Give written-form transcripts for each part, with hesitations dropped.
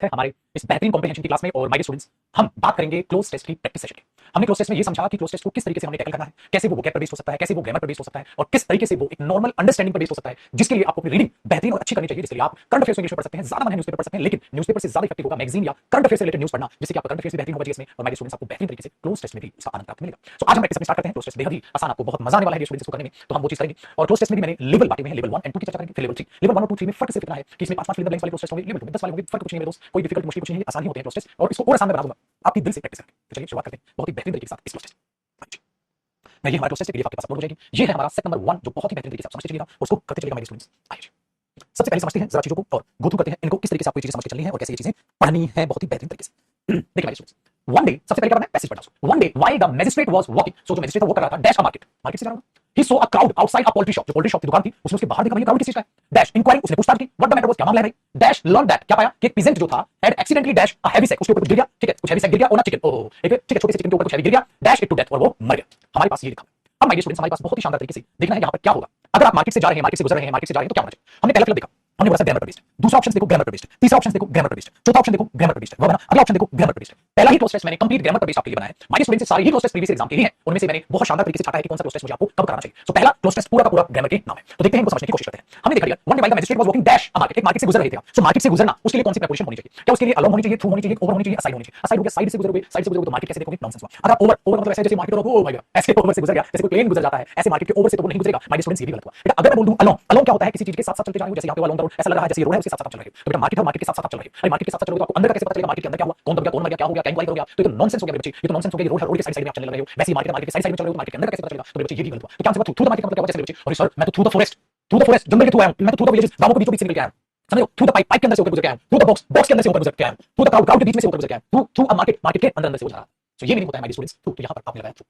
है हमारे इस बेहतरीन कॉम्प्रिहेंशन की क्लास में। और माय डियर स्टूडेंट्स, हम बात करेंगे क्लोज टेस्ट की प्रैक्टिस सेशन की। हमने क्लोज टेस्ट में ये समझा कि क्लोज टेस्ट को किस तरीके से हमने टैकल करना है, कैसे वो वोकैब पर बेस्ड हो सकता है, कैसे वो ग्रामर पर बेस्ड हो सकता है, और किस तरीके से वो एक नॉर्मल अंडरस्टैंडिंग पर बेस्ड हो सकता है, जिसके लिए आपको अपनी रीडिंग बेहतरीन और अच्छी करनी चाहिए। जिसके लिए आप करंट अफेयर्स इंग्लिश में पढ़ सकते हैं, ज्यादा मन न्यूज़पेपर पढ़ सकते हैं, लेकिन न्यूज़पेपर से ज्यादा इफेक्टिव होगा मैगजीन या करंट अफेयर्स से रिलेटेड न्यूज़ पढ़ना, जिससे कि आपका करंट अफेयर्स भी बेहतरीन होगा जीएस में। और माय डियर स्टूडेंट्स, आपको बेहतरीन तरीके से क्लोज टेस्ट में भी उसका आनंद प्राप्त मिलेगा। सो आज हम प्रैक्टिस स्टार्ट करते हैं। क्लोज टेस्ट बेहद ही आसान, आपको बहुत मजा आने वाला है स्टूडेंट्स को करने में। तो हम वो चीज करेंगे। और क्लोज टेस्ट में भी मैंने लेवल बांटे हुए हैं, लेवल 1 एंड 2 की चर्चा करेंगे, फिर लेवल 3। लेवल 1 और 2 3 में फर्क सिर्फ इतना है कि इसमें 5 5 फिल इन द ब्लैंक्स वाले क्लोज टेस्ट होंगे, लेवल 2 में 10 वाले होंगे। फर्क कुछ नहीं है मेरे दोस्त, कोई डिफिकल्ट मुश्किल कुछ नहीं है, आसान ही होते हैं क्लोज टेस्ट। और इसको और आसान मैं बना दूंगा आपकी दिल से प्रैक्टिस करके। तो चलिए शुरुआत करते हैं बहुत ही बेहतरीन तरीके के साथ इस क्लोज टेस्ट। मैं ये हमारा क्लोज टेस्ट पीडीएफ आपके पास अपलोड हो जाएगी। ये है हमारा सेट नंबर 1 जो बहुत ही बेहतरीन तरीके से आप समझते चलिएगा, उसको करते चलिएगा मेरे स्टूडेंट्स। आइए सबसे पहले समझते हैं जरा चीजों को और गो थ्रू करते हैं इनको, किस तरीके से आपको ये चीजें समझ के चलनी है और कैसे ये चीजें पढ़नी है बहुत ही बेहतरीन तरीके से। देखिए मेरे स्टूडेंट्स, वन डे, सबसे पहले क्या करना है, पैसेज पढ़ना है। One day while the magistrate was walking, so जो मैजिस्ट्रेट था वो कर रहा था डैश अ मार्केट, मार्केट से जा रहा था। He saw a crowd outside a poultry shop, जो पोल्ट्री शॉप की दुकान थी उसने उसके बाहर देखा, ये क्राउड किस चीज का है। डैश इंक्वायरिंग, उसने पूछताछ की, व्हाट द मैटर वाज, क्या मामला है भाई। डैश लर्न दैट, क्या पाया कि एक पीजेंट जो था had accidentally dash a heavy sack, उसके ऊपर कुछ गिर गया, ठीक है, कुछ हैवी सैक गिर गया, ओना चिकन, ओह एक ठीक है छोटे से चिकन के ऊपर कुछ हैवी गिर गया, डैश इट टू डेथ, और वो मर गया। हमारे पास ये लिखा है। अब माय डियर स्टूडेंट्स, हमारे पास बहुत ही शानदार तरीके से देखना है यहाँ पर क्या होगा। अगर आप मार्केट से जा रहे हैं, मार्केट से गुजर रहे हैं, मार्केट से जा रहे हैं, तो क्या होना चाहिए। हमने पहला फिल्म देखा, हमने बोला ग्रामर पर बेस्ड, दूसरा ऑप्शन देखो ग्रामर पर बेस्ड, तीसरा ऑप्शन देखो ग्रामर पर बेस्ड, चौथा ऑप्शन देखो ग्रामर पर बेस्ड, वो बना अगला ऑप्शन देखो ग्रामर पर बेस्ड। पहला ही क्लोज टेस्ट मैंने कंप्लीट ग्रामर पर बेस्ड आपके लिए बनाया है। माय स्टूडेंट्स, सारे ही क्लोज टेस्ट प्रीवियस एग्जाम के ही हैं, उनमें से मैंने बहुत शानदार तरीके से छाटा है कि कौन सा क्लोज टेस्ट मुझे आपको कब कराना चाहिए। तो पहला क्लोज टेस्ट पूरा का पूरा ग्रामर के नाम है, तो देखते हैं इनको समझने की कोशिश करते हैं। हमने देखा लिया one day while the magistrate was walking dash a market, एक मार्केट से गुजर रहे थे आप। सो मार्केट से गुजरना, उसके लिए कौन सी प्रीपोजिशन होनी चाहिए, क्या उसके लिए अलोंग होनी चाहिए, थ्रू होनी चाहिए, ओवर होनी चाहिए, असाइड होनी चाहिए। असाइड हो गया, साइड से गुजरोगे, साइड से गुजरोगे तो मार्केट कैसे देखोगे, नॉनसेंस हुआ। अगर ओवर, ओवर मतलब ऐसे जैसे मार्केट ओ माय गॉड ऐसे ओवर से गुजर गया, जैसे कोई प्लेन गुजर जाता है, ऐसे मार्केट के ओवर से तो वो नहीं गुजरेगा। माय स्टूडेंट्स, ये भी गलत हुआ बेटा। अगर मैं बोल दूं अलोंग, अलोंग क्या होता है, किसी चीज के साथ साथ चलते जा रहे हो, जैसे यहाँ पे अलोंग द रोड ऐसा लग रहा है जैसे ये रोड है उसके साथ साथ चल रहे हो, तो बेटा मार्केट है, मार्केट के साथ साथ चल रहे हो। अरे मार्केट के साथ साथ चलोगे तो आपको अंदर का कैसे पता चलेगा, मार्केट के अंदर क्या हुआ, कौन दब गया, कौन मर गया, क्या हो गया, क्या इंक्वायरी करोगे आप। तो ये तो नॉनसेंस हो गया मेरे बच्चे, ये तो नॉनसेंस हो गया। रोड है, रोड के साइड साइड में आप चलने लगे हो, वैसे ही मार्केट, मार्केट के साइड साइड में चल रहे हो, मार्केट के अंदर का कैसे पता चलेगा। तो मेरे बच्चे ये भी गलत हुआ। तो क्या आंसर, थ्रू द मार्केट का मतलब क्या होता है बच्चे। और सर मैं तो through the forest, through the forest जंगल के थ्रू आया हूं, मैं तो थ्रू द विलेजेस गांवों के बीचों बीच से निकल के आया हूं, समझो। थ्रू द पाइप, पाइप के अंदर से होकर गुजर के आया हूं, थ्रू द बॉक्स, बॉक्स के अंदर से होकर गुजर के आया हूं, थ्रू द क्राउड, क्राउड के बीच में से होकर गुजर के आया हूं, थ्रू अ मार्केट, मार्केट के अंदर अंदर से गुजरा। तो ये मीनिंग होता है माय स्टूडेंट्स थ्रू। तो यहां पर आपने लगाया थ्रू,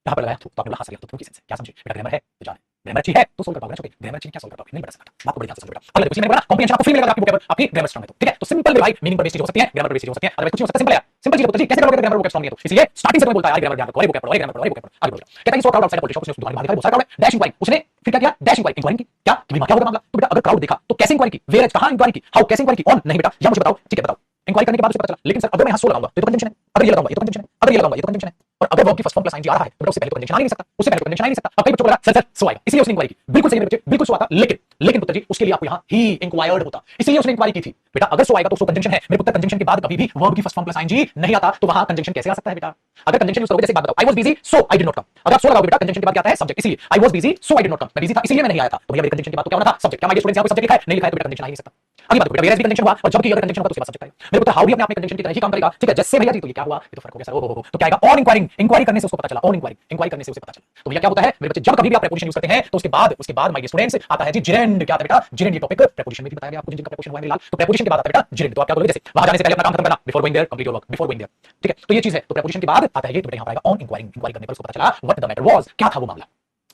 यहां पर लगाया थ्रू, तो आपने बोला हां सर ये तो थ्रू की सेंस है, क्या समझे बेटा। ग्रामर है तो जाने, ग्रामर अच्छी है तो सोल्व कर पाओगे, ओके ग्रामर अच्छी क्या सोल्व कर पाओगे, नहीं बता सकता। बात को बड़ी ध्यान से समझो बेटा। अगला देखो, मैंने बोला कॉम्प्रिहेंशन आपको फ्री मिलेगा आपकी वोकैबुलरी, आपकी ग्रामर स्ट्रांग है तो ठीक है। तो सिंपल भाई मीनिंग पर बेस्ड चीज हो सकती है, ग्रामर पर बेस्ड चीज हो सकती है, अदरवाइज कुछ नहीं हो सकता। सिंपल है, सिंपल चीज होता है जी, कैसे करोगे ग्रामर वोकैब स्ट्रांग है तो। इसलिए स्टार्टिंग से तुम्हें बोलता है ग्रामर ध्यान रखो, वोकैब पढ़ो, ग्रामर पढ़ो, वोकैब पढ़ो। आगे बढ़ो, कहता है सो क्राउड आउटसाइड पोल्ट्री शॉप, उसने दुकान बाहर दिखाई, बहुत सारा क्राउड है। डैश इंक्वायरी, उसने फिर क्या किया, डैश इंक्वायरी, इंक्वायरी की क्या कि क्या होगा मामला। तो बेटा अगर क्राउड देखा तो कैसे इंक्वायरी की, वेयर कहां इंक्वायरी की, हाउ कैसे इंक्वायरी की, ऑन नहीं बेटा, या मुझे बताओ, ठीक है बताओ। इंक्वायरी करने के बाद उसे पता चला, लेकिन सर अगर मैं यहां 16 लगाऊंगा तो कंजंक्शन है, अगर ये लगाऊंगा ये तो कंजंक्शन है, अगर ये लगाऊंगा ये तो कंजंक्शन है, और अगर वर्ब की फर्स्ट फॉर्म प्लस आईएनजी आ रहा है तो बेटा उससे पहले तो कंजंक्शन आ ही नहीं सकता, उससे पहले तो कंजंक्शन आ ही नहीं सकता। अब कई बच्चों को लगा सर सो आएगा, इसलिए उसने इंक्वायरी की। बिल्कुल सही मेरे बच्चे, बिल्कुल सो आता, लेकिन लेकिन पुत्र जी उसके लिए आपको यहां ही इंक्वायर्ड होता, इसलिए उसने इंक्वायरी की थी। बेटा अगर सो आएगा तो सो कंजंक्शन है मेरे पुत्र, कंजंक्शन के बाद कभी भी वर्ब की फर्स्ट फॉर्म प्लस आईएनजी नहीं आता, तो वहां कंजंक्शन कैसे आ सकता है बेटा। अगर कंजंक्शन यूज करोगे, जैसे एक बात बताओ, I was busy so I did not come, अगर आप सो लगाओगे बेटा कंजंक्शन के बाद क्या आता है, सब्जेक्ट, इसलिए I was busy so I did not come, मैं बिजी था इसलिए मैं नहीं आया था, तो भैया मेरे कंजंक्शन के बाद तो क्या होना था, सब्जेक्ट। क्या हमारे स्टूडेंट्स यहां पे सब्जेक्ट लिखा है, नहीं लिखा है तो बेटा कंजंक्शन आ ही नहीं सकता। अगली बात बेटा वेयर एज भी कंजंक्शन हुआ, और जबकि अगर कंजंक्शन हुआ तो उसके बाद सब्जेक्ट आएगा। मेरे पुत्र हाउ भी अपने आप में कंजंक्शन की तरह ही काम करेगा, ठीक है। जैसे भैया जी तो ये क्या हुआ, ये तो फर्क हो गया सर, ओहो तो क्या आएगा, ऑन इंक्वायरिंग, इंक्वायरी करने से उसको पता चला, ऑन इंक्वायरिंग, इंक्वायरी करने से उसे पता चला। तो भैया क्या होता है मेरे बच्चे, जब कभी भी आप प्रीपोजिशन यूज करते हैं तो उसके बाद माय स्टूडेंट्स आता है जी जिरेंड। क्या आता है बेटा, जिरेंड। ये टॉपिक प्रीपोजिशन में भी बताया गया आपको, जिनका प्रीपोजिशन हुआ है लाल, तो प्रीपोजिशन के बाद आता है बेटा जिरेंड। तो आप क्या करोगे, जैसे वहां जाने से पहले अपना काम खत्म करना, before going there complete your work, before going there, ठीक है। तो ये चीज है, तो प्रीपोजिशन के बाद आता है ये, तो बेटा यहां पर आएगा ऑन इंक्वायरिंग, इंक्वायरी करने पर उसको पता चला व्हाट द मैटर वाज, क्या था वो मामला।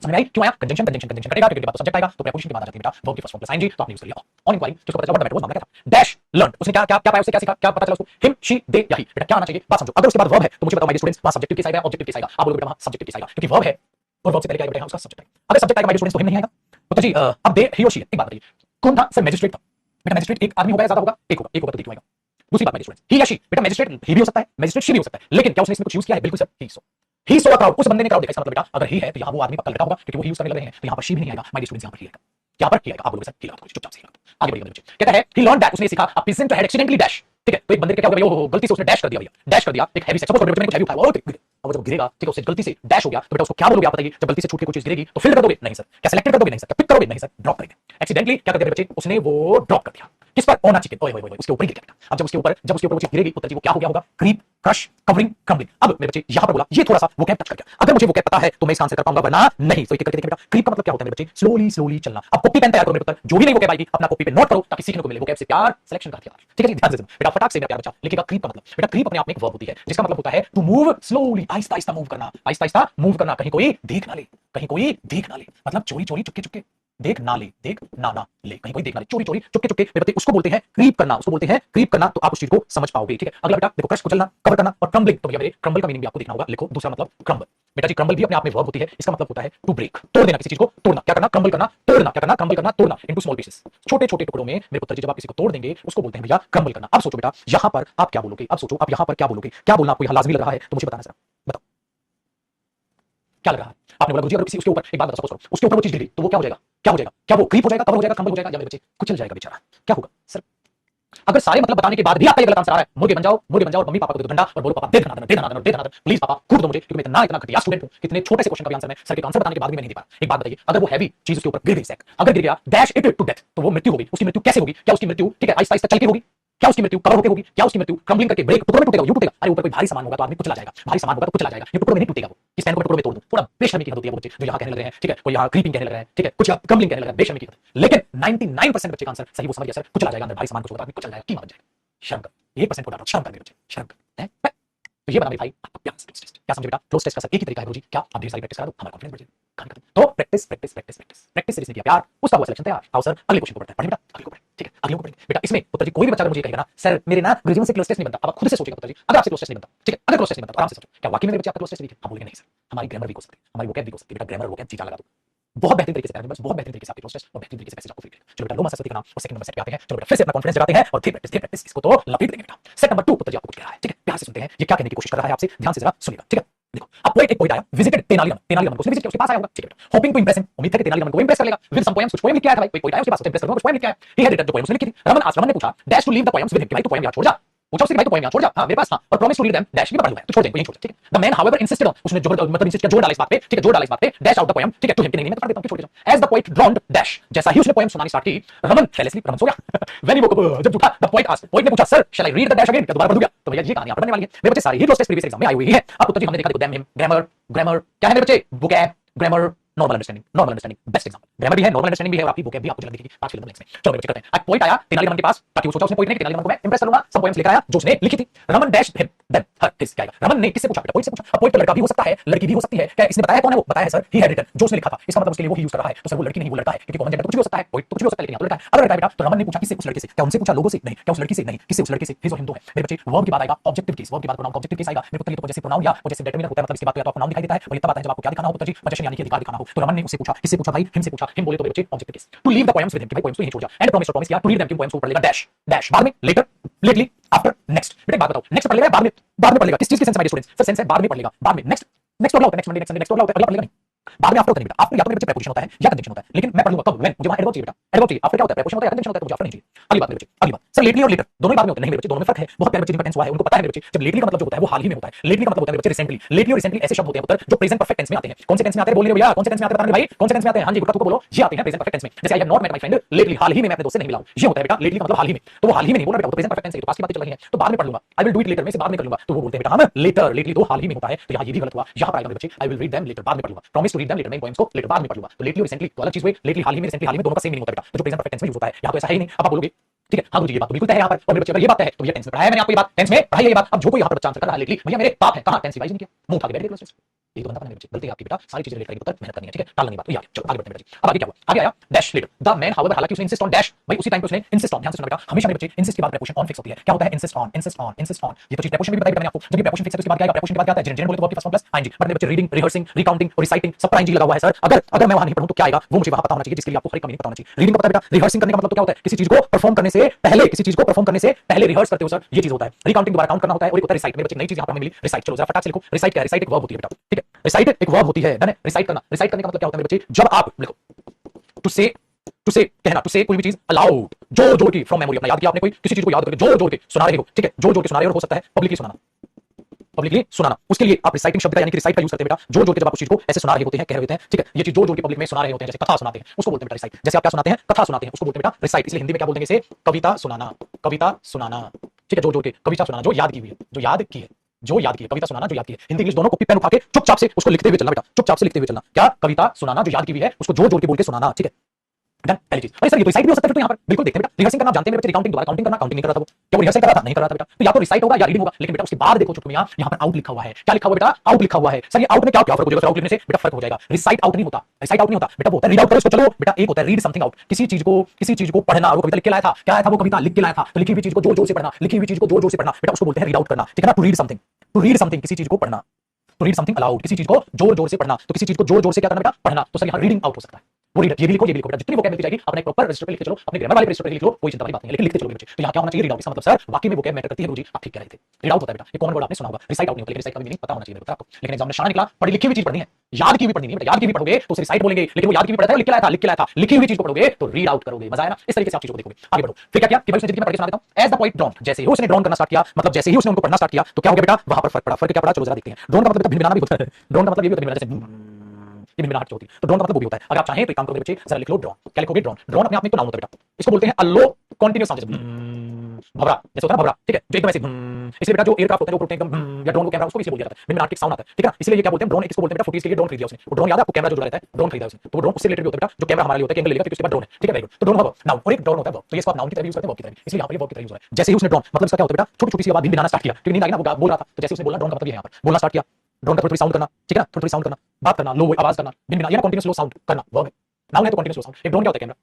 समझ में आई, क्यों आया, कंजंक्शन कंजंक्शन कंजंक्शन कटेगा, क्योंकि बाद तो सब्जेक्ट आएगा, तो प्रीपोजिशन के बाद आ जाती है बेटा वर्ब की फर्स्ट फॉर्म प्लस आईएनजी, तो आपने यूज कर लिया ऑन इंक्वायरी, जिसको पता चला व्हाट द मैटर वाज, मामला क्या था। डैश लर्न, उसने क्या क्या क्या पाया, उससे क्या सीखा, क्या पता चला उसको, हिम शी दे या ही, बेटा क्या आना चाहिए बात समझो। अगर उसके बाद वर्ब है तो मुझे बताओ माय स्टूडेंट्स, वहां सब्जेक्टिव की साइड है, ऑब्जेक्टिव की साइड है, आप बोलोगे बेटा वहां सब्जेक्टिव की साइड है, क्योंकि वर्ब है और वर्ब से पहले क्या आएगा बेटा उसका सब्जेक्ट आएगा। अगर सब्जेक्ट आएगा माय स्टूडेंट्स तो हिम नहीं आएगा। तो जी अब दे ही और शी है, एक बात बताइए कौन था सर, मैजिस्ट्रेट था बेटा। मैजिस्ट्रेट एक आदमी होगा या ज्यादा होगा, एक होगा, एक होगा तो क्यों आएगा। दूसरी बात माय स्टूडेंट्स, ही या शी, बेटा मैजिस्ट्रेट ही भी हो सकता है, मैजिस्ट्रेट शी भी हो सकता है, लेकिन क्या उसने इसमें कुछ यूज किया है, बिल्कुल सर ही सो क्राउड, उस बंदे ने क्राउड देखा, इसका मतलब बेटा अगर ही है तो यहाँ वो आदमी पक्का लड़का होगा, क्योंकि वो ही यूज करने लग रहे हैं, तो यहाँ पर शी भी नहीं आएगा माय स्टूडेंट्स, यहाँ पर ही आएगा, यहाँ पर ही आएगा। आप बोलोगे सर ही लगा, चुपचाप से ही लगा। आगे बढ़िए बच्चे, कहता है ही लर्न दैट, उसने सीखा a patient had accidentally dash, ठीक है। तो एक बंदे के क्या हो गया, वो गलती से उसने डैश कर दिया भैया, डैश कर दिया एक हैवी से, सपोज मैंने कुछ हैवी उठाया और जब गिरेगा, ठीक है, उससे गलती से डैश हो गया, तो बेटा उसको क्या बोलोगे आप बताइए। जब गलती से छूट के कुछ चीज गिरेगी तो फिल्ड कर दोगे, नहीं सर। क्या सिलेक्टेड कर दोगे, नहीं सर। क्या पिक करोगे, नहीं सर। ड्रॉप करेंगे। एक्सीडेंटली क्या कर दिया बच्चे, उसने वो ड्रॉप कर दिया, किस पर, ऑन अ चिकन, ओए ओए ओए उसके ऊपर ही गिर गया। अब जब उसके ऊपर वो चीज गिरेगी पुत्र जी वो क्या हो गया होगा, क्रीप, क्रश, कवरिंग, क्रम्बलिंग। अब मेरे बच्चे यहां पर बोला ये थोड़ा सा वोकैब टच कर गया, अगर मुझे वोकैब पता है तो मैं इसका आंसर कर पाऊंगा, वरना नहीं। तो एक करके देखें बेटा, क्रीप का मतलब क्या होता है मेरे बच्चे, स्लोली स्लोली चलना। अब कॉपी पेन तैयार करो मेरे पुत्र, जो भी नहीं वोकैब आएगी अपना कॉपी पे नोट करो ताकि सीखने को मिले। वोकैब से प्यार, सिलेक्शन का हथियार, ठीक है जी, ध्यान से बेटा फटाक से मेरा प्यारा बच्चा लिखेगा क्रीप का मतलब। बेटा क्रीप अपने आप में एक वर्ब होती है जिसका मतलब होता है to move slowly, Aahista Aahista move करना, आहिस्ता आहिस्ता मूव करना, कहीं कोई देख ना ले, कहीं कोई देख ना ले, मतलब चोरी चोरी चुपके चुपके, देख ना ले, देख ना ना ले, कहीं कोई देख ना ले, चोरी चोरी चुपके चुपके मेरे बच्चे उसको बोलते हैं क्रीप करना, उसको बोलते हैं क्रीप करना। तो आप उस चीज को समझ पाओगे, ठीक है। अगला बेटा देखो, क्रश कुचलना, कवर करना और क्रम्बलिंग। तो भैया मेरे क्रम्बल का मीनिंग भी आपको देखना होगा, लिखो दूसरा मतलब क्रम्बल। बेटा जी क्रम्बल भी अपने आप में वर्ब होती है, इसका मतलब होता है टू ब्रेक, तोड़ देना, किसी चीज को तोड़ना। क्या करना? क्रम्बल करना, तोड़ना। क्या करना? क्रम्बल करना, तोड़ना इनटू स्मॉल पीसेस, छोटे छोटे टुकड़ों में। मेरे पुत्र जी जब आप किसी को तोड़ देंगे उसको बोलते हैं भैया क्रम्बल करना। अब सोचो बेटा यहां पर आप क्या बोलोगे, अब सोचो आप यहां पर क्या बोलोगे, क्या बोलना आपको यहां लाजमी लग रहा है, तो मुझे बताना जरा, बताओ क्या लग रहा है। आपने बोला गुरुजी अगर किसी उसके ऊपर, एक बात बता, सपोज करो उसके ऊपर वो चीज गिर गई तो वो क्या हो जाएगा, क्या हो जाएगा? क्या वो क्रीप हो जाएगा, कवर हो जाएगा, क्रम्बल हो जाएगा, या मेरे बच्चे कुचल जाएगा बेचारा? क्या होगा सर? अगर सारे मतलब बताने के बाद भी आपका ये गलत आंसर आ रहा है, मुर्गे बन जाओ, मुर्गे बन जाओ, मम्मी पापा को दे दो डंडा और बोलो पापा दे धनाधन, दे धनाधन, दे धनाधन, प्लीज पापा कूट दो मुझे, क्योंकि मैं इतना घटिया स्टूडेंट हूं, इतने छोटे से क्वेश्चन का भी आंसर मैं सर के आंसर बताने के बाद भी मैं नहीं दे पा रहा। एक बात बताइए, अगर वो हैवी चीज उसके ऊपर गिर गई, सैक अगर गिर गया, डैश इट टू डेथ, तो वो मृत्यु होगी। उसकी मृत्यु कैसे होगी? क्या उसकी मृत्यु, ठीक है, आहिस्ता आहिस्ता चल के होगी? क्या उसकी मृत्यु कवर होकर होगी? क्या उसकी मृत्यु क्रम्बलिंग करके ब्रेक टुकड़ों में टूटेगा? यूं टूटेगा? अरे ऊपर कोई भारी सामान होगा तो आदमी कुचला जाएगा, भारी सामान होगा तो कुचला जाएगा, ये टुकड़ों में नहीं टूटेगा। वो इस पेन को टुकड़ों में तोड़ दूं, थोड़ा बेशर्मी की हद होती है वो बच्चे जो यहाँ कहने लग रहे हैं, ठीक है, कोई यहाँ क्रीपिंग कहने लग रहे हैं, ठीक है, कुछ क्रम्बलिंग कहने लग रहे हैं, बेशर्मी की हद। लेकिन 99% बच्चे का आंसर सही, वो समझ गया सर कुचला जाएगा, अंदर भारी सामान कुछ होगा तो आदमी कुचल जाएगा, कीमा बन जाएगा। शर्म कर, 1% को डांटो, शर्म कर मेरे बच्चे, शर्म कर, हैं? तो ये बना मेरे भाई आपका प्यार से क्लोज टेस्ट। क्या समझे बेटा? क्लोज टेस्ट का सर एक ही तरीका है गुरुजी, क्या आप ढेर सारी प्रैक्टिस करा दो, हमारा कॉन्फिडेंस बढ़ जाए। कहानी खत्म। तो practice practice practice practice practice से जिसने किया प्यार उसका हुआ सिलेक्शन तैयार। आओ सर अगले क्वेश्चन को पढ़ते हैं, पढ़े बेटा अगले को पढ़े, ठीक है, अगले को पढ़े बेटा। इसमें पुत्र जी कोई भी बच्चा अगर मुझे कहेगा ना सर मेरे ना गुरुजी मुझसे क्लोज टेस्ट नहीं बनता, अब आप खुद से सोचिएगा पुत्र जी, अगर आपसे क्लोज टेस्ट नहीं बनता, ठीक है, अगर क्लोज टेस्ट नहीं बनता तो आराम से सोचो क्या वाकई में मेरे बच्चे आपका क्लोज टेस्ट वीक है? हम बोलेंगे नहीं सर, हमारी ग्रामर वीक हो सकती है, हमारी वोकैब वीक हो सकती है बेटा, ग्रामर वोकैब चीज़ लगा दो, बहुत बेहतरीन तरीके से करेंगे, बस बहुत बेहतरीन तरीके से आपके क्लोज टेस्ट और बेहतरीन तरीके से पैसेज आपको फ्री मिलेगा। चलो बेटा लो मां सरस्वती का नाम और सेकंड नंबर सेट पे आते हैं। चलो बेटा फिर से अपना कॉन्फिडेंस जगाते हैं और फिर प्रैक्टिस इसको तो लपेट देंगे बेटा। सेट नंबर 2 पुत्र जी आपको कुछ कह रहा है, ठीक है, प्यार से सुनते हैं ये क्या कहने की कोशिश कर रहा है आपसे, ध्यान से जरा सुनिएगा, ठीक है। देखो अब पोएट एक पोएट आया, विजिटेड तेनालीरामन, तेनालीरामन को उसने विजिट किया, उसके पास आया होगा, ठीक है बेटा, होपिंग टू इंप्रेस हिम, उम्मीद है कि तेनालीरामन को इंप्रेस कर लेगा विद सम पोएम्स, कुछ पोएम लिख के आया था भाई, कोई पोएट आया उसके पास, इंप्रेस करूंगा, कुछ पोएम लिख के आया। ही हैड रिटन, जो पोएम उसने लिखी थी। रमन ने पूछा dash to leave the poems with him, कि भाई तू पोएम याद छोड़ जा, पूछा उससे कि भाई तू पोएम याद छोड़ जा, हां मेरे पास, हां, और promise to read them dash, भी पढ़ लूंगा, तो छोड़ दे, यहीं छोड़ दे, ठीक है। The man however insisted on, उसने जो मतलब इंसिस्ट किया, जोर डाला इस बात पे, ठीक है, जोर डाला इस बात पे, डैश आउट द पोएम, ठीक है, टू हिम, कि नहीं मैं तो पढ़ देता हूं, छोड़ देता हूं। As the poet drowned dash, जैसा ही उसने पोएम सुनानी स्टार्ट की, रमन फेल asleep, रमन सो गया। व्हेन ही वोक अप, जब उठा, द पोएट आस्क्ड, पोएट ने पूछा sir shall I read the dash again, क्या दोबारा पढ़ दूं क्या? तो भैया ये कहानी आप पढ़ने वाली है, मेरे बच्चे सारे ही क्लोज टेस्ट प्रीवियस एग्जाम में आई हुई है। अब पुत्र जी हमने देखा, देखो दैम हिम, ग्रामर, ग्रामर क्या है मेरे बच्चे, vocab, grammar, normal understanding best example, grammar भी है, नॉर्मल अंडरस्टैंडिंग भी है, और आपकी वोकैब भी आपको जल्द दिखेगी 5 किलो नेक्स्ट में। चलो मेरे बच्चे करते हैं। एक पॉइंट आया तेनालीरामन के पास, ताकि वो सोचा उसने पॉइंट ने तेनालीरामन को मैं इंप्रेस करूंगा, सब पोएम्स लेकर आया जो उसने लिखी थी। Raman dash him then her his, क्या आएगा, रमन ने किससे पूछा बेटा, पॉइंट से पूछा। अब पॉइंट तो लड़का भी हो सकता है, लड़की भी हो सकती है, क्या इसने बताया कौन है वो? बताया सर ही हैड रिटन, जो उसने लिखा था, इसका मतलब उसके लिए वो ही यूज कर रहा है, तो सर वो लड़की नहीं वो लड़का है, क्योंकि कॉमन जेंडर कुछ भी हो सकता है, पॉइंट तो कुछ भी हो सकता है, लेकिन यहाँ तो लड़का है। अगर लड़का है बेटा तो रमन ने पूछा किससे, उस लड़के से, क्या उनसे पूछा, लोगों से नहीं, क्या उस लड़की से नहीं, किससे, उस लड़के से, हिज और हिम दो है मेरे बच्चे। वर्ब की बात आएगा ऑब्जेक्टिव केस, वर्ब की बात प्रोनाउन ऑब्जेक्टिव केस आएगा मेरे पुत्र, ये तो जैसे प्रोनाउन या जैसे डेटरमिनर होता है, मतलब इसके बाद तो या तो प्रोनाउन दिखाई देता है, और ये तब आता है जब आपको क्या दिखाना हो पुत्र जी, पोजीशन यानी कि अधिकार दिखाना हो। तो रमन ने उससे पूछा, किससे पूछा भाई, हिम से पूछा, हिम बोले तो मेरे बच्चे objective case. To leave the poems with him, कि भाई पोएम्स तो यहीं छोड़ जा, एंड प्रॉमिस किया टू रीड देम, कि पोएम्स को पढ़ लेगा डैश डैश, बाद में, लेटर, लेटली, आफ्टर, नेक्स्ट। बेटा एक बात बताओ, नेक्स्ट पढ़ लेगा बाद में पढ़ लेगा, किस चीज के सेंस में स्टूडेंट्स, सर सेंस है बाद में पढ़ लेगा, बाद में, नेक्स्ट नेक्स्ट अगला होता है, next Monday, next Sunday, next अगला होता है, अगला पढ़ लेगा नहीं, बाद में आफ्टर होता है बेटा, आफ्टर या तो मेरे बच्चे प्रीपोजिशन होता है या कंजंक्शन होता है, लेकिन मैं पढ़ लूंगा कब, व्हेन, मुझे वहां एडवर्ब चाहिए बेटा, एडवर्ब चाहिए। आफ्टर क्या होता है, प्रीपोजिशन होता है या कंजंक्शन होता है, तो मुझे आफ्टर नहीं चाहिए। अगली बात मेरे बच्चे, अगली बात सर लेटली और लेटर दोनों ही बाद में होते हैं, नहीं मेरे बच्चे दोनों में फर्क है, बहुत प्यारे बच्चे जिनका टेंस हुआ है उनको पता है मेरे बच्चे, जब लेटली का मतलब जो होता है वो हाल ही में होता है, लेटली का मतलब होता है मेरे बच्चे रिसेंटली, लेटली और रिसेंटली ऐसे शब्द होते हैं पुत्र जो प्रेजेंट परफेक्ट टेंस में आते हैं। कौन से टेंस में आते हैं बोल रहे भैया, कौन से टेंस में आते हैं बताने भाई, कौन से टेंस में आते हैं, हां जी गुटका तुमको बोलो, ये आते हैं प्रेजेंट परफेक्ट टेंस में। जैसे I have not met my friend lately, हाल ही में मैं अपने दोस्त से नहीं मिला हूं, ये होता है बेटा लेटली का मतलब हाल ही में, तो वो हाल ही में नहीं बोल रहा बेटा, वो प्रेजेंट परफेक्ट टेंस है, तो पास्ट की बातें चल रही हैं, तो बाद में पढ़ लूंगा, I will do it later में से बाद में कर लूंगा, तो वो बोलते हैं बेटा हम लेटर, लेटली तो हाल ही में होता है, तो यहां ये भी गलत हुआ, यहां पर आएगा मेरे बच्चे I will read them later, बाद में पढ़ लूंगा, promise to read them later, मैं पोएम्स को लेटर बाद में पढ़ लूंगा। तो लेटली और रिसेंटली तो अलग चीज हुई, लेटली हाल ही में, रिसेंटली हाल ही में, दोनों का सेम मीनिंग होता है बेटा, तो जो प्रेजेंट परफेक्ट टेंस में यूज होता है यहां तो ऐसा है ही नहीं। अब आप बोलोगे ठीक है, हाँ गुरुजी ये बात तो बिल्कुल तय है यहाँ पर, और मेरे बच्चे अगर ये बात है तो ये टेंस में पढ़ाया मैंने आपको, ये बात टेंस में पढ़ाई है ये बात। अब जो कोई यहाँ पर बच्चा आंसर कर रहा है लेटली, भैया मेरे पाप है, कहाँ टेंस रिवाइज नहीं किया, मुंह उठा के बैठ गए क्लास में, ये तो बंदा मेरे बच्चे गलती है आपकी बेटा, सारी चीजें रिलेट करेंगे पुत्र, मेहनत करनी है, ठीक है, टालना नहीं बात, तो यार चलो आगे बढ़ते हैं बेटा जी। अब आगे क्या हुआ, आगे आया dash later, the man however, हालांकि उसने इंसिस्ट ऑन डैश, भाई उसी टाइम पे उसने इंसिस्ट ऑन, ध्यान से सुनना बेटा, हमेशा मेरे बच्चे इंसिस्ट के बाद प्रीपोजिशन ऑन फिक्स होती है, क्या होता है insist on, insist on, insist on, ये तो चीज प्रीपोजिशन भी बताई मैंने आपको, जब ये प्रीपोजिशन फिक्स है तो उसके बाद क्या आएगा, प्रीपोजिशन के बाद क्या आता है, जनरल बोले तो वर्ब के first form plus ING, but मेरे बच्चे रीडिंग, रिहर्सिंग, रिकाउंटिंग और रिसाइटिंग सब पर आईएनजी लगा हुआ है सर, अगर मैं वहां नहीं पढ़ूं तो क्या आएगा, वो मुझे वहां पता होना चाहिए, जिसके लिए आपको हर एक का मीनिंग पता होना चाहिए। रीडिंग का पता बेटा, रिहर्सिंग करने का मतलब तो क्या होता है, किसी चीज को परफॉर्म करने से पहले, किसी चीज को परफॉर्म करने से पहले रिहर्स करते हो सर, ये चीज होता है। रिकाउंटिंग दोबारा काउंट करना होता है, और एक होता है रिसाइट, मेरे बच्चे नई चीज यहां पर हमें मिली, रिसाइट, चलो जरा फटाक से लिखो, रिसाइट क्या है, रिसाइट एक वर्ब होती है बेटा, ठीक है, रिसाइट एक वर्ब होती है, डन है, रिसाइट करना, रिसाइट करने का मतलब क्या होता है मेरे बच्चे, जब आप लिखो टू से कहना, टू से कोई भी चीज अलाउड, जोर जोर की फ्रॉम मेमोरी, अपना याद किया आपने कोई किसी चीज को याद करके जोर जोर के सुना रहे हो, ठीक है, जोर जोर के सुना रहे हो, हो सकता है पब्लिकली सुनाना, पब्लिकली सुनाना, उसके लिए आप रिसाइटिंग शब्द का यानी कि रिसाइट का यूज करते हैं बेटा, जोर जोर के जब आप उस चीज को ऐसे सुना रहे होते हैं, कह रहे होते हैं, ठीक है, ये चीज जोर जोर के पब्लिक में सुना रहे होते हैं, जैसे कथा सुनाते हैं उसको बोलते हैं बेटा रिसाइट, जैसे आप क्या सुनाते हैं, कथा सुनाते हैं उसको बोलते हैं बेटा रिसाइट, इसलिए हिंदी में क्या बोल देंगे इसे, कविता सुनाना, कविता सुनाना, ठीक है, जोर जोर के कविता सुनाना, जो याद की हुई है, जो याद की है, जो याद की है, कविता सुनाना जो याद की है, हिंदी इंग्लिश दोनों कॉपी पेन उठा के चुपचाप से उसको लिखते हुए चलना बेटा, चुपचाप से लिखते हुए चलना, क्या कविता सुनाना जो याद की हुई है उसको जोर जोर के बोल के सुनाना, ठीक है। डन, पहली चीज। अरे सर ये तो रिसाइट भी हो सकता है, तो यहाँ पर बिल्कुल देखते हैं बेटा, रिहर्सिंग करना जानते हैं बच्चे, रिकाउंटिंग दोबारा काउंटिंग करना, काउंटिंग नहीं कर रहा था वो, क्या वो रिहर्सल कर रहा था, नहीं कर रहा था बेटा, तो या तो रिसाइट होगा या रीडिंग होगा, लेकिन बेटा उसके बाद देखो छोटू मियां यहाँ पर आउट लिखा हुआ है, क्या लिखा हुआ बेटा, आउट लिखा हुआ है। सर ये आउट में क्या क्या फर्क हो जाएगा, आउट लिखने से बेटा फर्क हो जाएगा, रिसाइट आउट नहीं होता, रिसाइट आउट नहीं होता बेटा, वो होता है रीड आउट करो इसको, चलो बेटा एक होता है रीड समथिंग आउट, किसी चीज को पढ़ना, वो कविता लिख के लाया था, क्या आया था वो कविता लिख के लाया था, तो लिखी हुई चीज को जोर जोर से पढ़ना, लिखी हुई चीज को जोर जोर से पढ़ना बेटा, उसको बोलते हैं रीड आउट करना, ठीक है ना, to read something, to read something किसी चीज को पढ़ना, तो रीड समथिंग अलाउड, किसी चीज को जोर जोर से पढ़ना, तो किसी चीज को जोर जोर से क्या करना बेटा, पढ़ना, तो सर यहाँ रीडिंग आउट हो सकता है, वो रीडर, ये भी लिखो बेटा, जितनी वोकैब मिलती जाएगी अपने प्रॉपर रजिस्टर पे लिख के चलो, अपने ग्रामर वाले रजिस्टर पे लिख लो, कोई चिंता वाली बात नहीं है, लेकिन लिखते चलो बच्चे। तो यहाँ क्या होना चाहिए, रीड आउट, इसका मतलब सर वाकई में वोकैब मैटर करती है गुरुजी, आप ठीक कह रहे थे, रीड आउट होता है बेटा, ये कॉमन वर्ड आपने सुना होगा, रिसाइट आउट नहीं होता, लेकिन रिसाइट का मीनिंग पता होना चाहिए बेटा आपको, लेकिन एग्जाम में शाना निकला, पढ़ी लिखी हुई चीज पढ़नी है, याद की भी पढ़नी नहीं बेटा, याद की भी पढ़ोगे तो रिसाइट बोलेंगे, लेकिन वो याद की भी पढ़ा था, लिख के लाया था, लिख के लाया था, लिखी हुई चीज को पढ़ोगे तो रीड आउट करोगे, मजा आया ना, इस तरीके से आप चीजों को देखोगे। आगे बढ़ो, फिर क्या किया कि भाई उसने जिंदगी में पढ़ के सुना देता हूं, एज द पॉइंट ड्रॉन, जैसे ही उसने ड्रॉन करना स्टार्ट किया, मतलब जैसे ही उसने उनको पढ़ना स्टार्ट किया, तो क्या हो गया बेटा, वहां पर फर्क पड़ा, फर्क क्या पड़ा, चलो जरा देखते हैं। ड्रोन का मतलब बेटा भिन्न बनाना भी होता है, ड्रोन का मतलब ये भी होता है जैसे ये मिनट होती है, तो ड्रोन का मतलब वो भी होता है। अगर आप चाहें तो एक काम करोगे बच्चे, जरा लिख लो ड्रोन, क्या लिखोगे, ड्रोन, ड्रोन अपने आप में तो नाउन होता है बेटा, इसको बोलते हैं अ लो कंटीन्यूअस साउंड, जैसे भवरा, जैसे होता है ना भवरा, ठीक है, जो एकदम ऐसे, इसलिए बेटा जो एयरक्राफ्ट होता है वो उड़ते हैं एकदम, या ड्रोन को कैमरा उसको इसलिए बोल दिया जाता है, बिन मिनट साउंड आता है, ठीक है ना, इसलिए ये क्या बोलते हैं ड्रोन, इसको बोलते हैं बेटा फुटेज के लिए ड्रोन खरीद लिया उसने, वो ड्रोन याद है आपको, कैमरा जो जुड़ा रहता है, ड्रोन खरीदा उसने, तो वो ड्रोन उससे रिलेटेड होता है बेटा, जो कैमरा हमारे लिए होता है, कैमरा लेगा फिर उसके बाद ड्रोन है, ठीक है, वेरी गुड, तो ड्रोन होगा नाउन, और एक ड्रोन होता है वर्ब, तो ये इसको आप नाउन की तरह यूज करते हैं, वर्ब की तरह, इसलिए यहाँ पर ये वर्ब की तरह यूज हो रहा है। जैसे ही उसने ड्रोन मतलब इसका क्या होता है बेटा, छोटी छोटी सी आवाज नींद आना स्टार्ट किया, क्योंकि नींद आ गई ना, वो बोल रहा था, तो जैसे उसने बोला ड्रोन का मतलब ये है, यहाँ पर बोलना स्टार्ट किया, ड्रोन का थोड़ी साउंड करना, ठीक है ना, थोड़ी साउंड करना, बात करना, लो आवाज करना, बिन बिना, ये ना कंटीन्यूअस लो साउंड करना, वर्ब है, नाउन है तो कंटीन्यूअस लो साउंड। एक ड्रोन क्या होता है, कैमरा,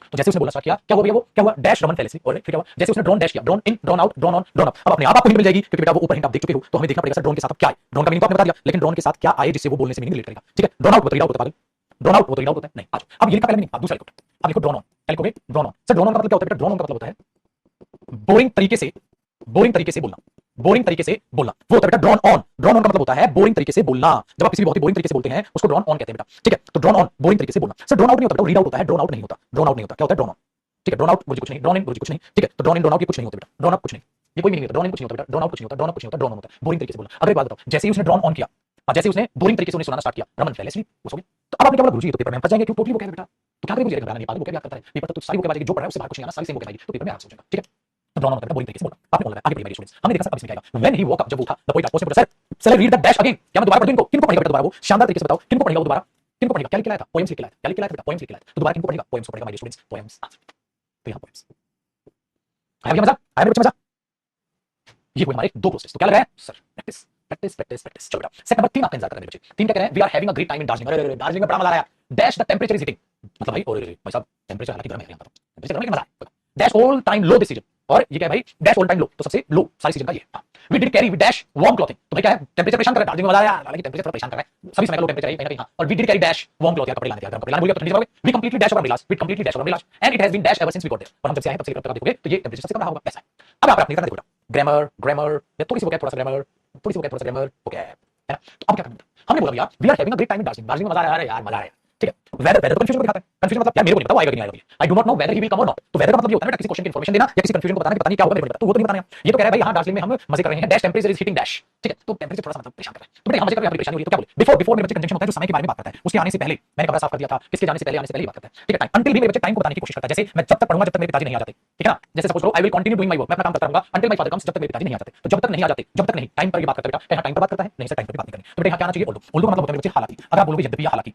तो जैसे उसने बोलना स्टार्ट किया, क्या हुआ भैया, वो क्या हुआ, डैश रमन पहले से, और फिर क्या हुआ, जैसे उसने ड्रोन डैश किया, drone in, drone out, drone on, drone up, अब अपने आप आपको हिंट मिल जाएगी, क्योंकि बेटा वो ऊपर हिंट आप देख चुके हो, तो हमें देखना पड़ेगा सर ड्रोन के साथ अब क्या है, ड्रोन का मीनिंग तो आपने बता दिया, लेकिन ड्रोन के साथ क्या आए जिससे वो बोलने से मीनिंग रिलेट करेगा, ठीक है, ड्रोन आउट वो तो रीड आउट होता है, ड्रोन आउट वो तो रीड आउट होता है, नहीं आज अब ये लिखा पहले मीनिंग, आप दूसरा लिखो, अब लिखो ड्रोन ऑन, क्या लिखोगे, drone on. Sir drone on का मतलब क्या होता है बेटा, ड्रोन ऑन का मतलब होता है बोरिंग तरीके से, बोरिंग तरीके से बोलना, बोरिंग तरीके से बोलना, वो होता है बेटा ड्रोन ऑन, ड्रोन ऑन का मतलब होता है बोरिंग तरीके से बोलना, जब आप किसी भी बहुत ही बोरिंग तरीके से बोलते हैं उसको ड्रोन ऑन कहते हैं बेटा, ठीक है, तो ड्रोन ऑन बोरिंग तरीके से बोलना। सर ड्रोन आउट नहीं होता, रीड आउट होता है, ड्रोन आउट नहीं होता, ड्रोन आउट नहीं होता, क्या होता है ड्रोन ऑन, ठीक है, ड्रोन आउट गुरुजी कुछ नहीं, ड्रोन इन गुरुजी कुछ नहीं, ठीक है, तो ड्रोन इन ड्रोन आउट ये कुछ नहीं होता बेटा, ड्रोन आउट कुछ नहीं, ये कोई मीनिंग नहीं होता, ड्रोन इन कुछ नहीं होता बेटा, ड्रोन आउट कुछ नहीं होता, ड्रोन आउट कुछ नहीं होता, ड्रोन ऑन होता है, बोरिंग तरीके से बोलना। अगर एक बात बताओ, जैसे ही उसने ड्रोन ऑन किया, जैसे उसने बोरिंग तरीके से उन्हें सुनाना स्टार्ट किया, रमन फ्लैलेसली वो सो गए, तो अब आपने क्या बोला गुरुजी, तो पेपर में हम फंस जाएंगे, क्यों, टोटली वो कह बेटा, तो क्या करें, मुझे घबराना नहीं, पागल वो क्या करता है, पेपर तो सारी वो कह जो पढ़ रहा है उससे बाहर कुछ नहीं आना, सारी सेम वो कह तो पेपर में आंसर हो जाएगा, ठीक है, तो ड्रोन ऑन होता है बोरिंग तरीके से बोलना। आपने बोला आगे बढ़िए स्टूडेंट्स, हमने देखा सर अब इसमें क्या आएगा, व्हेन ही वोक अप, जब उठा, the poet post sir sir read the dash again, क्या मैं दोबारा पढ़ दूं इनको, किनको पढ़ेगा बेटा दोबारा, वो शानदार तरीके से बताओ किनको पढ़ेगा वो दोबारा, किनको पढ़ेगा, क्या लिख के लाया था, पोएम्स लिख के लाया था, क्या लिख के लाया था बेटा, पोएम्स लिख के लाया था, तो दोबारा किनको पढ़ेगा, पोएम्स को पढ़ेगा माय स्टूडेंट्स, पोएम्स, तो यहाँ पोएम्स आया, मजा आया मेरे बच्चे, मजा, ये हुए हमारे दो क्लोज टेस्ट, तो क्या लग रहा है sir, practice practice practice practice. चलो बेटा सेट नंबर 3 आपका इंतजार कर रहे हैं बच्चे, 3 क्या कह रहे हैं, we are having a great time in Darjeeling, अरे दार्जिलिंग में बड़ा मजा आ रहा है, dash the temperature is hitting, मतलब भाई और भाई साहब टेंपरेचर हालांकि गर्म है यहां पर, टेंपरेचर गर्म है लेकिन मजा है, dash all time low this season, और ये क्या है भाई, डैश ऑल टाइम लो, तो सबसे लो सारी सीजन का ये, we did carry dash warm clothing, तो भाई क्या है, टेंपरेचर परेशान कर रहा है दार्जिलिंग में, मजा आ रहा है हालांकि टेंपरेचर थोड़ा परेशान कर रहा है, सभी समय का लो टेंपरेचर है कहीं ना कहीं, और we did carry dash warm cloth, या कपड़े लाने थे, कपड़े लाने भूल गए तो ठंडी से we completely dash our umbrellas, we completely dash our umbrellas, and it has been dash ever since we got there, और हम जब से आए हैं तब से लेकर देखोगे तो ये टेंपरेचर सबसे कम रहा होगा, ऐसा है। अब आप अपनी तरह देखो ग्रामर, ग्रामर या थोड़ी सी वो क्या, थोड़ा सा ग्रामर, थोड़ी सी वो क्या, थोड़ा सा ग्रामर हो गया है ना, तो अब क्या करना, हमने बोला भैया we are having a great time in Darjeeling, Darjeeling में मजा आ रहा है यार, मजा आ रहा है, ठीक है, वेदर, वेदर तो कंफ्यूजन को दिखाता है, कंफ्यूजन मतलब क्या, मेरे को नहीं पता वो आएगा कि नहीं आएगा, आई do not know whether he will come और नॉट, तो वेदर का मतलब ये होता है ना किसी क्वेश्चन की इंफॉर्मेशन देना या किसी कंफ्यूजन को बताना कि पता नहीं क्या होगा मेरे को नहीं पता, तो वो तो नहीं बताना, ये तो कह रहा है भाई हां दार्जिलिंग में हम मजे कर रहे हैं, dash temperature is hitting dash, ठीक है, तो टेंपरेचर थोड़ा सा मतलब परेशान कर रहा है, तो बेटा हम मजे कर रहे हैं, परेशानी हो रही है, तो क्या बोले, बिफोर, बिफोर मेरे बच्चे कंजंक्शन होता है जो समय के बारे में बात करता है, उसके आने से पहले मैंने कमरा साफ कर दिया था, किसके जाने से पहले, आने से पहले ही बात करता है, ठीक है, टाइम अंटिल भी मेरे बच्चे टाइम को बताने की कोशिश करता है, जैसे मैं जब तक पढ़ूंगा जब तक मेरे पिताजी नहीं आ जाते, ठीक है ना, जैसे सपोज करो I will continue doing my work, मैं अपना काम करता रहूंगा अंटिल माय फादर कम्स, जब तक मेरे पिताजी नहीं आ जाते, तो जब तक नहीं आ जाते, जब तक नहीं, टाइम पर ये बात करता है बेटा, यहाँ टाइम पर बात करता है, नहीं सर टाइम पर बात नहीं करनी, तो बेटा यहाँ क्या आना चाहिए, ओल्डो, ओल्डो का मतलब होता है मेरे बच्चे हालांकि, अगर आप बोलोगे यद्यपि या हालांकि,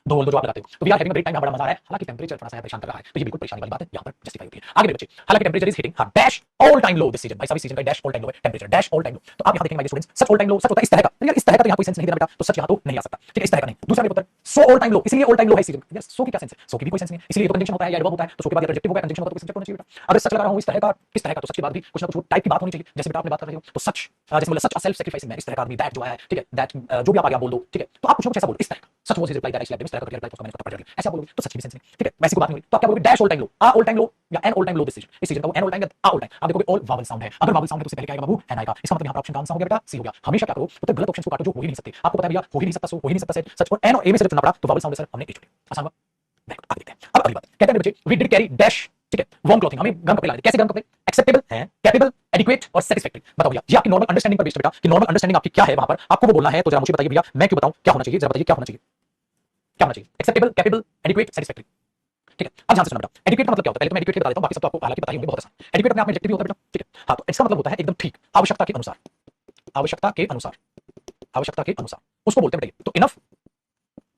दो ओल्डो जो आप लगाते हो, तो we are having a great time, बड़ा मजा आ रहा है, हालांकि टेंपरेचर थोड़ा सा परेशान कर रहा है, तो ये बिल्कुल परेशानी वाली बात है, यहाँ पर जस्टिफाई होती है। आगे बच्चे, हालांकि टेंपरेचर इज हिटिंग, हां dash all time low this season, भाई सभी सीजन का डैश ऑल टाइम लो है temperature, dash all time low, तो आप यहाँ देखेंगे my students, such all time low, सच होता है इस तरह का, तो यार इस तरह का तो यहाँ कोई सेंस नहीं देना बेटा, तो सच यहाँ तो नहीं आ सकता, ठीक है, इस तरह का नहीं। दूसरा उत्तर सो ऑल टाइम लो, इसलिए ऑल टाइम लो है सीजन, यार सो की क्या सेंस है, सो की भी कोई सेंस नहीं, इसलिए तो कंजंक्शन होता है या एडवर्ब होता है, तो सो के बाद एडजेक्टिव होगा, कंजंक्शन होगा तो सब्जेक्ट होना चाहिए बेटा। अगर सच लगा रहा हूं इस तरह का, किस तरह का, तो सच के बाद भी कुछ ना कुछ टाइप की बात होनी चाहिए, जैसे बेटा आपने बात कर रहे हो, तो सच जैसे बोला सच अ सेल्फ सैक्रिफाइसिंग मैन, इस तरह का आदमी, दैट जो है, ठीक है, दैट जो भी आप आगे बोल दो, ठीक है, तो आप कुछ ना कुछ ऐसा बोलो इस तरह का, सच वो रिप्लाई दैट एक्चुअली इस तरह का रिप्लाई तो मैंने पढ़ लिया, ऐसा बोलोगे तो सच की भी सेंस नहीं, ठीक है, वैसी कोई बात नहीं हुई, तो आप क्या बोलोगे, dash all time low, a all time low या an all time low this season, इस सीजन का वो एन ऑल टाइम या आ ऑल टाइम, आप देखोगे ऑल वावल साउंड है, अगर वावल साउंड है तो उससे पहले क्या आएगा बाबू, एन आएगा, इसका मतलब यहाँ पर ऑप्शन कौन सा हो गया बेटा, सी हो गया। हमेशा क्या करो, तो गलत ऑप्शन को काटो जो हो ही नहीं सकते, आपको पता है भैया हो ही नहीं सकता, सो हो ही नहीं सकता, सच और एन और ए में से चुनना पड़ा, तो वावल साउंड है सर, हमने ए चुनी, आसान हुआ। आगे देखते हैं, अब अगली बात कहते हैं बच्चे, वी डिड कैरी डैश, ठीक है, वार्म क्लॉथिंग, हमें गर्म कपड़े लाए, कैसे गर्म कपड़े, एक्सेप्टेबल है, कैपेबल, एडिक्वेट और सैटिस्फैक्टरी, बताओ भैया, ये आपकी नॉर्मल अंडरस्टैंडिंग पर बेस्ड बेटा, कि नॉर्मल अंडरस्टैंडिंग आपकी क्या है वहां पर, आपको वो बोलना है, तो जरा मुझे बताइए भैया, मैं क्यों बताऊं क्या होना चाहिए, जरा बताइए क्या होना चाहिए, क्या होना चाहिए, एक्सेप्टेबल, कैपेबल, एडिक्वेट, सैटिस्फैक्टरी, ठीक है। अब ध्यान से सुनना बेटा, एडिक्वेट का मतलब क्या होता है, पहले तो मैं एडिक्वेट बता देता हूं, बाकी सब तो आपको हालांकि पता ही होंगे, बहुत आसान। एडिक्वेट अपने आप में एडजेक्टिव होता है बेटा, ठीक है, हां, तो इसका मतलब होता है एकदम ठीक, आवश्यकता के अनुसार, आवश्यकता के अनुसार, आवश्यकता के अनुसार, उसको बोलते हैं बेटा, तो enough,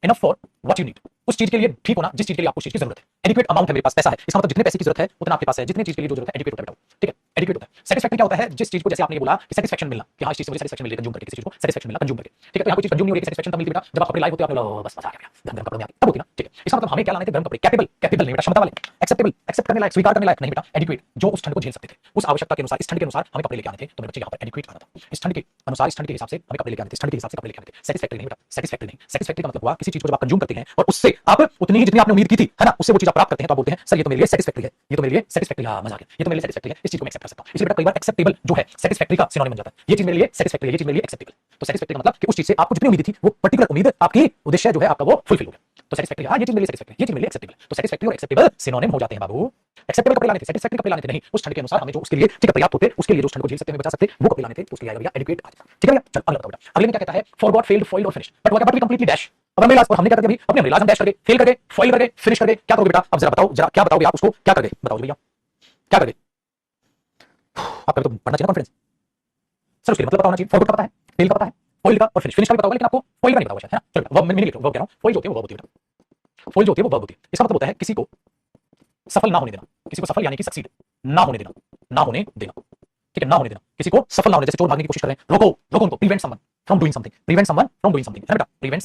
enough for what you need, उस चीज के लिए ठीक होना जिस चीज के लिए आपको उस चीज की जरूरत है। एडिक्वेट अमाउंट है, मेरे पास पैसा है, इसका मतलब जितने पैसे की जरूरत है उतना आपके पास है, जितने चीज के लिए जो जरूरत है एडिक्वेट होता है बेटा, ठीक है, एडिक्वेट होता है। सेटिस्फैक्टरी क्या होता है? जिस चीज को, जैसे आपने ये बोला कि सेटिस्फैक्शन मिलना, कि हाँ इस चीज से मुझे सेटिस्फैक्शन मिल रही है कंज्यूम करके, किसी चीज को सेटिस्फैक्शन मिला कंज्यूम करके, ठीक है। तो यहाँ कोई चीज कंज्यूम नहीं हो रही, सेटिस्फैक्शन तब मिलती बेटा जब आप कपड़े लाइव होते हो, आपने बोला बस मजा आ गया, गरम गरम कपड़ों में आ गए, तब होती ना, ठीक है। इसका मतलब हमें क्या लाने थे? गर्म कपड़े। कैपेबल, कैपेबल नहीं बेटा, क्षमता वाले, एक्सेप्टेबल, एक्सेप्ट करने लायक, स्वीकार करने लायक नहीं बेटा, एडिक्वेट, जो उस ठंड को झेल सकते थे, उस आवश्यकता के अनुसार, इस ठंड के अनुसार हमें कपड़े लेके आने थे। तो मेरे बच्चे यहाँ पर एडिक्वेट आना था, इस ठंड के अनुसार, इस ठंड के हिसाब से हमें कपड़े लेके आने थे, इस ठंड के हिसाब से कपड़े लेके आने थे। सेटिस्फैक्टरी नहीं बेटा, सेटिस्फैक्टरी नहीं। सेटिस्फैक्टरी का मतलब हुआ किसी चीज को जब आप कंज्यूम करते हैं और उससे आप उतनी ही जितनी आपने उम्मीद की थी, है ना, उससे वो चीज आप प्राप्त करते हैं, तो आप बोलते हैं सर ये तो मेरे लिए सेटिस्फैक्टरी है, ये तो मेरे लिए सेटिस्फैक्टरी, हाँ मजा आ गया, ये तो मेरे लिए सेटिस्फैक्टरी है, इस चीज को मैं एक्सेप्ट कर सकता हूं। इसलिए बेटा कई बार एक्सेप्टेबल जो है सेटिस्फैक्टरी का सिनोनिम बन जाता है। ये चीज मेरे लिए सेटिस्फैक्टरी है, ये चीज मेरे लिए एक्सेप्टेबल। तो सेटिस्फैक्टरी का मतलब कि उस चीज से आपको जितनी उम्मीद थी वो पर्टिकुलर उम्मीद, आपकी उद्देश्य जो है आपका वो फुलफिल हो गया। तो सेटिस्फैक्टरी, हाँ ये चीज मेरे लिए सेटिस्फैक्टरी, ये चीज मेरे लिए एक्सेप्टेबल। तो सेटिस्फैक्टरी और एक्सेप्टेबल सिनोनिम हो जाते हैं बाबू। एक्सेप्टेबल कपड़े लाने थे, सेटिस्फैक्टरी कपड़े लाने थे नहीं, उस ठंड के अनुसार हमें जो उसके लिए ठीक है पर्याप्त होते, उसके लिए जो ठंड को झेल सकते हैं, बचा सकते, वो कपड़े लाने थे, तो उसके लिए आएगा भैया एडिक्वेट आ जाएगा, ठीक है भैया। चल अगला बताओ बेटा, अगले में क्या कहता है? फॉरगॉट, फेल्ड, फॉइल्ड और finish, but we completely dash. अब हमने लास्ट, और हमने क्या कर दिया अभी? अपने रिलाज हम डैश करके, फेल करके, फॉइल करके, फिनिश करके, क्या करोगे बेटा? अब जरा बताओ, जरा क्या बताओगे आप उसको, क्या करके बताओ भैया, क्या करके? आप कभी तो पढ़ना चाहिए कॉन्फिडेंस सर, उसके मतलब पता होना चाहिए। फॉरगॉट का पता है, फेल का पता है, फॉइल का और फिनिश का भी पता होगा, लेकिन आपको फॉइल का नहीं पता होगा शायद, है ना। चलो वर्ब मैंने लिख रहा हूं, वर्ब कह रहा हूं, फॉइल जो होती है वो वर्ब होती है बेटा, फॉइल जो होती है वो वर्ब होती है। इसका मतलब होता है किसी को सफल ना होने देना, किसी को सफल यानी कि सक्सीड ना होने देना, ना होने देना, ठीक है, ना होने देना, किसी को सफल ना होने, जैसे चोर भागने की कोशिश कर रहे हैं, रोको, रोको उनको, prevent someone from doing something, prevent someone from doing something, है ना बेटा, प्रिवेंट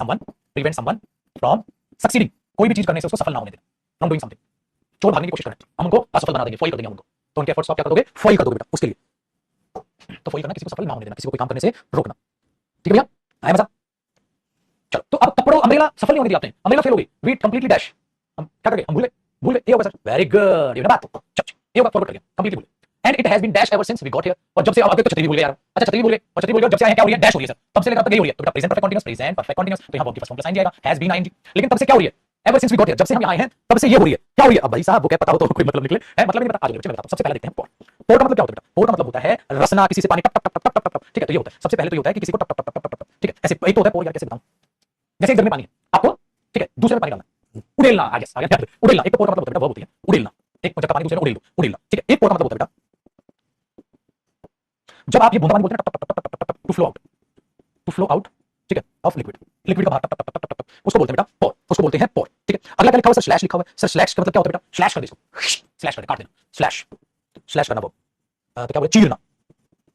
समवन फ्रॉम सक्सीडिंग, कोई भी चीज करने से उसको सफल ना होने देना, फ्रॉम डूइंग समथिंग। चोर भागने की कोशिश कर रहे हैं, हम उनको असफल बना देंगे, फॉइल कर देंगे हम उनको, तो उनके एफर्ट्स को आप क्या करोगे? फॉइल कर दोगे बेटा उसके लिए। तो फॉइल करना, किसी को सफल ना होने देना, किसी को कोई काम करने से रोकना, ठीक है भैया, आया मजा? चलो तो अब कपड़ों, अम्ब्रेला सफल नहीं होने दिया आपने, अम्ब्रेला फेल हो गई, वी कंप्लीटली डैश, हम क्या करेंगे? हम भूल गए, भूल गए, ये होगा सर, वेरी गुड, ये ना बात, चल ये होगा, फॉरवर्ड कर गया, कंप्लीटली भूल गए। And it has been dash ever since we got here, और जब से, अब आगे तो छतरी भी भूल गए यार, अच्छा छतरी भी भूल गए, और छतरी भूल गए, जब से आए हैं क्या हो रही है? डैश हो रही है सर, तब से लेकर अब तक यही हो रही है। तो बेटा present perfect continuous, present perfect continuous, तो यहां वर्ब के फर्स्ट फॉर्म प्लस आएंगे आएगा, हैज बीन आईएनजी, लेकिन तब से क्या हो रही है? Ever since we got here, जब से हम यहाँ आए हैं तब से ये हो रही है, क्या हो रही है? अब भाई साहब वो क्या पता हो तो कोई मतलब निकले, है मतलब नहीं पता, आज बच्चे मैं बताता हूं। सबसे पहले देखते हैं पोर। पोर का मतलब क्या होता है बेटा? पोर का मतलब होता है रसना, किसी से पानी टप टप टप टप टप टप, ठीक है, तो ये होता है सबसे पहले, तो ये होता है कि किसी को टप टप टप टप टप, ठीक है, ऐसे एक तो होता है पोर, यार कैसे बताऊं, जैसे एक जग में पानी है आपको, ठीक है, दूसरे में पानी डालना, उड़ेलना, आ गया उड़ेलना, एक तो पोर का मतलब होता है बेटा, वर्ब होती है उड़ेलना, एक जग का पानी दूसरे में उड़ेल दो, उड़ेलना, ठीक है। एक पोर का मतलब होता है बेटा जब आप ये बूंदा पानी बोलते हैं टप टप टप टप टप to flow out, to flow out, ठीक है, ऑफ लिक्विड, लिक्विड का बाहर टप टप टप टप टप, उसको बोलते हैं बेटा पोर, उसको बोलते हैं पोर, ठीक है। अगला क्या लिखा हुआ है सर? स्लैश लिखा हुआ है सर, स्लैश का मतलब क्या होता है बेटा? स्लैश कर दे इसको, स्लैश कर दे, काट देना, स्लैश, स्लैश करना, वो तो क्या बोलते हैं? चीरना,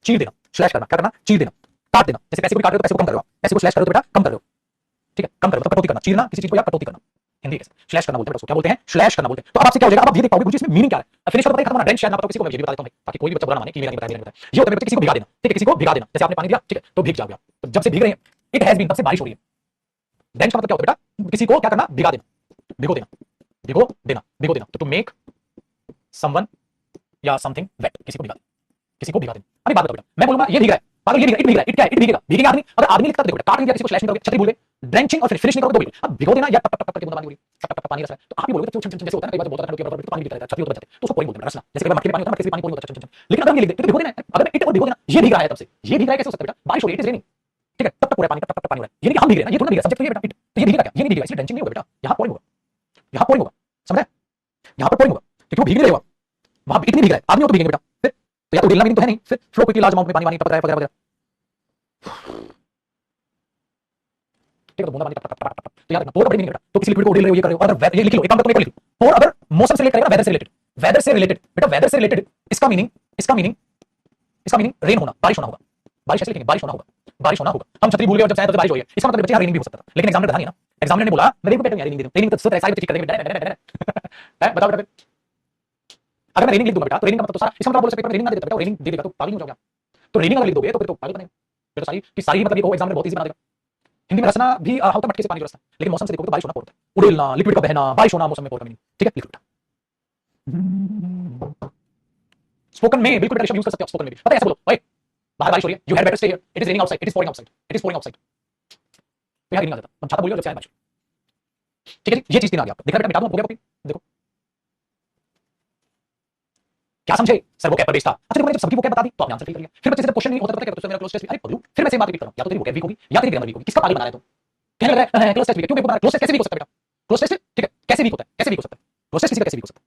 चीर देना, स्लैश करना, क्या करना? चीर देना, काट देना, जैसे पैसे को भी काट रहे हो तो पैसे को कम कर रहे हो, पैसे को स्लैश कर रहे हो तो बेटा कम कर रहे हो, ठीक है, कम कर रहे हो तो कटौती करना, चीरना किसी चीज को या कटौती करना, हिंदी कैसे स्लैश करना बोलते हैं, उसको क्या बोलते हैं? स्लैश करना बोलते हैं। तो अब आपसे क्या हो जाएगा, अब आप ये देख पाओगे मुझे इसमें मीनिंग क्या है। फिनिश का पता ही खत्म होना, ड्रेंच शायद ना पता, किसी को मैं ये भी बता देता हूं भाई, ताकि कोई भी बच्चा बुरा ना माने कि मेरा नहीं बताया, मेरा नहीं बताया। ये होता है मेरे बच्चे, किसी को भिगा देना, ठीक है, किसी को भिगा देना, जैसे आपने पानी दिया, ठीक है, तो भीग जाओगे आप, तो जब से भीग रहे हैं, इट हैज बीन, तब से बारिश हो रही है। ड्रेंच का मतलब क्या होता है बेटा? किसी को क्या करना? भिगा देना, भिगो देना, भिगो देना, भिगो देना, तो टू मेक समवन या समथिंग वेट, किसी को भिगा देना, किसी को भिगा देना। अभी बात बताओ बेटा, मैं बोलूंगा ये भीग रहा है, पागल ये भीग रहा है, इट भीग रहा है, इट क्या है? इट भीगेगा, भीगेगा आदमी, अगर आदमी लिखता देखो बेटा, काट दिया किसी को, स्लैश नहीं करोगे, छतरी भूल गए, ड्रेंचिंग और फिनिश नहीं करोगे तो बिल्कुल। अब भिगो देना या टप टप टप करके बूंदा पानी हो रही है, टप टप टप पानी रस है, तो आप भी बोलोगे जैसे होता है ना, कई बार बहुत ठंड के पानी गिरता रहता है, छतरी होता है, तो उसको पोरिंग बोलते हैं, रसना, जैसे कई बार मटके में पानी होता है, मटके से पानी पोरिंग होता है, लेकिन अगर हम ये लिख दे तो भिगो देना है, अगर इट और भिगो देना, ये भीग रहा है, तब से ये भीग रहा है, कैसे हो सकता है बेटा? बारिश हो रही है, इट इज रेनिंग, ठीक है, टप टप पूरा पानी, टप टप पानी हो रहा है, ये नहीं कि हम भीग रहे हैं ना, ये थोड़ा भीग रहा है, सब्जेक्ट तो ये बेटा, तो ये भीगेगा क्या? ये नहीं भीगेगा, इसलिए ड्रेंचिंग नहीं होगा बेटा, यहां पोरिंग होगा, यहां पोरिंग होगा, समझ रहे हैं? यहां पर पोरिंग होगा, क्योंकि वो भीग नहीं रहेगा, वहां इट नहीं भीग रहा है, आदमी हो तो भीगेंगे बेटा, फिर तो या तो गिरना मीनिंग तो है नहीं, फिर फ्लो क्विकली लार्ज अमाउंट में पानी वानी टपक रहा है वगैरह वगैरह, ठीक है, तो बूंदा पानी टप टप टप टप, तो याद रखना पोर का बड़ी मीनिंग बेटा, तो किसी लिक्विड को उड़ेल रहे हो, ये कर रहे हो, अगर ये लिख लो, एक काम तो मैं लिख लूं, पोर अगर मौसम से रिलेटेड करेगा, वेदर से रिलेटेड, वेदर से रिलेटेड बेटा, वेदर से रिलेटेड, इसका मीनिंग, इसका मीनिंग, इसका मीनिंग रेन होना, बारिश होना होगा, बारिश ऐसे लिखेंगे, बारिश होना होगा, बारिश होना होगा। हम छतरी भूल गए और जब चाहे तो बारिश हो रही है, इसका मतलब बच्चे यहाँ रेनिंग भी हो सकता था, लेकिन एग्जाम में नहीं है ना, एग्जामिनर ने बोला मैं देखो बेटा रेनिंग दे दूं, रेनिंग तो सर ऐसा ही ठीक कर देंगे, बताओ बेटा, अगर मैं रेनिंग लिख दूंगा बेटा तो रेनिंग का मतलब तो सारा, इसका मतलब बोल सकते हैं रेनिंग ना दे देता बेटा, रेनिंग दे देगा तो पागल हो जाओगे, तो रेनिंग अगर लिख दोगे तो फिर तो पागल बनेगा, फिर सारी की सारी मतलब ये को एग्जामिनर बहुत इजी बना देगा। हिंदी में रसना भी होता है मटके से पानी रसना, लेकिन मौसम से देखोगे तो बारिश होना पोर होता है, उड़ेलना, लिक्विड का बहना, बारिश होना मौसम में पोर का मीनिंग, ठीक है, लिख लो बेटा। स्पोकन में बिल्कुल यूज कर सकते हो, स्पोकन में भी पता है, ऐसे बोलो ओए बाहर बारिश हो रही है, you had better stay here, it is raining outside, it is pouring outside, it is pouring outside, तो यहां रेनिंग आ जाता, हम छाता बोलिए जब से आए बारिश, ठीक है जी, ये चीज तीन आ गया आपका, देखा बेटा मिटा दूं, हो गया कॉपी, देखो क्या समझे सर? वो कैप पर बेस्ड था, अच्छा देखो जब सबकी वो कैप बता दी तो आपने आंसर फिल कर लिया, फिर बच्चे से जब क्वेश्चन नहीं होता तो मेरा क्लोज टेस्ट, अरे पगलू फिर मैं सेम बात रिपीट कर रहा हूं, या तो तेरी वो कैप वीक होगी या तेरी ग्रामर वीक होगी, किसका पागल बना रहा है तुम? कहने लग रहा है क्लोज टेस्ट वीक, क्यों वीक बना? क्लोज टेस्ट कैसे वीक हो सकता है बेटा? क्लोज टेस्ट ठीक है कैसे वीक होता है, कैसे वीक हो सकता है क्लोज टेस्ट, किसी का कैसे वीक हो सकता है,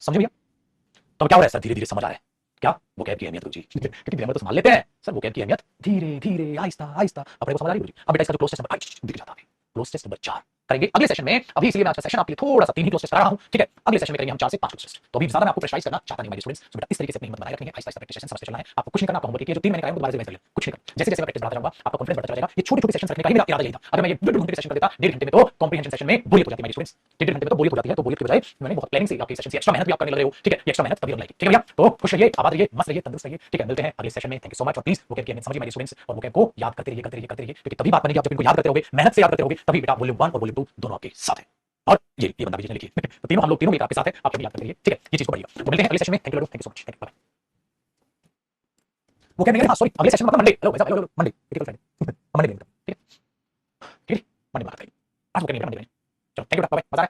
समझे भैया? तो क्या हो रहा है सर? धीरे धीरे समझ आ रहा है क्या वो कैप की अहमियत गुरुजी, क्योंकि ग्रामर तो संभाल लेते हैं सर, वो कैप की अहमियत धीरे धीरे आहिस्ता आहिस्ता अपने को समझ आ रही गुरुजी। अब बेटा इसका जो क्लोज टेस्ट नंबर दिख जाता है, क्लोज टेस्ट नंबर 4 करेंगे अगले सेशन में। अभी इसलिए मैं आज का सेशन आपके लिए थोड़ा सा 3 ही क्लोज टेस्ट करा रहा हूं, ठीक है। अगले सेशन में करेंगे हम 4 से 5 क्लोज टेस्ट। तो अभी ज्यादा मैं आपको प्रेशराइज करना चाहता नहीं माय स्टूडेंट्स। तो बेटा इस तरीके से अपनी हिम्मत बनाए रखेंगे, आहिस्ता आहिस्ता प्रैक्टिस सेशन समझते चलना है। आपको कुछ नहीं करना, आपको होमवर्क ये जो 3 महीने का है वो दोबारा से रिवाइज कर लेना, कुछ नहीं करना। जैसे जैसे मैं प्रैक्टिस बढ़ाता जाऊंगा आपका कॉन्फिडेंस बढ़ता चलेगा। ये छोटे छोटे सेशन रखने का ही मेरा इरादा यही था। अगर मैं ये 1.5 घंटे के सेशन कर देता 1.5 घंटे में, तो कॉम्प्रिहेंशन सेशन में बोरियत हो जाती है माय स्टूडेंट्स। 1.5 घंटे में तो बोरियत हो जाती है। तो बोरियत की बजाय मैंने बहुत प्लानिंग से आपके सेशन से एक्स्ट्रा मेहनत भी आप करने लग रहे हो, ठीक है। ये एक्स्ट्रा मेहनत तभी लगेगी, ठीक है भैया। तो खुश रहिए, आबाद रहिए, मस्त रहिए, तंदुरुस्त रहिए, ठीक है। मिलते हैं अगले सेशन में। Thank you so much. और प्लीज वोकैब की अहमियत समझिए माय स्टूडेंट्स, और वोकैब को याद करते रहिए, करते रहिए, करते रहिए, क्योंकि तभी बात बनेगी आप जब इनको याद करते रहोगे, मेहनत से याद करते रहोगे, तभी बेटा वॉल्यूम 1 और वॉल्यूम 2 दोनों आपके साथ है। और ये बंदा भी लिखिए तो तीनों हम लोग तीनों भी आपके साथ है, आप कभी याद करिए, ठीक है। ये चीज को पढ़िएगा। तो मिलते हैं अगले सेशन में। Thank you, thank you so much, thank you, bye. वो क्या नहीं, सॉरी, अगले सेशन मतलब मंडे। हेलो हेलो मंडे, ठीक है मंडे ठीक है, ठीक है मंडे बात करेंगे। आज वो क्या नहीं मंडे। चलो थैंक यू, बाय, मजा आया,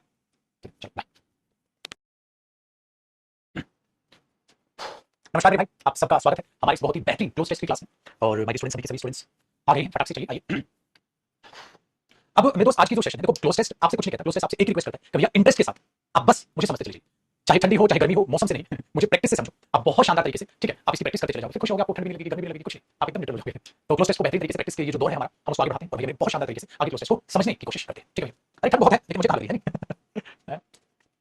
चलो बाय। नमस्कार भाई, आप सबका स्वागत है हमारे इस बहुत ही बेहतरीन क्लोज टेस्ट की क्लास में। और मेरे स्टूडेंट्स सभी स्टूडेंट्स आ गए हैं, फटाक से चलिए आइए। अब मेरे दोस्त आज की जो सेशन है, देखो क्लोज टेस्ट आपसे कुछ नहीं कहता, क्लोज टेस्ट आपसे एक ही रिक्वेस्ट करता है कि भैया इंटरेस्ट के साथ आप बस मुझे समझते चलिए, चाहे ठंडी हो चाहे गर्मी हो, मौसम से नहीं मुझे प्रैक्टिस से समझो आप बहुत शानदार तरीके से, ठीक है। आप इसकी प्रैक्टिस करते चले जाओ, फिर खुश होगे, आपको ठंड भी लगेगी, गर्मी भी लगेगी, कुछ नहीं, आप एकदम निडर हो जाओगे। तो क्लोज टेस्ट को बेहतरीन तरीके से प्रैक्टिस के ये जो दौर है हमारा, हम उसको आगे बढ़ाते हैं और भैया बहुत शानदार तरीके से आगे क्लोज टेस्ट को समझने की कोशिश करते हैं, ठीक है। अरे ठंड बहुत है लेकिन मुझे कहां लगी है,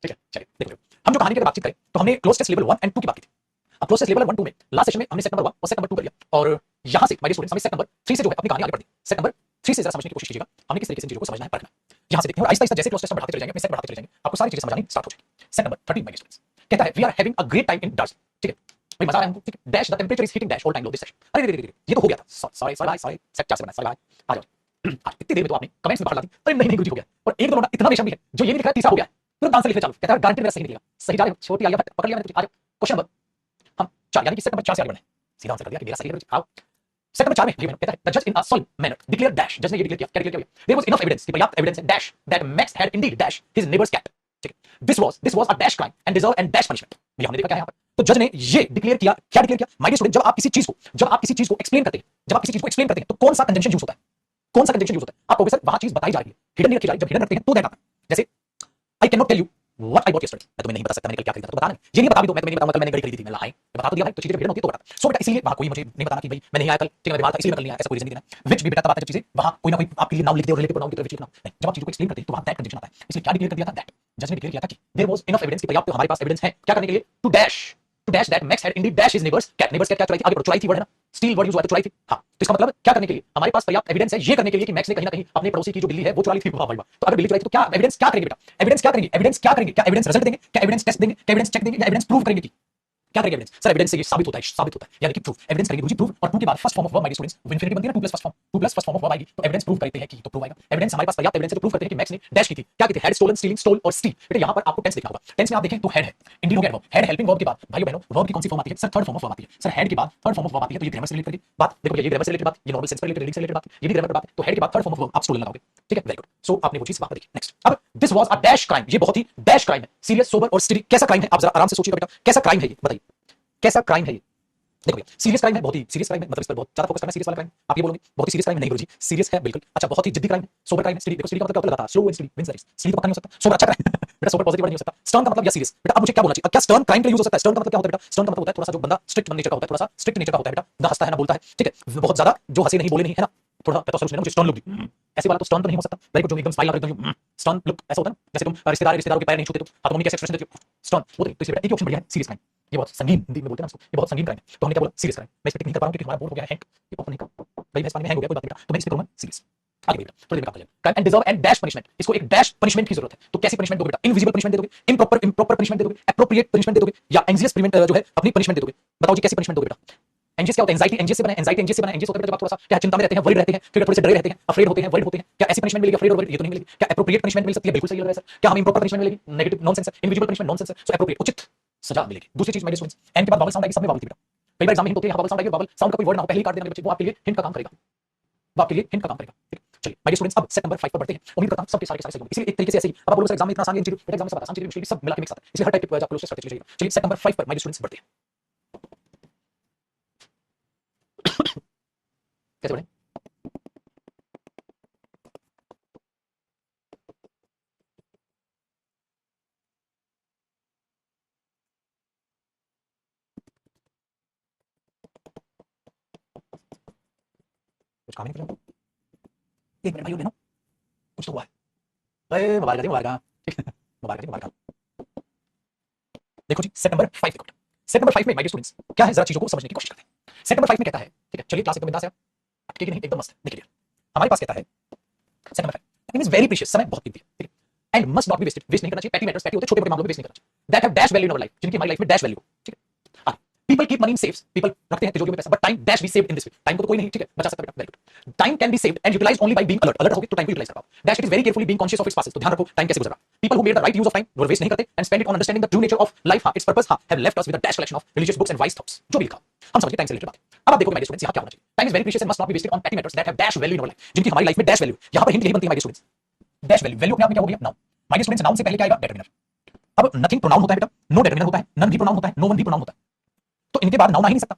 ठीक है। चलिए देखो, हम जो कहानी की बातचीत करें तो हमने क्लोज टेस्ट लेवल 1 एंड 2 की बात की थी। अब प्रोसेस लेवल 1 2 में लास्ट सेशन में हमने सेट नंबर 1 और सेट नंबर 2 कर लिया, और यहां से माय स्टूडेंट्स हमें सेट नंबर 3 से जो है अपनी कहानी आगे बढ़ती है। सेट नंबर 3 से जरा समझने की कोशिश कीजिएगा, हमने किस तरीके से चीजों को समझना है, पढ़ना है। यहां से देखते हैं और आहिस्ता आहिस्ता जैसे प्रोसेस हम बढ़ाते चले जाएंगे, अपने सेट बढ़ाते चले जाएंगे, आपको सारी चीजें समझ आनी स्टार्ट हो जाएगी। सेट नंबर 13 माय स्टूडेंट्स कहता है we are having a great time in dust, ठीक है भाई, मजा आ रहा है हमको, ठीक है। Dash the temperature is hitting dash all time low this session. अरे ये तो हो गया था, सॉरी सॉरी भाई, सॉरी सेट 4 से बना, सॉरी भाई आ जाओ। आज इतनी देर में तो आपने कमेंट्स में बाहर ला दी, अरे नहीं नहीं गुरुजी हो गया। और एक दो लोग इतना बेशर्म भी है जो ये नहीं लिख रहा तीसरा हो गया, तुरंत आंसर लिखने चालू, कहता है गारंटी मेरा सही निकलेगा, सही जा रहे हो, छोटी आलिया भट्ट पकड़ लिया मैंने, आ जाओ क्वेश्चन नंबर हम 4 यानी कि सेट नंबर 4 से आगे बढ़ना है। सीधा आंसर कर दिया कि मेरा सही है, आओ सेट नंबर 4 में ये कहता है द जज इन अ सॉल्व मैनर डिक्लेयर डैश, जज ने ये डिक्लेयर किया, क्या डिक्लेयर किया, देयर वाज इनफ एविडेंस, कि पर्याप्त एविडेंस है dash that Max had indeed dash his neighbours cat, ठीक है। This was a dash crime and deserve and dash punishment. भैया हमने देखा क्या है यहां पर, तो जज ने ये डिक्लेयर किया, क्या डिक्लेयर किया माय डियर स्टूडेंट, जब आप किसी चीज को एक्सप्लेन करते हैं, जब आप किसी चीज को एक्सप्लेन करते हैं तो कौन सा कंजंक्शन यूज होता है, कौन सा कंजंक्शन यूज होता है। आप कहोगे सर वहां चीज बताई जा रही है, हिडन नहीं रखी जा रही, जब हिडन रखते हैं तो दैट आता है। जैसे I can not tell you what I bought yesterday, मैं तुम्हें नहीं बता सकता मैंने कल क्या खरीदा, तो बताना नहीं, ये नहीं बता भी दो, मैं तुम्हें नहीं बताऊंगा कल मैंने घड़ी खरीदी थी, मैं लाई बता तो दिया भाई, तो चीजें जब हिडन होती है तो बता। सो बेटा इसीलिए वहां कोई मुझे नहीं बताना कि भाई मैं नहीं आया कल, ठीक है मैं बीमार था इसलिए मैं कल नहीं आया, ऐसा कोई रीजन नहीं देना। विच भी बेटा तब आता है जब चीजें वहां कोई ना कोई आपके लिए नाम लिख दे और रिलेटिव नाम की तरह विच लिखना नहीं, जब आप चीजों को एक्सप्लेन करते हैं तो वहां दैट कंजंक्शन आता है। इसलिए क्या डिक्लेयर कर दिया था, दैट जज ने डिक्लेयर किया था कि देयर वाज इनफ एविडेंस, कि पर्याप्त हमारे पास एविडेंस है क्या करने के लिए, to dash that Max had indeed dash his neighbours cat, neighbours cat क्या चुराई थी, आगे बढ़ो, चुराई थी वर्ड है ना, स्टील वर्ड यूज हुआ है तो चुराई थी, हां। तो इसका मतलब क्या करने के लिए, हमारे पास पर्याप्त एविडेंस है ये करने के लिए कि मैक्स ने कहीं ना कहीं अपने पड़ोसी की जो बिल्ली है वो चुरा ली थी, वाह भाई वाह। तो अगर बिल्ली चुराई थी तो क्या एविडेंस क्या करेंगे बेटा, एविडेंस क्या करेंगे, एविडेंस क्या करेंगे, क्या एविडेंस रिजल्ट देंगे, क्या एविडेंस टेस्ट देंगे, क्या एविडेंस चेक देंगे, या एविडेंस प्रूव करेंगे कि क्या करेंगे एविडेंस, सर एविडेंस से ये साबित होता है, साबित होता है यानी कि प्रूफ, एविडेंस करेंगे गुरुजी प्रूफ, और प्रूफ के बाद first form of verb my students infinity बनती है ना, 2 plus first form, 2 plus first form of verb आएगी, तो एविडेंस प्रूफ करते हैं कि तो प्रूफ आएगा। एविडेंस हमारे पास पर्याप्त एविडेंस है तो प्रूफ करते हैं कि मैक्स ने डैश की थी, क्या की थी, हैड स्टोलन, स्टीलिंग, स्टोल और स्टील। बेटा यहां पर आपको टेंस लिखना होगा, टेंस में आप देखें तो हैड है, इंडीड हो गया वर्ब, हैड हेल्पिंग वर्ब के बाद भाइयों बहनों वर्ब की कौन सी फॉर्म आती है, sir third form of verb आती है, सर हैड के बाद थर्ड फॉर्म ऑफ वर्ब आती है, तो ये ग्रामर से रिलेटेड करेगी बात, देखो ये ग्रामर से रिलेटेड बात, ये नॉर्मल सेंस पर रिलेटेड, रीडिंग से रिलेटेड बात, ये भी ग्रामर पर बात है, तो हैड के बाद थर्ड फॉर्म ऑफ वर्ब आप स्टोलन लगाओगे, ठीक है वेरी गुड। सो आपने वो चीज वहां पर देखी। नेक्स्ट, अब this was a dash crime, ये बहुत ही डैश क्राइम है, सीरियस सोबर और स्टडी, कैसा क्राइम है आप जरा आराम से सोचिएगा बेटा, कैसा क्राइम है ये बताइए, कैसा क्राइम है ये। देखो भैया सीरियस क्राइम है, बहुत ही सीरियस क्राइम है, मतलब इस पर बहुत ज्यादा फोकस करना है, सीरियस वाला क्राइम। आप ये बोलोगे बहुत ही सीरियस क्राइम है, नहीं गुरुजी सीरियस है बिल्कुल, अच्छा बहुत ही जिद्दी क्राइम है, सोबर क्राइम है, स्टडी, देखो स्टडी का मतलब क्या होता है, लगातार, slow and steady wins the race, steady तो पक्का नहीं हो सकता, सोबर अच्छा क्राइम बेटा, सोबर पॉजिटिव वर्ड नहीं हो सकता, स्टर्न का मतलब या सीरियस, बेटा अब मुझे क्या बोलना चाहिए, अब क्या स्टर्न क्राइम के लिए यूज हो सकता है, स्टर्न का मतलब क्या होता है बेटा, स्टर्न का मतलब होता है थोड़ा सा जो बंदा स्ट्रिक्ट नेचर का होता है, थोड़ा सा स्ट्रिक्ट नेचर का होता है बेटा, ना हंसता है ना बोलता है, ठीक है, बहुत ज्यादा जो हंसे नहीं बोले नहीं है ना, थोड़ा कहता है मुझे स्टर्न लुक दी, ऐसे वाला तो स्टर्न तो नहीं हो सकता, वेरी गुड, जो एकदम स्टाइल एकदम स्टर्न लुक ऐसा होता है ना, जैसे तुम रिश्तेदारों के पैर नहीं छूते, तो हाथ मम्मी कैसे एक्सप्रेशन देती हो, स्टर्न वो तो इसलिए बेटा एक ऑप्शन बढ़िया है, सीरियस क्राइम, ये बहुत संगीन, हिंदी में बोलते हैं ना इसको, ये बहुत संगीन क्राइम है, तो हमने क्या बोला सीरियस क्राइम। मैं इस पे टिक नहीं कर पा रहा हूं क्योंकि हमारा बोर्ड हो गया है हैंग, ये बहुत नहीं कर भाई, मैं इस पानी में हैंग हो गया, कोई बात नहीं बेटा, तो मैं इस पे करूंगा सीरियस, आगे बेटा थोड़ी देर में काम कर लेंगे। Crime and deserve and dash punishment, इसको एक डैश पनिशमेंट की जरूरत है, तो कैसी पनिशमेंट दोगे बेटा, इनविजिबल पनिशमेंट दे दोगे, इम्प्रॉपर पनिशमेंट दे दोगे, एप्रोप्रिएट पनिशमेंट दे दोगे, या एंग्जियस पनिशमेंट जो है अपनी पनिशमेंट दे दोगे, बताओ जी कैसी पनिशमेंट दोगे बेटा। एंजियस क्या होता है, एंजाइटी एंजियस से बना है, एंजाइटी एंजियस से बना है, एंजियस होता है जब आप थोड़ा सा क्या चिंता में रहते हैं, वरीड रहते हैं, फिर थोड़े से डरे रहते हैं, अफ्रेड होते हैं, वरीड होते हैं, क्या ऐसी पनिशमेंट मिलेगी अफ्रेड और वरीड, ये तो नहीं मिलेगी। क्या एप्रोप्रिएट पनिशमेंट मिल सकती है, बिल्कुल सही लग रहा है सर। क्या हमें इम्प्रॉपर पनिशमेंट मिलेगी, नेगेटिव नॉनसेंस है, इनविजिबल पनिशमेंट नॉनसेंस है, सो एप्रोप्रिएट उचित सजा मिलेगी। दूसरी चीज मेरे स्टूडेंट्स, एन के बाद वावल साउंड आएगी, सब में वावल थी बेटा, कई बार एग्जाम में हिंट होती है, वावल साउंड आएगी, वावल साउंड का कोई वर्ड ना हो पहले ही काट देना बच्चे, वो आपके लिए हिंट का काम करेगा, वो आपके लिए हिंट का काम करेगा, ठीक है। चलिए मेरे स्टूडेंट्स अब सेट नंबर 5 पर बढ़ते हैं, उम्मीद करता हूं सबके सारे सही होंगे, इसलिए एक तरीके से ऐसे ही अब आप बोलोगे सर एग्जाम में इतना आसान है, बेटा एग्जाम में सब आसान चीजें सब मिला के मिक्स आता है, इसलिए हर टाइप के आप क्लोज टेस्ट करते चलिए। चलिए सेट नंबर 5 पर मेरे स्टूडेंट्स बढ़ते हैं, कैसे बढ़े, कुछ काम ही नहीं कर रहा, एक मिनट भाइयों बहनों, कुछ तो हुआ है। मुबारक जी, मुबारक। ठीक है, मुबारक जी, मुबारक। देखो जी, सेट नंबर 5 देखो। सेट नंबर 5 में माय डियर स्टूडेंट्स क्या है, जरा चीजों को समझने की कोशिश करते हैं। सेट नंबर 5 में कहता है, ठीक है, चलिए क्लास एकदम बिंदास है, अटकेगी नहीं, एकदम मस्त है, देखिए हमारे पास कहता है set number 5, time is very precious, समय बहुत कीमती है, ठीक है, and must not be wasted, waste नहीं करना चाहिए, पैटी मैटर्स, पैटी होते हैं छोटे बड़े मामलों में वेस्ट नहीं करना चाहिए, that have dash value in our life, जिनकी हमारी लाइफ में डैश वैल्यू, ठीक है। People keep money in safes, people रखते हैं तिजोरी में पैसा, but time dash be saved in this way, time को तो कोई नहीं, ठीक है, बचा सकता बेटा, very good. Time can be saved and utilised only by being alert, alert होगे तो टाइम को यूटिलाइज कर पाओ, dash it is very carefully being conscious of its passes, तो ध्यान रखो टाइम कैसे गुजरा। People who made the right use of time, वो वेस्ट नहीं करते, and spend it on understanding the true nature of life, हां इट्स पर्पस, हां have left us with a dash collection of religious books and wise thoughts, जो भी लिखा हम समझ गए टाइम से रिलेटेड बात। अब आप देखो माय स्टूडेंट्स, यहां क्या होना चाहिए, time is very precious and must not be wasted on petty matters that have dash value in our life, जिनकी हमारी लाइफ में डैश वैल्यू, यहां पर हिंट यही बनती है my students, dash value, value अपने आप में क्या हो गया, नाउन। माय स्टूडेंट्स नाउन से पहले क्या आएगा, डिटरमिनर। अब नथिंग प्रोनाउन होता है बेटा, नो डिटरमिनर होता है, नन भी प्रोनाउन होता है, नो वन भी प्रोनाउन होता है, तो इनके बाद नाउन आ ही नहीं सकता,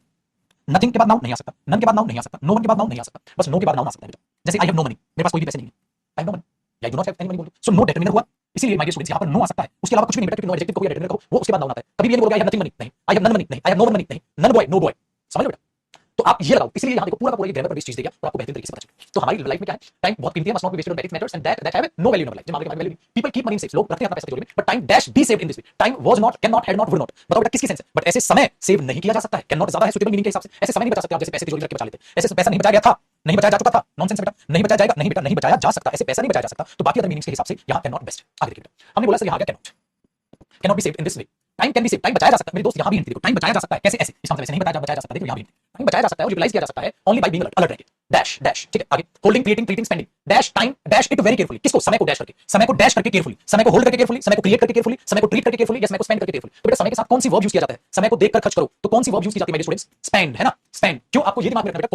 नथिंग के बाद नाउन नहीं आ सकता, नन के बाद नाउन नहीं आ सकता, नो वन के बाद नाउन नहीं आ सकता, बस नो के बाद नाउन आ सकता है बेटा। जैसे आई हैव नो मनी, मेरे पास कोई भी पैसे नहीं है, I have no money, I do not have any money बोल दो, सो नो डिटरमिनर हुआ, इसीलिए माय स्टूडेंट्स यहां पर नो आ सकता है, उसके अलावा कुछ भी नहीं बेटा, क्योंकि नो एडजेक्टिव को या डिटरमिनर को वो उसके बाद नाउन आता है, कभी भी ये नहीं बोलोगे आई हैव नथिंग मनी, नहीं, आई हैव नन मनी, नहीं, I have no one money, नहीं, नन बॉय, नो बॉय, समझ लो बेटा। तो आप ये लगाओ, इसलिए यहां देखो पूरा का पूरा ये ग्रामर पर बेस्ड चीज देगा और आपको बेहतरीन तरीके से पता चलेगा। तो हमारी लाइफ में क्या है, टाइम बहुत कीमती है, must not be wasted on petty matters and that have no value in life, जब हमारी value, people keep money in safes, लोग रखते हैं अपना पैसा तिजोरी में, but time dash be saved in this way, time was not, can not, had not, would not, बताओ बेटा किसकी सेंस है, बट ऐसे समय सेव नहीं किया जा सकता है, कैन नॉट ज्यादा है सुटेबल मीनिंग के हिसाब से, ऐसे समय नहीं बचा सकते आप, जैसे पैसे तिजोरी रख के बचा लेते, ऐसे पैसा नहीं बचाया गया था, नहीं बचाया जा चुका था, नॉनसेंस बेटा, नहीं बचाया जाएगा, नहीं बेटा नहीं बचाया जा सकता, ऐसे पैसा नहीं बचाया जा सकता, तो बाकी अदर मीनिंग्स के हिसाब से यहां कैन नॉट बेस्ट। आगे देखिए बेटा, हमने बोला सर यहां आ गया can not be saved in this way, time can be saved, time बचाया जा सकता है मेरे दोस्त, यहां भी हिंट देखो, टाइम बचाया जा सकता है, कैसे, ऐसे, इसका मतलब ऐसे नहीं बचाया जा सकता, देखो यहां भी टाइम बचाया जा सकता है और यूटिलाइज किया जा सकता है only by being alert, alert रहिए, डैश डैश, ठीक है, आगे holding, creating, treating, spending, dash time dash it very carefully, किसको, समय को डैश करके, समय को डैश करके केयरफुली, समय को होल्ड करके केयरफुली, समय को क्रिएट करके केयरफुली, समय को ट्रीट करके केयरफुली, या समय को स्पेंड करके केयरफुली। तो बेटा समय के साथ कौन सी वर्ब यूज किया जाता है, समय को देखकर खर्च करो, तो कौन सी वर्ब यूज की जाती है मेरे स्टूडेंट्स, स्पेंड, है ना, स्पेंड। क्यों, आपको ये दिमाग में रखना बेटा,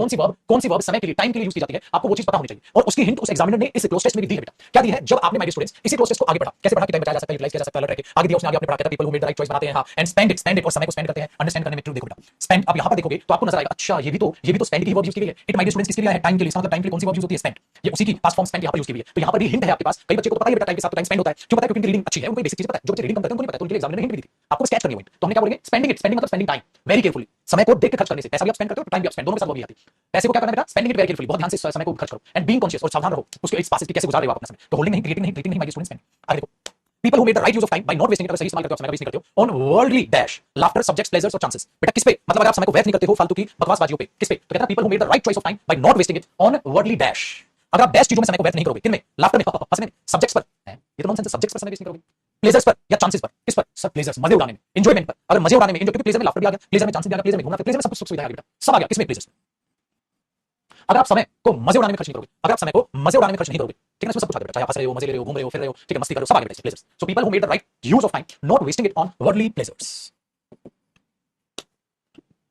कौन सी वर्ब समय के लिए, टाइम के लिए यूज की जाती है, आपको वो चीज पता होनी चाहिए, और उसकी हिंट उस एग्जामिनर ने इस क्लोज टेस्ट में भी दी है बेटा। क्या दी है, जब आपने माय स्टूडेंट्स इसी क्लोज टेस्ट को आगे पढ़ा, कैसे पढ़ा कि टाइम बचाया जा सकता है, यूटिलाइज किया जा सकता है, अलर्ट रह के, आगे दिया उसने, आगे आपने पढ़ा, कहता people who made the right choice बनाते हैं, हां, एंड स्पेंड इट, और समय को स्पेंड करते हैं, अंडरस्टैंड करने में ट्रू, देखो बेटा स्पेंड, अब यहां पर देखोगे तो आपको नजर आएगा, अच्छा ये भी तो स्पेंड की वर्ब यूज की गई है, इट माय डियर स्टूडेंट्स किसके लिए है, टाइम के लिए, इसका मतलब टाइम के लिए कौन सी वर्ब यूज होती है, स्पेंड, ये उसी की पास्ट फॉर्म स्पेंड यहां पर यूज की हुई है, तो यहां पर भी हिंट है आपके पास, कई बच्चे को तो पता ही है बेटा टाइम के साथ तो टाइम स्पेंड होता है, क्यों पता है, क्योंकि इनकी रीडिंग अच्छी है, उनको बेसिक चीजें पता है, जो बच्चे रीडिंग कम करते हैं उनको नहीं पता, तो उनके लिए एग्जामिनर ने हिंट भी दी थी, आपको स्केच करनी होगी, तो हमने क्या बोलेंगे, स्पेंडिंग इट, स्पेंडिंग मतलब स्पेंडिंग टाइम वेरी केयरफुली, समय को देख के खर्च करने से, पैसा भी आप स्पेंड करते हो, टाइम भी आप स्पेंड, दोनों के साथ वर्ब भी आती है, पैसे को क्या करना है बेटा, स्पेंडिंग इट वेरी केयरफुली, बहुत ध्यान से समय को खर्च करो, एंड बीइंग कॉन्शियस, और सावधान रहो उसके इस पासेज की कैसे गुजार रहे हो आप अपना समय, तो होल्डिंग नहीं, क्रिएटिंग नहीं, ट्रीटिंग नहीं, माय स्टूडेंट्स, स्पेंड। आगे देखो, people who made the right use of time by not wasting it, अगर सही इस्तेमाल करते हो, समय का वेस्ट नहीं करते हो, on worldly dash laughter subjects pleasures और chances, बेटा किस पे, मतलब अगर आप समय को व्यर्थ नहीं करते हो फालतू की बकवासबाजियों पे, किस पे, तो कहता है people who made the right choice of time by not wasting it on worldly dash, अगर आप डैश चीजों में समय को व्यर्थ नहीं करोगे, किन में, लाफ्टर में, हंसने में, सब्जेक्ट्स पर, ये तो नॉनसेंस है, सब्जेक्ट्स पर समय वेस्ट नहीं करोगे, प्लेजर्स पर या चांसेस पर, किस पर, सर प्लेजर्स, मजे उड़ाने में, एंजॉयमेंट पर, अगर मजे उड़ाने में, क्योंकि प्लेजर में लाफ्टर भी आ गया, प्लेजर में चांसेस भी आ गया, प्लेजर में घूमना, प्लेजर में सब सुख सुविधा आ गई बेटा, सब आ गया, किसमें, प्लेजर्स। अगर आप समय को मजे उड़ाने में खर्च नहीं करोगे, अगर आप समय को मजे उड़ाने में खर्च नहीं करोगे, ठीक है, इसमें सब कुछ आ गया, चाहे आप हंस रहे हो, मजे ले रहे हो, घूम रहे हो, फिर रहे हो, ठीक है, मस्ती कर रहे हो, सब आ गया pleasures. So people who made the right use of time, not wasting it on worldly pleasures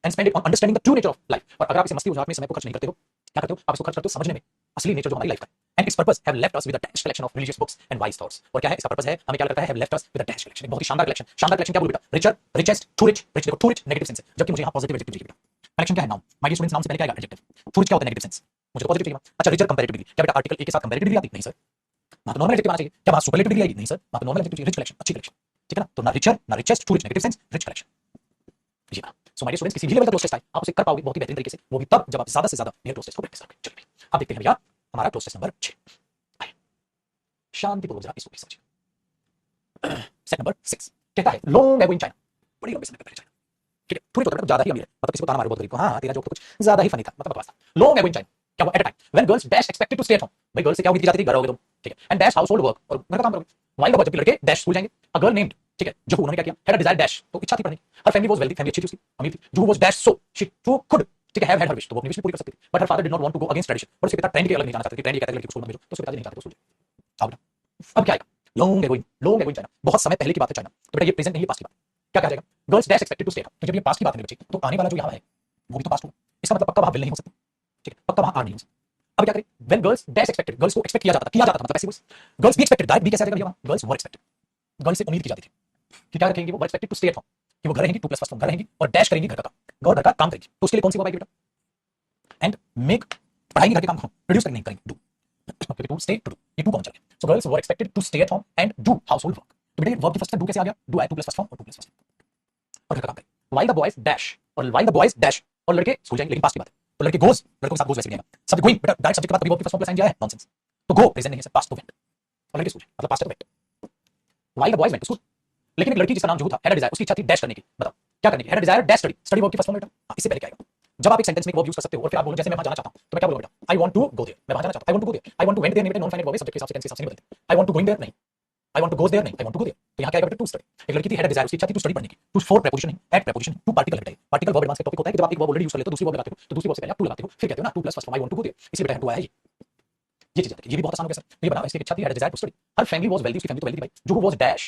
and spend it on understanding the true nature of life, और अगर आप इसे मस्ती मजाक में समय को खर्च नहीं करते हो, क्या करते हो, आप इसको खर्च करते हो समझने में असली नेचर जो हमारी लाइफ का है, and it's purpose have left us with a dash collection of religious books and wise thoughts, और क्या है इसका पर्पस है, हमें क्या लगता है, have left us with a dash collection, बहुत ही शानदार कलेक्शन, शानदार कलेक्शन क्या बोलूं बेटा, richer, richest, too rich, rich देखो टू रिच नेगेटिव सेंस है, जबकि मुझे यहां पॉजिटिव एडजेक्टिव चाहिए बेटा, कलेक्शन क्या है, noun, my dear students noun से पहले क्या आएगा, एडजेक्टिव, टू रिच क्या होता है, नेगेटिव सेंस, मुझे पॉजिटिव चाहिए, अच्छा रिचर कंपैरेटिव डिग्री, क्या बेटा आर्टिकल ए के साथ कंपैरेटिव डिग्री आती नहीं सर, वहां तो नॉर्मल एडजेक्टिव आना चाहिए, क्या वहां सुपरलेटिव डिग्री आएगी, नहीं सर वहां तो नॉर्मल एडजेक्टिव चाहिए, रिच कलेक्शन, अच्छी कलेक्शन, ठीक है ना, तो ना रिचर ना richest, too rich negative sense, rich collection, जी ना। सो माय डियर स्टूडेंट्स, किसी भी लेवल का क्लोज टेस्ट आए आप उसे कर पाओगे बहुत ही बेहतरीन तरीके से, वो भी तब जब आप ज्यादा से ज्यादा नियर क्लोज टेस्ट को प्रैक्टिस करोगे। चलिए अब देखते हैं भैया हमारा क्लोज टेस्ट नंबर 6, शांतिपूर्वक जरा इसको समझिए। सेट नंबर 6 कहता है लॉन्ग एगो इन चाइना, बड़ी लंबे समय पहले चाइना, ठीक है, थोड़ी तो ज्यादा ही अमीर है, मतलब किसी को ताना मारे बहुत गरीब को, हाँ तेरा जोक तो कुछ ज्यादा ही फनी था, मतलब बकवास था। लॉन्ग एगो इन चाइना, क्या हुआ, at a time when girls dash expected to stay at home, भाई गर्ल्स से क्या उम्मीद की जाती थी, घर रहोगे तुम, ठीक है, and dash house hold work, और घर का काम करोगे, व्हाइल द जबकि लड़के डैश स्कूल जाएंगे, अ गर्ल नेम्ड, ठीक है, जो उन्होंने क्या किया, हैड अ डिजायर डैश, तो इच्छा थी पढ़ने की, her family was wealthy, family अच्छी थी उसकी, अमीर थी, जो was dash so she too could, ठीक है, हैव हैड हर विश, तो वो अपनी विश पूरी कर सकती थी, but her father did not want to go against tradition, और उसके पिता ट्रेंड के अलग नहीं जाना चाहते थे, ट्रेंड ये कहता है लड़की को स्कूल में भेजो, तो उसके पिताजी नहीं चाहते स्कूल जाए। अब क्या आएगा, लॉन्ग एगो इन चाइना, बहुत समय पहले की बात है चाइना, तो बेटा ये प्रेजेंट नहीं है पास्ट की बात, क्या कहा जाएगा, girls dash expected to stay, तो जब ये पास्ट की बात है बच्चे, तो आने वाला जो यहाँ है वो भी तो पास्ट होगा, इसका मतलब पक्का वहां विल नहीं हो सकता, ठीक है, पक्का वहां आर नहीं हो सकता। अब क्या करें, when girls dash expected, girls को एक्सपेक्ट किया जाता था, मतलब ऐसे गर्ल्स भी एक्सपेक्टेड, डायरेक्ट भी कैसे आएगा भैया, गर्ल्स वर एक्सपेक्टेड, गर्ल्स से उम्मीद की जाती थी कि क्या रखेंगे, वो were expected to stay at home, कि वो घर रहेंगी, 2+1 घर रहेंगी और डैश करेंगी घर का काम, घर का काम करेंगी, तो उसके लिए कौन सी वर्ब आएगी बेटा, एंड मेक, पढ़ाएंगे घर के काम, प्रोड्यूस करेंगे, करेंगे डू, क्योंकि टू स्टे टू डू, ये टू कॉमन चल गया, so girls were expected to stay at home and do household work, तो बेटा ये वर्ब की फर्स्ट डू कैसे आ गया, डू आया 2+1 और 2+1 और घर का काम करें, व्हाइल द बॉयज डैश, और व्हाइल द बॉयज डैश, और लड़के स्कूल जाएंगे, लेकिन पास्ट की बात है, तो लड़के गोस, लड़कों के साथ गोस वैसे भी आएगा, सब गोइंग बेटा डायरेक्ट सब्जेक्ट के बाद कभी वर्ब की फर्स्ट फॉर्म प्लस आएगा, नॉनसेंस, तो गो प्रेजेंट नहीं है सर, पास्ट तो वेंट, और लड़के स्कूल मतलब पास्ट है तो while the boys went to school. लेकिन एक लड़की जिसका नाम जुहू था, हैड अ डिजायर, उसकी इच्छा थी डैश करने की। बताओ क्या करने की? Had a Dzire dash study. Study verb की फर्स्ट फॉर्म बेटा। इससे पहले क्या आएगा? जब आप एक सेंटेंस में एक वर्ब यूज कर सकते हो और फिर आप बोलो जैसे मैं वहां जाना चाहता हूं, तो मैं क्या बोलूंगा बेटा? I want to go there. मैं वहां जाना चाहता हूं, I want to go there. I want to went there नहीं बेटा, नॉन फाइनाइट वर्ब है, सब्जेक्ट के हिसाब से टेंस के हिसाब से नहीं बदलते। I want to going there नहीं, I want to goes there नहीं, I want to go there. तो यहां क्या आएगा बेटा? To study. एक लड़की थी, हैड अ डिजायर, उसकी इच्छा थी टू स्टडी पढ़ने की। टू फॉर प्रीपोजिशन है, एट प्रीपोजिशन है, टू पार्टिकल है बेटा। पार्टिकल वर्ब एडवांस का टॉपिक होता है कि जब आप एक वर्ब ऑलरेडी यूज कर लेते हो, दूसरी वर्ब लगाते हो, तो दूसरी वर्ब से पहले आप टू लगाते हो, फिर कहते हो ना to plus first form I want to go there. इसलिए बेटा टू आया ये चीज आती है। ये भी बहुत आसान हो गया सर। ये बना इसकी इच्छा थी, had a desire to study. Her family was wealthy, उसकी फैमिली तो वेल्दी थी भाई। जो वाज डैश,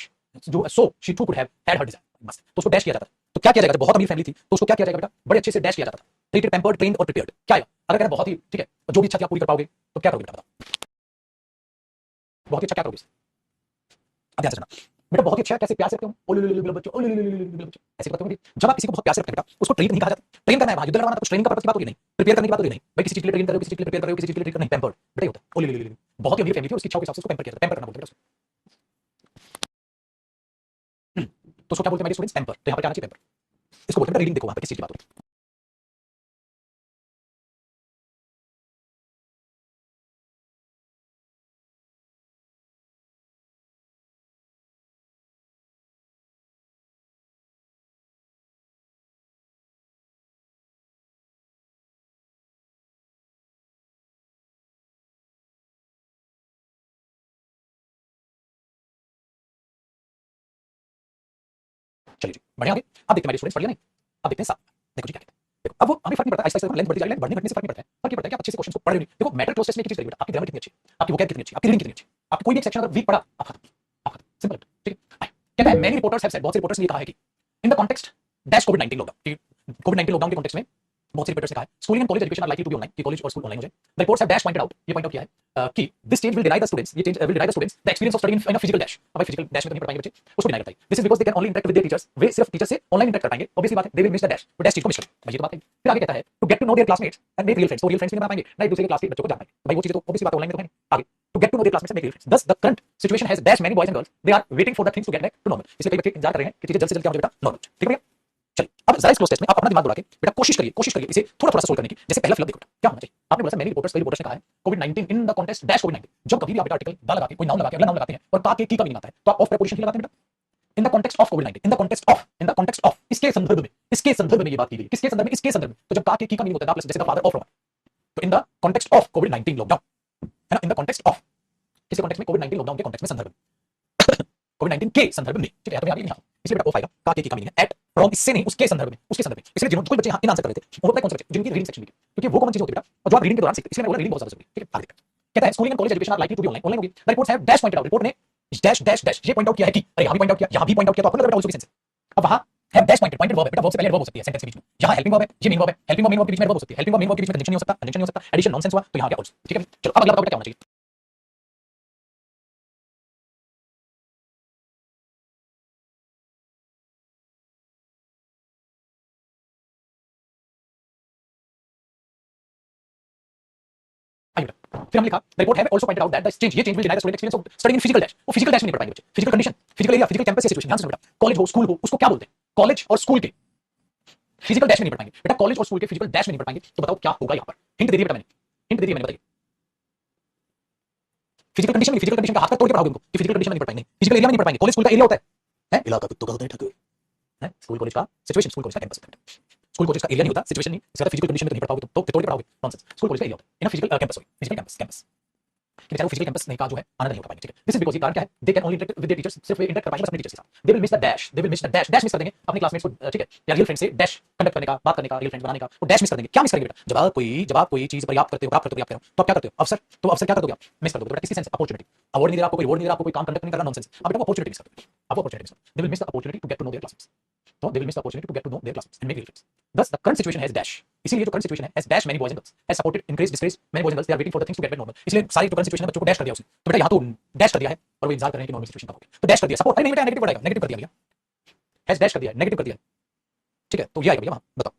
जो so she too could have had her desire, बस। तो उसको डैश किया जाता था। तो क्या किया जाएगा? बहुत अमीर फैमिली थी तो उसको क्या किया जाएगा बेटा? बड़े अच्छे से डैश किया जाता था। ट्रीटेड, पैम्पर्ड, ट्रेन्ड और प्रिपेयर्ड। क्या आएगा? अगर कहना बहुत ही ठीक है, जो भी इच्छा थी आप पूरी कर पाओगे, तो क्या करोगे बेटा? बताओ बहुत ही अच्छा क्या करोगे? अब ध्यान से सुनना बेटा। बहुत ही अच्छा कैसे प्यार से रखते हो? ओले बच्चों, ओले बच्चों, ऐसे करते हो। जब आप किसी को बहुत प्यार से रखते हैं बेटा, उसको ट्रेन नहीं कहा जाता। ट्रेन करना है वहां, युद्ध लड़वाना, कुछ ट्रेनिंग का पर्पस की बात हो रही नहीं, प्रिपेयर करने की बात हो रही नहीं भाई। किसी चीज के लिए ट्रेन करो, किसी चीज के लिए प्रिपेयर करो, किसी चीज के लिए ट्रेन नहीं, पैम्पर्ड बेटा होता है। ओले बहुत ही अमीर फैमिली थी, उसकी इच्छाओं के हिसाब से उसको पैम्पर किया जाता। पैम्पर करना बोलते हैं बेटा। तो उसको क्या बोलते हैं मेरे स्टूडेंट्स? पैम्पर। तो यहाँ पर क्या आना चाहिए? पैम्पर। इसको बोलते हैं रीडिंग। देखो वहां पर किस चीज की बात हो रही है। चलिए जी बढ़िया। आगे अब देखते हैं मेरे स्टूडेंट्स, पढ़ लिया नहीं? अब देखते हैं साथ। देखो जी क्या कहते हैं। देखो अब वो हमें फर्क नहीं पड़ता, ऐसा लेंथ बढ़ती जा रही है, लेंथ बढ़ने घटने से फर्क नहीं पड़ता है। फर्क ये पड़ता है कि आप अच्छे से क्वेश्चन को पढ़ रहे हो नहीं। देखो मैटर क्लोज टेस्ट में एक चीज करिए बेटा, आपकी ग्रामर कितनी अच्छी है, आपकी वोकैब कितनी अच्छी है, आपकी रीडिंग कितनी अच्छी है। आपको कोई भी एक सेक्शन अगर वीक पड़ा, आप खत्म, आप खत्म। सिंपल। ठीक है। कहता है मेनी रिपोर्टर्स हैव सेड, बहुत से रिपोर्टर्स ने कहा है कि in the context dash covid 19 lockdown, covid 19 lockdown के कॉन्टेक्स्ट में बहुत से रिपोर्टर्स ने कहा है schooling and college education are likely to be online, कि कॉलेज और स्कूल ऑनलाइन हो जाए। The reports have dash pointed out, ये पॉइंट आउट किया है कि this change will deny the students, ये change will deny the students the experience of studying in a physical dash. अब फिजिकल डैश में तो नहीं पढ़ पाएंगे बच्चे, उसको डिनाई करता है। This is because they can only interact with their teachers, वे सिर्फ टीचर से ऑनलाइन इंटरेक्ट कर पाएंगे। ऑब्वियसली बात है, दे विल मिस द डैश, वो डैश चीज को मिस करेंगे भाई, ये तो बात है। फिर आगे कहता है to get to know their classmates and make real friends, तो रियल फ्रेंड्स नहीं बना पाएंगे ना, एक दूसरे के क्लास के बच्चों को जान पाएंगे भाई, वो चीजें तो ऑब्वियसली बात ऑनलाइन में तो है नहीं। आगे to get to know their classmates and make real friends, thus the current situation has dash many boys and girls, they are waiting for the things to get back to normal। इसलिए कई बच्चे इंतजार कर रहे हैं कि चीजें जल्द से जल्द क्या हो जाए बेटा, नॉर्मल। ठीक है भैया? चलिए अब जरा इस क्लोज टेस्ट में आप अपना दिमाग दौड़ा के बेटा कोशिश करिए इसे थोड़ा थोड़ा सा सोल्व करने की। जैसे पहला फिलअप देखो बेटा क्या होना चाहिए। आपने बोला सर मेनी रिपोर्टर्स, कई रिपोर्टर्स ने कहा है Covid 19 in the context dash covid 19। जब कभी भी आप बेटा आर्टिकल दा लगा के कोई नाउन लगा के अगला नाउन लगाते हैं और का के की का मीनिंग आता है, तो आप ऑफ प्रीपोजिशन ही लगाते हैं बेटा। इन the context of Covid 19, in the context of, in the context of, इसके संदर्भ में ये बात की गई। किसके संदर्भ में? इसके संदर्भ में। तो जब का के की का मीनिंग होता है प्लस जैसे द फादर ऑफ रोमन, तो इन the context of Covid 19 lockdown, है ना, इन द कॉन्टेक्स्ट ऑफ, किसके कॉन्टेक्स्ट में? कोविड 19 लॉकडाउन के कॉन्टेक्स्ट में, संदर्भ में, कोविड 19 के संदर्भ में। ठीक है, तो यहाँ नहीं, इसलिए बेटा ऑफ आएगा, का के का मीनिंग है एट, फ्रॉम, इससे नहीं, उसके संदर्भ में, उसके संदर्भ में। इसलिए जिन्होंने कोई बच्चे यहाँ इन आंसर कर रहे थे वो पता है कौन से बच्चे? जिनकी रीडिंग सेक्शन वीक है, क्योंकि वो कॉमन चीज होती है बेटा और जो आप रीडिंग के दौरान सीखते हैं। इसलिए मैं बोल रहा रीडिंग बहुत ज्यादा जरूरी है। ठीक है, आगे देखते हैं। कहता है schooling and college education are likely to be online, online होगी। The reports have dash pointed out, report ने डैश डैश डैश ये पॉइंट आउट किया है कि, अरे यहाँ भी पॉइंट आउट किया, यहाँ भी पॉइंट आउट किया, तो आपको लग रहा है ऑल्सो की सेंस। अब वहां है डैश पॉइंटेड, पॉइंटेड वर्ब है बेटा, वर्ब से पहले वर्ब हो सकती है सेंटेंस के बीच में। यहाँ हेल्पिंग वर्ब है, ये मेन वर्ब है, हेल्पिंग वर्ब मेन वर्ब के बीच में वर्ब हो सकती है, हेल्पिंग वर्ब मेन वर्ब के बीच में कंजंक्शन नहीं हो सकता, कंजंक्शन नहीं हो सकता, एडिशन नॉनसेंस हुआ, तो यहाँ आ गया ऑल्सो। ठीक है, चलो अब अगला बताओ बेटा क्या होना चाहिए। आइए बेटा, फिर हमने लिखा the report have also pointed out that the change, ये change will deny the student experience of studying in physical dash. वो फिजिकल डैश में नहीं पढ़ पाएंगे बच्चे। Physical condition, physical area, physical campus या सिचुएशन। ध्यान से बेटा, कॉलेज हो, स्कूल हो, उसको क्या बोलते हैं? कॉलेज और स्कूल के फिजिकल डैश में नहीं पढ़ पाएंगे बेटा, कॉलेज और स्कूल के फिजिकल डैश में नहीं पढ़ पाएंगे। तो बताओ क्या होगा यहाँ पर? हिंट दे दी बेटा मैंने, हिंट दे दी मैंने, बताइए। फिजिकल कंडीशन में, फिजिकल कंडीशन का हाथ तक तोड़ के पढ़ाओगे उनको कि फिजिकल कंडीशन में नहीं पढ़ पाएंगे, फिजिकल एरिया में नहीं पढ़ पाएंगे। कॉलेज स्कूल का एरिया होता है इलाका कुत्तों का होता है ठाकुर, है स्कूल कॉलेज का सिचुएशन, स्कूल कॉलेज का कैंपस होता है। स्कूल कॉलेज का एरिया नहीं होता, सिचुएशन नहीं, इसका फिजिकल कंडीशन में तो नहीं पढ़ पाओगे, तो तोड़ के पढ़ाओगे, नॉनसेंस। स्कूल कॉलेज का एरिया होता है, in physical campus, sorry physical campus, campus कि बेचारे फिजिकल कैंपस नहीं का जो है आनंद नहीं उठा पाएंगे। ठीक है, दिस इज बिकॉज़ ये कारण क्या है? दे can only interact with their teachers, सिर्फ वे इंटरेक्ट कर पाएंगे बस अपने टीचर्स के साथ। दे will miss the dash, they will miss the dash, dash miss कर देंगे अपने क्लासमेट्स को। ठीक है, या रियल फ्रेंड से डैश कंडक्ट करने का, बात करने का, रियल फ्रेंड बनाने का, वो डैश मिस कर देंगे। क्या मिस करेंगे बेटा? जब आप कोई चीज पर्याप्त करते हो, प्राप्त करते हो, आप तो आप क्या करते हो? अवसर, तो अवसर क्या कर दोगे आप? मिस कर दोगे बेटा। किसकी सेंस? अपॉर्चुनिटी। अवार्ड नहीं दे रहा आपको, कोई रिवॉर्ड नहीं दे रहा आपको, कोई काम कंडक्ट नहीं कर रहा, नॉनसेंस। अब बेटा वो अपॉर्चुनिटी मिस कर दोगे, आप अपॉर्चुनिटी मिस कर दोगे। They will miss the opportunity to get to know their classmates, तो they will miss the opportunity to get to know their classmates and make real friends. thus the current situation has dash, इसीलिए जो current situation है has dash many boys and girls, has supported increased disgrace many boys and girls, they are waiting for the things to get back normal। इसलिए सारी जो current situation है बच्चों को dash कर दिया उसने, तो बेटा यहाँ तो डैश कर दिया है और वो इंतजार कर रहे हैं कि नॉर्मल सिचुएशन कब होगी, तो डैश कर दिया। सपोर्ट नहीं बेटा, नेगेटिव पड़ेगा, नेगेटिव कर दिया भैया, हैज डैश कर दिया, नेगेटिव कर दिया। ठीक है, तो ये आएगा भैया वहां, बताओ।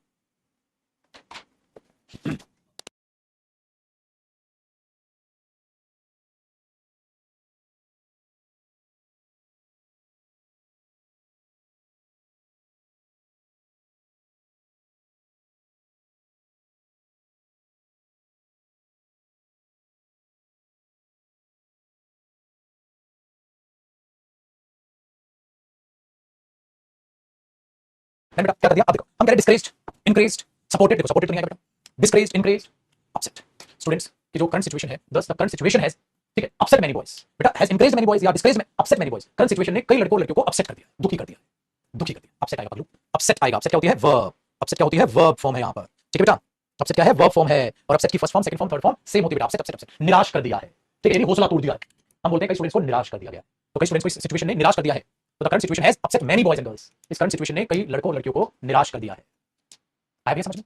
बेटा क्या कर दिया, अब देखो हम कह रहे डिस्करेज्ड, इंक्रेज्ड, सपोर्टेड, देखो सपोर्टेड तो नहीं आएगा बेटा, डिस्करेज्ड, इंक्रेज्ड, अपसेट। स्टूडेंट्स की जो करंट सिचुएशन है, द करंट सिचुएशन हैज, ठीक है, अपसेट मेनी बॉयज, बेटा हैज इंक्रेज्ड मेनी बॉयज या डिस्करेज्ड में upset many boys. Current situation ने कई लड़कों लड़कियों को अपसेट कर दिया, दुखी कर दिया, दुखी कर दिया। अपसेट आएगा पगलू, अपसेट आएगा। अपसेट क्या होती है, वर्ब। अपसेट क्या होती है, वर्ब फॉर्म है यहाँ पर, ठीक है बेटा। अपसेट क्या है, वर्ब फॉर्म है, और अपसेट की first form, second form, third form same होती है बेटा। अपसेट, अपसेट, अपसेट, निराश कर दिया है, ठीक है, हौसला तोड़ दिया है। हम बोलते हैं कई स्टूडेंट्स को निराश कर दिया गया, तो कई स्टूडेंट्स को इस सिचुएशन ने निराश कर दिया है। तो the current situation has upset many boys and girls, इस करंट सिचुएशन ने कई लड़कों लड़कियों को निराश कर दिया है। आया भैया समझ में,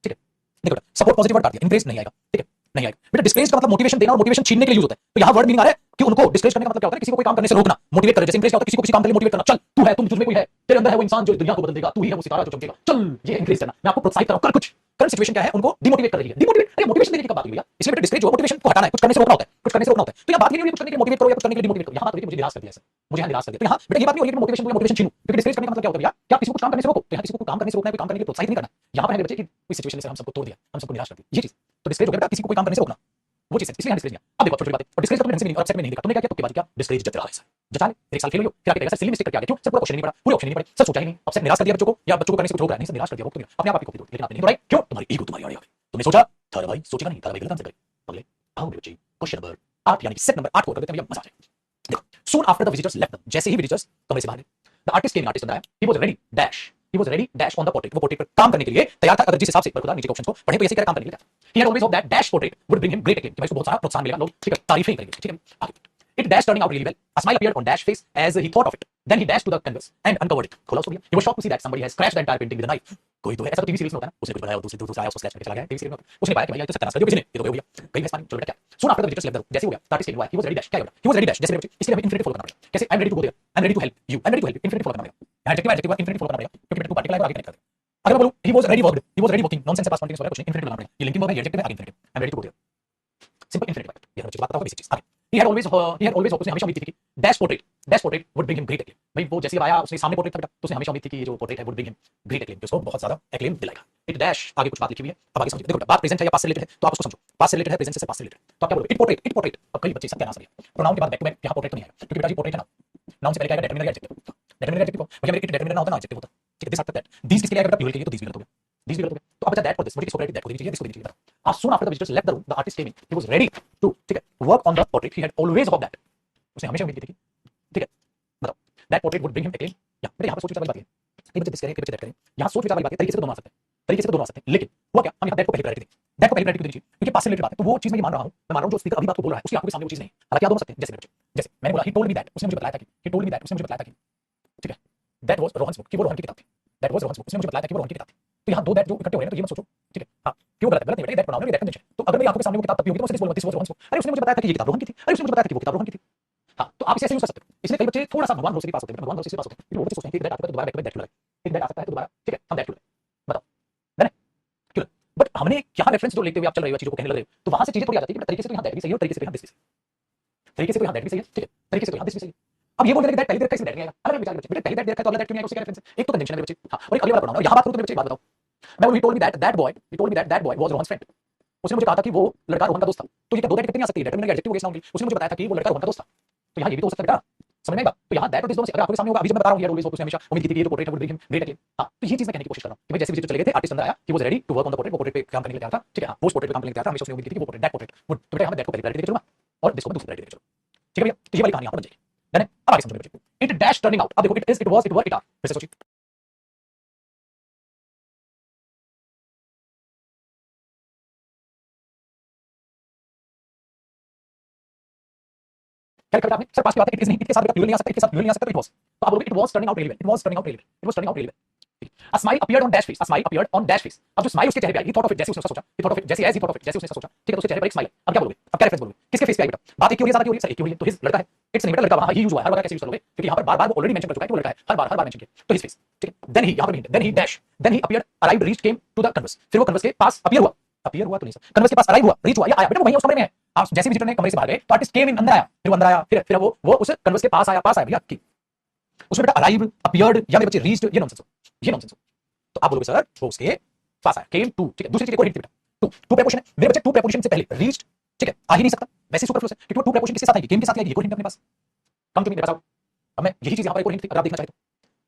ठीक है। देखो बेटा सपोर्ट पॉजिटिव वर्ड काट दिया, इंक्रेज नहीं आएगा, ठीक है, नहीं आएगा बेटा। डिस्करेज का मतलब मोटिवेशन देना और मोटिवेशन छीनने के लिए यूज होता है, तो यहाँ वर्ड मीनिंग आ रहा है कि उनको डिस्करेज करने का मतलब क्या होता है, किसी को कोई काम करने से रोकना, मोटिवेट कर। जैसे इंक्रेज क्या होता है, किसी को किसी काम के लिए मोटिवेट करना, चल तू है, तुझ में कोई है, तेरे अंदर है वो इंसान जो दुनिया को बदल देगा, तू ही है वो सितारा जो चमकेगा, चल ये इंक्रेज करना, मैं आपको प्रोत्साहित कर रहा हूं, कर कुछ। करंट सिचुएशन क्या है, उनको डिमोटिवेट कर रही है, डिमोटिवेट, अरे मोटिवेशन देने की बात हुई भैया, इसलिए बेटा डिस्करेज जो मोटिवेशन को हटाना है, कुछ करने से रोकना होता है, कुछ करने से रोकना होता है। तो यहाँ बात नहीं हो रही है कुछ करने के लिए मोटिवेट करो या कुछ करने के लिए डिमोटिवेट करो, यहाँ बात हो रही है मुझे निराश कर दिया ऐसा, मुझे यहाँ निराश कर दिया। तो यहाँ बेटा ये बात नहीं हो रही है कि मोटिवेशन को या मोटिवेशन छीनूं, क्योंकि डिस्करेज करने का मतलब क्या होता है भैया, क्या किसी को काम करने से रोको, तो यहाँ किसी को काम करने से रोकना है, कोई काम करने के लिए प्रोत्साहित नहीं करना। यहाँ पर है बच्चे कि इस सिचुएशन से हम सबको तोड़ दिया, हम सबको निराश कर दिया, ये चीज। तो डिस्करेज हो गया बेटा, किसी को कोई काम करने से रोकना, वो चीज है, इसलिए डिस्करेज। अब देखो छोटी बात है, और डिस्करेज का तुमने ढंग से नहीं और अपसेट में नहीं देखा, तुमने क्या किया, तुक्के बाजी क्या, डिस्करेज जच रहा है, जचा ले, एक साल फेल हो फिर आके कहेगा सर सिली मिस्टेक करके आ गया, क्यों सर पूरा क्वेश्चन नहीं पढ़ा, पूरे ऑप्शन नहीं पढ़े, सर सोचा ही नहीं, अपसेट निराश कर दिया बच्चों को, या बच्चों को करने से कुछ रोक रहा है, नहीं सर निराश कर दिया, वो तो अपने आप ही कॉपी तोड़, लेकिन आपने नहीं तोड़ाई, क्यों, तुम्हारी ईगो तुम्हारी आड़ी आ गई, तुमने सोचा, थारा भाई सोचेगा नहीं, थारा भाई गलत आंसर करे, अगले आओ बच्चे क्वेश्चन नंबर 8 यानी सेट नंबर 8 को कर देते हैं भैया, मजा आ जाए। देखो सून आफ्टर द विजिटर्स लेफ्ट, जैसे ही विजिटर्स कमरे से बाहर गए, द आर्टिस्ट केम, आर्टिस्ट बनाया, ही was ready dash, he was ready dash on the portrait, वो पोर्ट्रेट पर काम करने के लिए तैयार था। अगर जिस हिसाब से पर खुदा नीचे ऑप्शंस को पढ़े तो ऐसे ही काम करने के लिए था। He had always hope that dash portrait would bring him great acclaim, कि भाई इसको बहुत सारा प्रोत्साहन मिलेगा, लोग ठीक है तारीफें करेंगे, ठीक है आगे। It dash turning out really well. A smile appeared on Dash face as he thought of it. Then he dashed to the canvas and uncovered it. खोला उसको भैया। He was shocked to see that somebody has scratched the entire painting with a knife. कोई तो है, ऐसा तो TV series में होता है ना, उसने कुछ बनाया और दूसरा आया उसको स्क्रैच करके चला गया, टीवी सीरीज में उसने पाया कि भैया ये तो सत्यानाश कर दिया किसी ने, ये तो भैया कहीं भैंस पानी, चलो बेटा क्या। Soon after the visitors left the room, जैसे हो गया आर्टिस्ट के लिए he was ready dash, क्या होगा, he was ready dash, जैसे बच्चे, इसके लिए हमें इंफिनिटी फॉलो करना पड़ेगा। कैसे, I am ready to go there, I am ready to help you, I am ready to help you, infinity follow करना पड़ेगा। एडजेक्टिव इंफिनिटी फॉलो करना पड़ेगा, क्योंकि बेटा टू पार्टिकल आगे कनेक्ट कर दे। अगर मैं बोलूं he was ready worked, he was ready working, nonsense से पास कंटीन्यूअस हो रहा है, कुछ नहीं, इंफिनिटी लगाना पड़ेगा, ये लिंकिंग वर्ब है, एडजेक्टिव है, आगे infinity, I am ready to go there, simple infinity. ये हमें बात बताओ बेसिक चीज आगे। He had always hoped, उसने हमेशा उम्मीद की थी कि dash portrait would bring him great acclaim, भाई वो जैसे आया उसने सामने पोर्ट्रेट था बेटा, तो उसने हमेशा उम्मीद थी कि ये जो पोर्ट्रेट है would bring him great acclaim, उसको बहुत ज्यादा एक्लेम दिलाएगा। इट डैश आगे कुछ बात लिखी हुई है, अब आगे समझिए। देखो बात प्रेजेंट है या पास्ट से रिलेटेड है, तो आप उसको समझो, पास्ट से रिलेटेड है, प्रेजेंट से पास्ट से रिलेटेड, तो आप क्या बोलोगे, इट पोर्ट्रेट। अब कई बच्चे सब क्या आंसर है, प्रोनाउन के बाद बैक टू बैक, यहां पोर्ट्रेट तो नहीं आएगा, क्योंकि बेटा जी पोर्ट्रेट है ना, नाउन से पहले क्या आएगा, डेटरमिनर या एडजेक्टिव, डेटरमिनर एडजेक्टिव भैया मेरे इट डेटरमिनर ना होता ना एडजेक्टिव होता, ठीक है, दिस आफ्टर दैट, दिस किसके लिए आएगा बेटा, प्लूरल के लिए, तो दिस भी गलत हो गया, दिस भी गलत हो गया। तो अब बचा दैट फॉर दिस, मुझे किसको दैट को देनी चाहिए, दिस को देनी चाहिए। बताओ soon after the visitors left the room, the artist came in, he was ready to, ठीक है, work on the portrait, he had always hope that, उसने हमेशा उम्मीद की थी, ठीक है, बताओ that portrait would bring him acclaim. या बेटा यहां पर सोच विचार वाली बात है, कई बच्चे दिस करें, कई बच्चे दैट करें, यहां सोच विचार वाली बात है, तरीके से तो दोनों आ सकते हैं, तरीके से तो दोनों आ सकते हैं, लेकिन हुआ क्या, हम यहां दैट को पहले प्रायोरिटी दें, दैट को पहले प्रायोरिटी देनी चाहिए, क्योंकि पास से रिलेटेड बात है, तो वो चीज मैं ये मान रहा हूं, मैं मान रहा हूं जो स्पीकर अभी बात को बोल रहा है उसकी आंखों के सामने वो चीज नहीं, हालांकि आप दोनों सकते हैं, जैसे बच्चे, जैसे मैंने बोला ही टोल्ड मी दैट, उसने मुझे बताया था कि ही टोल्ड मी दैट, उसने मुझे बताया था कि, ठीक है, दैट वाज रोहन्स बुक, कि वो रोहन की किताब थी, दैट वाज रोहन्स बुक, उसने मुझे बताया था कि वो रोहन की किताब थी। तो यहां दो दैट जो इकट्ठे हो रहे हैं, तो ये मत सोचो, ठीक है, हां क्यों गलत नहीं बेटा, दैट प्रोनाउन है, दैट कंजंक्शन, तो अगर मेरी आंखों के सामने वो किताब तब भी होगी तो मैं बोलूंगा दिस वाज रोहन्स बुक, अरे उसने मुझे बताया था कि ये किताब रोहन की थी, अरे उसने मुझे बताया था कि वो किताब रोहन की थी। हाँ तो आप इसे ऐसे यूज कर सकते हो, इसलिए कई बच्चे थोड़ा सा भगवान भरोसे के पास होते हैं, भगवान भरोसे के पास होते हैं, क्योंकि वो बच्चे सोचते हैं कि दैट आता है तो दोबारा बैक दैट क्यों लगे, एक दैट आ सकता है तो दोबारा, ठीक है, हम दैट क्यों लगे, बताओ मैंने क्यों लगे। बट हमने यहाँ रेफरेंस जो लेते हुए आप चल रहे हो चीजों को कहने लग रहे हो, तो वहां से चीजें थोड़ी आ जाती है कि तरीके से तो यहाँ दैट भी सही है और तरीके से तो यहाँ दिस भी सही है, तरीके से तो यहाँ दैट भी सही है, ठीक है, तरीके से तो यहाँ दिस भी सही है। अब ये बोल रहे हैं कि दैट पहले दैट का इसमें दैट नहीं आएगा, अलग विचार बच्चे, बेटा पहले दैट देखा तो अलग दैट क्यों नहीं आएगा, उससे क्या रेफरेंस है, एक तो कंजंक्शन है बच्चे, हां और एक अगले वाला प्रोनाउन, और यहां बात करूं तो बच्चे एक बात बताओ, मैं बोलूं he told me that that boy, he told me that that boy was Rohan's friend, उसने मुझे कहा था कि वो लड़का रोहन का दोस्त था, तो ये क्या दो दैट कितनी आ सकती है, डेटरमिनर एडजेक्टिव हो गया नाउन की, उसने मुझे बताया था कि वो लड़का रोहन का दोस्त था, तो यहाँ ये भी तो हो सकता है बेटा, समझ में आएगा। तो यहाँ दैट और दिस दोनों से अगर आपके सामने होगा, अभी जब मैं बता रहा हूँ, ये ऑलवेज उसने हमेशा उम्मीद की थी कि ये जो पोर्ट्रेट है वो ब्रिंग हिम ग्रेट अगेन, हां तो ये चीज मैं कहने की कोशिश कर रहा हूं कि भाई जैसे विजिटर चले गए थे, आर्टिस्ट अंदर आया, he was ready to work on the portrait, वो पोर्ट्रेट पे काम करने के लिए तैयार था, ठीक है, हां वो पोर्ट्रेट पे काम करने के लिए तैयार था, हमेशा उसने उम्मीद की थी कि वो पोर्ट्रेट दैट पोर्ट्रेट वुड, तो बेटा यहाँ मैं दैट को पहले प्रायोरिटी देके चलूंगा और दिस को मैं दूसरी प्रायोरिटी देके चलूंगा, ठीक है भैया, तो ये वाली कहानी यहाँ पर बन जाएगी, डन है। अब आगे समझो बच्चे, इट डैश टर्निंग आउट, अब देखो it is, it was, it were, it are, फिर से सोचिए, क्या लिखा आपने सर पास की बात है, इट इज नहीं, इट के साथ प्लूरल नहीं आ सकता, इसके साथ प्लूरल नहीं आ सकता, तो इट वाज, तो आप बोलोगे it was turning out really well, it was turning out really well, it was turning out really well. A smile appeared on dash face, a smile appeared on dash face, अब जो smile उसके चेहरे पे आई, he thought of it, जैसे उसने उसका सोचा, he thought of it, जैसे as he thought of it, जैसे उसने उसका सोचा, ठीक है, तो उसके चेहरे पर एक स्माइल है। अब क्या बोलोगे, अब क्या रेफरेंस बोलोगे, किसके फेस पे आई बेटा, बात एक की हो रही है, ज्यादा की हो रही है, सर एक की हो रही है, तो हिज लड़का है, इट्स नहीं बेटा लड़का, वहां ही यूज हुआ है, हर बार कैसे यूज करोगे, क्योंकि यहां पर बार-बार वो ऑलरेडी मेंशन कर चुका है कि वो लड़का है, हर बार मेंशन किया, तो हिज फेस, ठीक है, देन ही, यहां पर भी then he dash, then he appeared, arrived, reached, came to the converse, फिर वो कन्वर्स के पास अपीयर हुआ तो नहीं सर, कन्वर्स के पास अराइव हुआ, रीच हुआ या आया, बेटा वो वहीं उस कमरे में है, आप जैसे विजिटर ने कमरे से बाहर गए तो आर्टिस्ट केम इन, अंदर आया, फिर वो अंदर आया, फिर वो उस कन्वर्स के पास आया भैया, की उसमें बेटा अराइव, अपीयर्ड या मेरे बच्चे रीच्ड, ये नॉनसेंस हो, ये नॉनसेंस हो, तो आप बोलोगे सर वो उसके पास आया, केम टू, ठीक है, दूसरी चीज को हिंट थी बेटा, टू प्रीपोजिशन है मेरे बच्चे, टू प्रीपोजिशन से पहले रीच्ड, ठीक है, आ ही नहीं सकता, वैसे सुपरफ्लुअस है, क्योंकि वो टू प्रीपोजिशन किसके साथ आएगी, केम के साथ आएगी, ये को हिंट अपने पास, कम टू मी मेरे पास आओ, अब मैं यही चीज यहां पर एक और हिंट थी, अगर आप देखना चाहे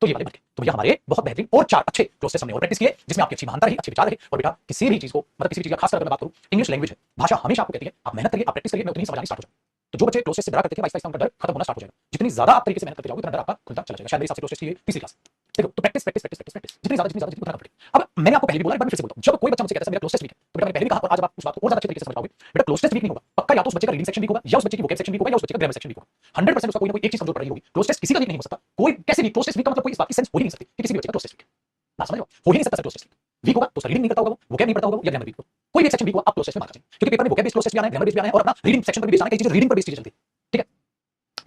तो तो ये वाले बन गए। तो भैया हमारे बहुत बेहतरीन और 4 अच्छे क्लोज टेस्ट हमने और प्रैक्टिस किए, जिसमें आपकी अच्छी महानता रही, अच्छे विचार रहे। और बेटा किसी भी चीज को मतलब किसी भी चीज का खास कर मैं बात करूं, इंग्लिश लैंग्वेज है, भाषा हमेशा आपको कहती है आप मेहनत करिए, आप प्रैक्टिस करिए, मैं उतनी समझ आनी स्टार्ट हो जाए। तो जो बच्चे क्लोज टेस्ट से डरा करते थे, आहिस्ता-आहिस्ता उनका डर खत्म होना स्टार्ट हो जाएगा। जितनी ज्यादा आप तरीके से मेहनत करते जाओगे, उतना डर आपका खुलता चला जाएगा। शायद मेरे हिसाब से क्लोज टेस्ट की तीसरी क्लास। देखो तो practice practice practice practice practice जितनी ज्यादा जितनी अब मैंने आपको पहले भी बोला, एक बार फिर से बोलता हूं, जब कोई बच्चा मुझसे कहता है मेरा क्लोज टेस्ट वीक है, तो बेटा मैंने पहले भी कहा और आज आप उस बात को और ज्यादा अच्छे तरीके से समझ पाओगे। बेटा क्लोज टेस्ट वीक नहीं होगा, पक्का या तो उस बच्चे का रीडिंग सेक्शन वीक होगा, या उस बच्चे की वोकैब सेक्शन वीक होगा, या उस बच्चे का ग्रामर सेक्शन वीक होगा। 100% उसका कोई ना कोई एक चीज कमजोर पड़ रही होगी। क्लोज टेस्ट किसी का वीक नहीं हो सकता, कोई कैसे भी क्लोज टेस्ट वीक का मतलब कोई इस बात की सेंस हो ही नहीं सकती कि किसी भी बच्चे का क्लोज टेस्ट वीक है। ना समझ लो, हो ही नहीं सकता सर क्लोज टेस्ट वीक होगा तो उसका रीडिंग नहीं करता होगा, वो वोकैब नहीं पढ़ता होगा, या ग्रामर वीक होगा। कोई भी एक सेक्शन वीक हुआ आप क्लोज टेस्ट में मार्क्स चाहिए, क्योंकि पेपर में वोकैब बेस्ड क्लोज टेस्ट भी आना है, ग्रामर बेस्ड भी आना है, और अपना रीडिंग सेक्शन पर भी बेस्ड आना है, कई चीजें रीडिंग पर बेस्ड चीजें चलती है। ठीक है,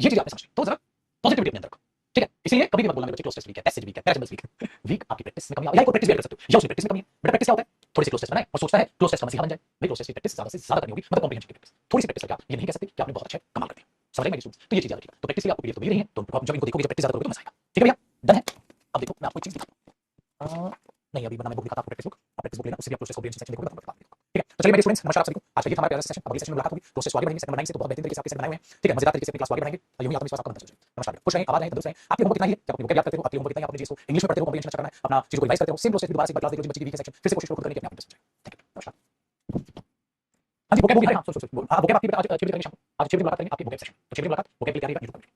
ये चीज आपने समझ ली, तो जरा पॉजिटिविटी अपने अंदर रखो। ठीक है, इसलिए कभी भी मत बोलना मेरे बच्चे क्लोज टेस्ट वीक है, टेस्ट वीक है, पैरासिम्बल्स वीक है। वीक आपकी प्रैक्टिस में कमी है, या कोई प्रैक्टिस भी कर सकते हो, या उसमें प्रैक्टिस में कमी है। बेटा प्रैक्टिस क्या होता है, थोड़ी सी क्लोज टेस्ट बनाए और सोचता है क्लोज टेस्ट का मसीहा बन जाए। भाई क्लोज टेस्ट की प्रैक्टिस ज्यादा से ज्यादा करनी होगी, मतलब कॉम्प्रिहेंशन की प्रैक्टिस। थोड़ी सी प्रैक्टिस करके आप ये नहीं कह सकते कि आपने बहुत अच्छा कमाल कर दिया। समझ गए मेरी स्टूडेंट्स? तो ये चीज याद रखिएगा। तो प्रैक्टिस की आपको पीडीएफ तो मिल रही है, तो जब इनको देखोगे, जब प्रैक्टिस ज्यादा करोगे तो मजा आएगा। ठीक है भैया, डन है। अब देखो मैं आपको एक चीज दिखाता हूं, नहीं अभी बना मैं बुक दिखाता हूं, प्रैक्टिस बुक, आप प्रैक्टिस बुक लेना, उससे भी आप क्लोज टेस्ट कॉम्प्रिहेंशन सेक्शन देखोगे तो बात देखो। ठीक है, तो चलिए मेरे स्टूडेंट्स, नमस्कार आप सभी को। आज का ये था हमारा प्यारा सेशन, अगले सेशन में मुलाकात होगी, क्लोज टेस्ट आगे बढ़ेंगे, सेकंड 9 से तो बहुत बेहतरीन तरीके से आपके सेट बनाए हुए हैं। ठीक है, मजेदार तरीके से अपनी क्लास आगे बढ़ाएंगे, यूं ही आत्मविश्वास आपका बनता चले। नमस्कार, खुश रहें, आबाद रहें, तंदुरुस्त रहें। आपके होमवर्क कितना ही है कि आप अपनी वोकैब याद करते हो, आपके होमवर्क कितना है, आप अपनी चीज को इंग्लिश में पढ़ते हो, कॉम्प्रिहेंशन अच्छा करना है, अपना चीज को रिवाइज करते हो, सेम क्लोज टेस्ट दोबारा से एक बार क्लास देख लो, बच्चे की वीक है सेक्शन, फिर से कोशिश करो खुद करने की, अपने आप इंटरेस्ट जाए। थैंक यू, नमस्कार। हाँ जी, वोकैब भी है, हाँ सॉरी हाँ वोकैब आपकी बेटा आज 6 बजे करेंगे शाम को, आज 6 बजे मुलाकात करेंगे आपकी वोकैब सेशन। तो 6 बजे मुलाकात, वोकैब की तैयारी यूट्यूब पर।